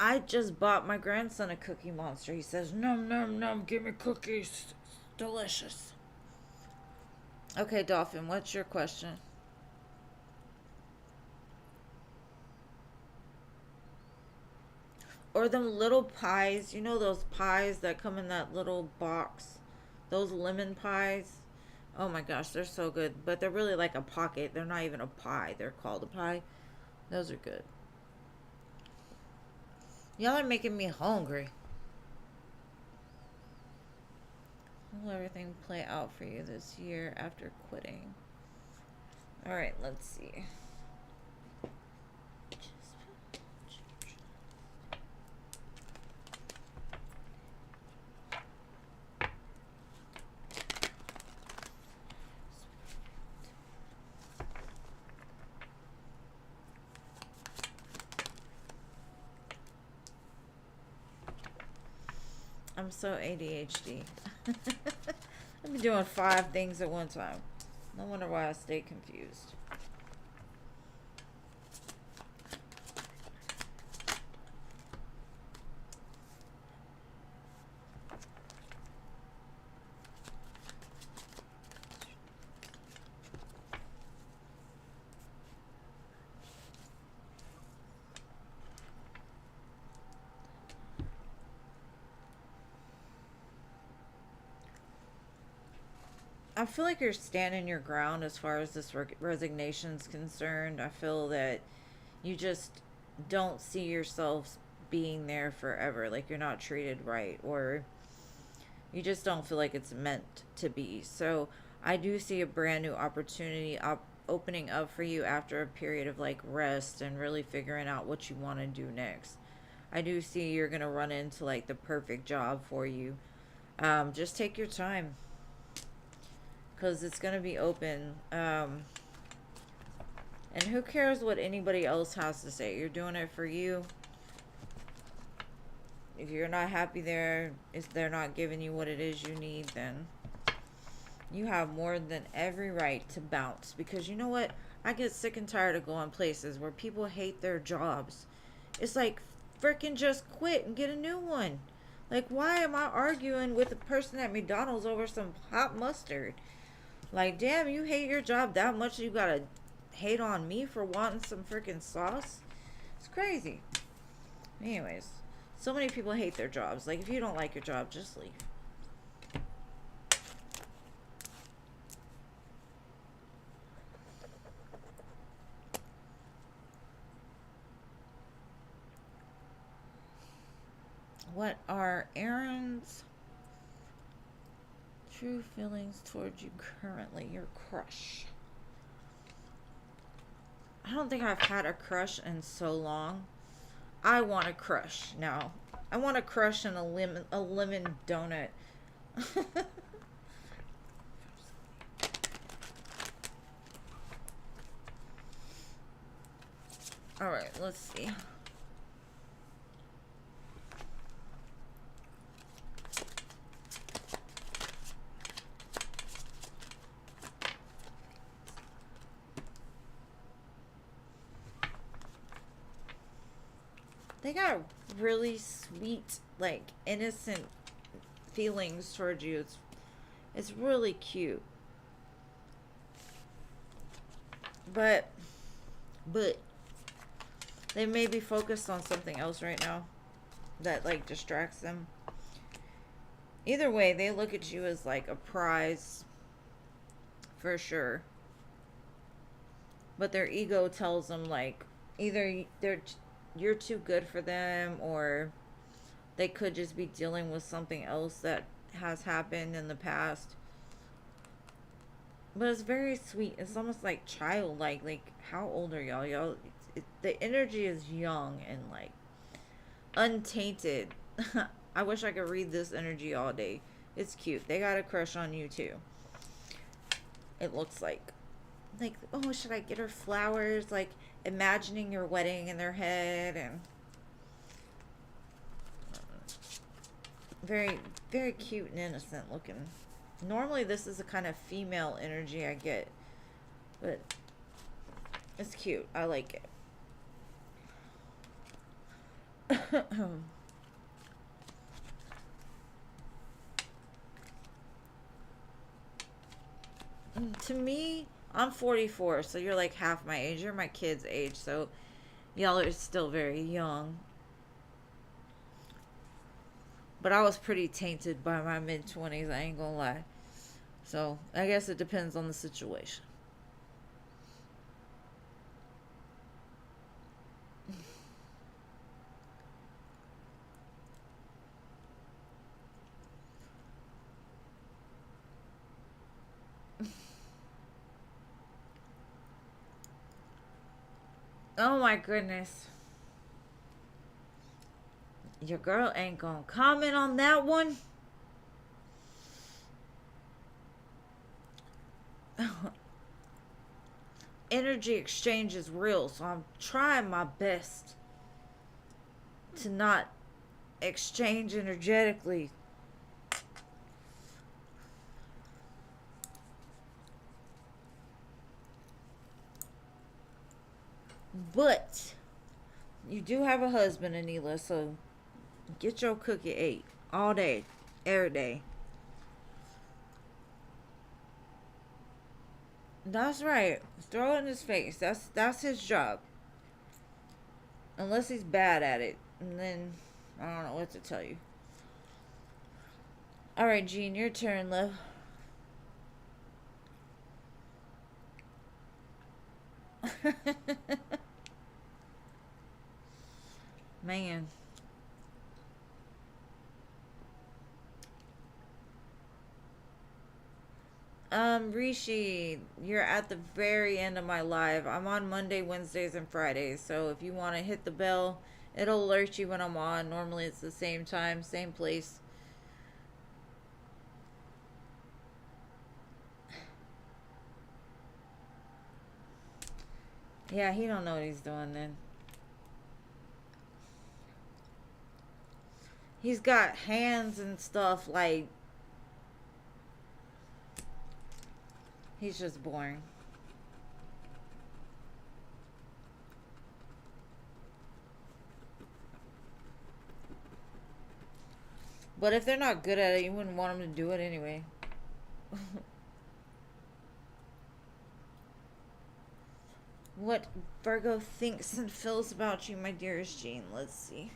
I just bought my grandson a Cookie Monster. He says, "Num, num, num, give me cookies. It's delicious." Okay, Dolphin, what's your question? Or them little pies. You know those pies that come in that little box? Those lemon pies? Oh my gosh, they're so good. But they're really like a pocket. They're not even a pie. They're called a pie. Those are good. Y'all are making me hungry. How will everything play out for you this year after quitting? Alright, let's see. I'm so ADHD. I've been doing 5 things at one time. No wonder why I stay confused. I feel like you're standing your ground as far as this resignation's concerned. I feel that you just don't see yourself being there forever. Like you're not treated right, or you just don't feel like it's meant to be. So I do see a brand new opportunity opening up for you after a period of like rest and really figuring out what you want to do next. I do see you're going to run into like the perfect job for you. Just take your time, because it's going to be open. And who cares what anybody else has to say? You're doing it for you. If you're not happy there, if they're not giving you what it is you need, then you have more than every right to bounce. Because you know what? I get sick and tired of going places where people hate their jobs. It's like, freaking just quit and get a new one. Like, why am I arguing with the person at McDonald's over some hot mustard? Like, damn, you hate your job that much you gotta hate on me for wanting some freaking sauce? It's crazy. Anyways, so many people hate their jobs. Like, if you don't like your job, just leave. What are Aaron's true feelings towards you currently? Your crush. I don't think I've had a crush in so long. I want a crush now. I want a crush in a lemon donut. Alright, let's see. They got really sweet, like, innocent feelings towards you. It's really cute. But they may be focused on something else right now that, like, distracts them. Either way, they look at you as, like, a prize for sure. But their ego tells them, like, either you're too good for them, or they could just be dealing with something else that has happened in the past. But it's very sweet. It's almost like childlike. Like, how old are y'all? The energy is young and, like, untainted. I wish I could read this energy all day. It's cute. They got a crush on you too. It looks like, oh, should I get her flowers? Like, imagining your wedding in their head, and very, very cute and innocent looking. Normally this is the kind of female energy I get, but it's cute. I like it. To me, I'm 44, so you're like half my age. You're my kid's age, so y'all are still very young. But I was pretty tainted by my mid-20s, I ain't gonna lie. So, I guess it depends on the situation. Oh my goodness. Your girl ain't gonna comment on that one. Energy exchange is real, so I'm trying my best to not exchange energetically. But you do have a husband, Anila, so get your cookie ate all day, every day. That's right. Throw it in his face. That's his job. Unless he's bad at it. And then I don't know what to tell you. Alright, Jean, your turn, love. Man. Rishi, you're at the very end of my live. I'm on Monday, Wednesdays, and Fridays. So if you want to hit the bell, it'll alert you when I'm on. Normally it's the same time, same place. Yeah, he don't know what he's doing then. He's got hands and stuff like... He's just boring. But if they're not good at it, you wouldn't want them to do it anyway. What Virgo thinks and feels about you, my dearest Jean. Let's see.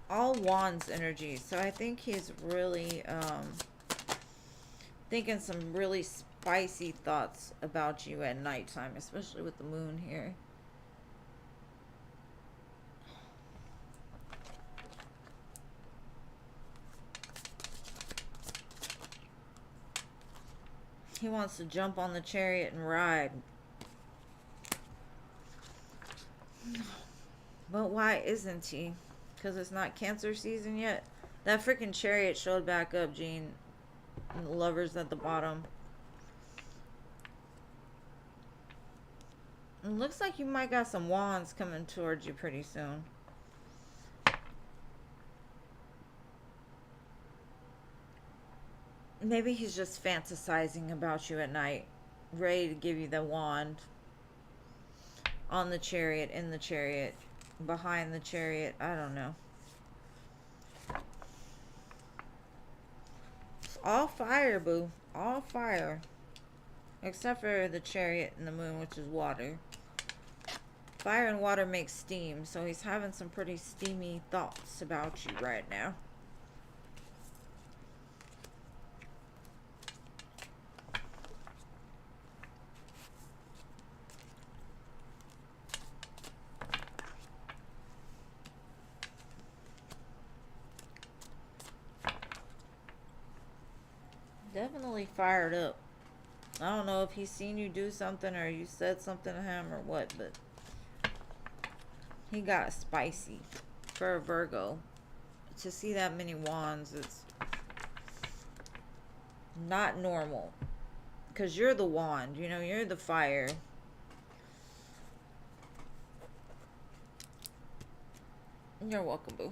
All wands energy. So I think he's really thinking some really spicy thoughts about you at nighttime, especially with the moon here. He wants to jump on the chariot and ride. But why isn't he? Because it's not Cancer season yet. That freaking chariot showed back up, Jean. And the Lovers at the bottom. It looks like you might got some wands coming towards you pretty soon. Maybe he's just fantasizing about you at night. Ready to give you the wand. On the chariot, in the chariot, behind the chariot. I don't know. It's all fire, boo. All fire. Except for the chariot and the moon, which is water. Fire and water make steam, so he's having some pretty steamy thoughts about you right now. Definitely fired up. I don't know if he's seen you do something or you said something to him or what, but he got spicy for a Virgo. To see that many wands is not normal. Because you're the wand, you know, you're the fire. You're welcome, boo.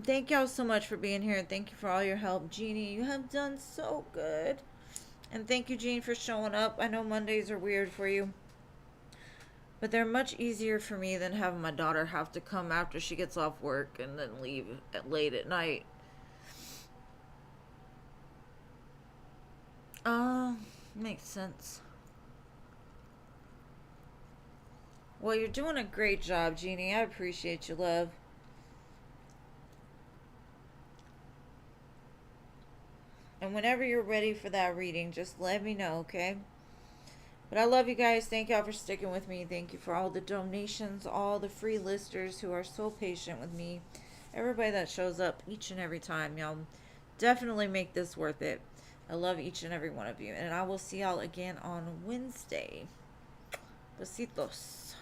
Thank y'all so much for being here. Thank you for all your help. Jeannie, you have done so good. And thank you, Jean, for showing up. I know Mondays are weird for you. But they're much easier for me than having my daughter have to come after she gets off work and then leave late at night. Makes sense. Well, you're doing a great job, Jeannie. I appreciate you, love. And whenever you're ready for that reading, just let me know, okay? But I love you guys. Thank y'all for sticking with me. Thank you for all the donations, all the free listers who are so patient with me. Everybody that shows up each and every time. Y'all definitely make this worth it. I love each and every one of you. And I will see y'all again on Wednesday. Besitos.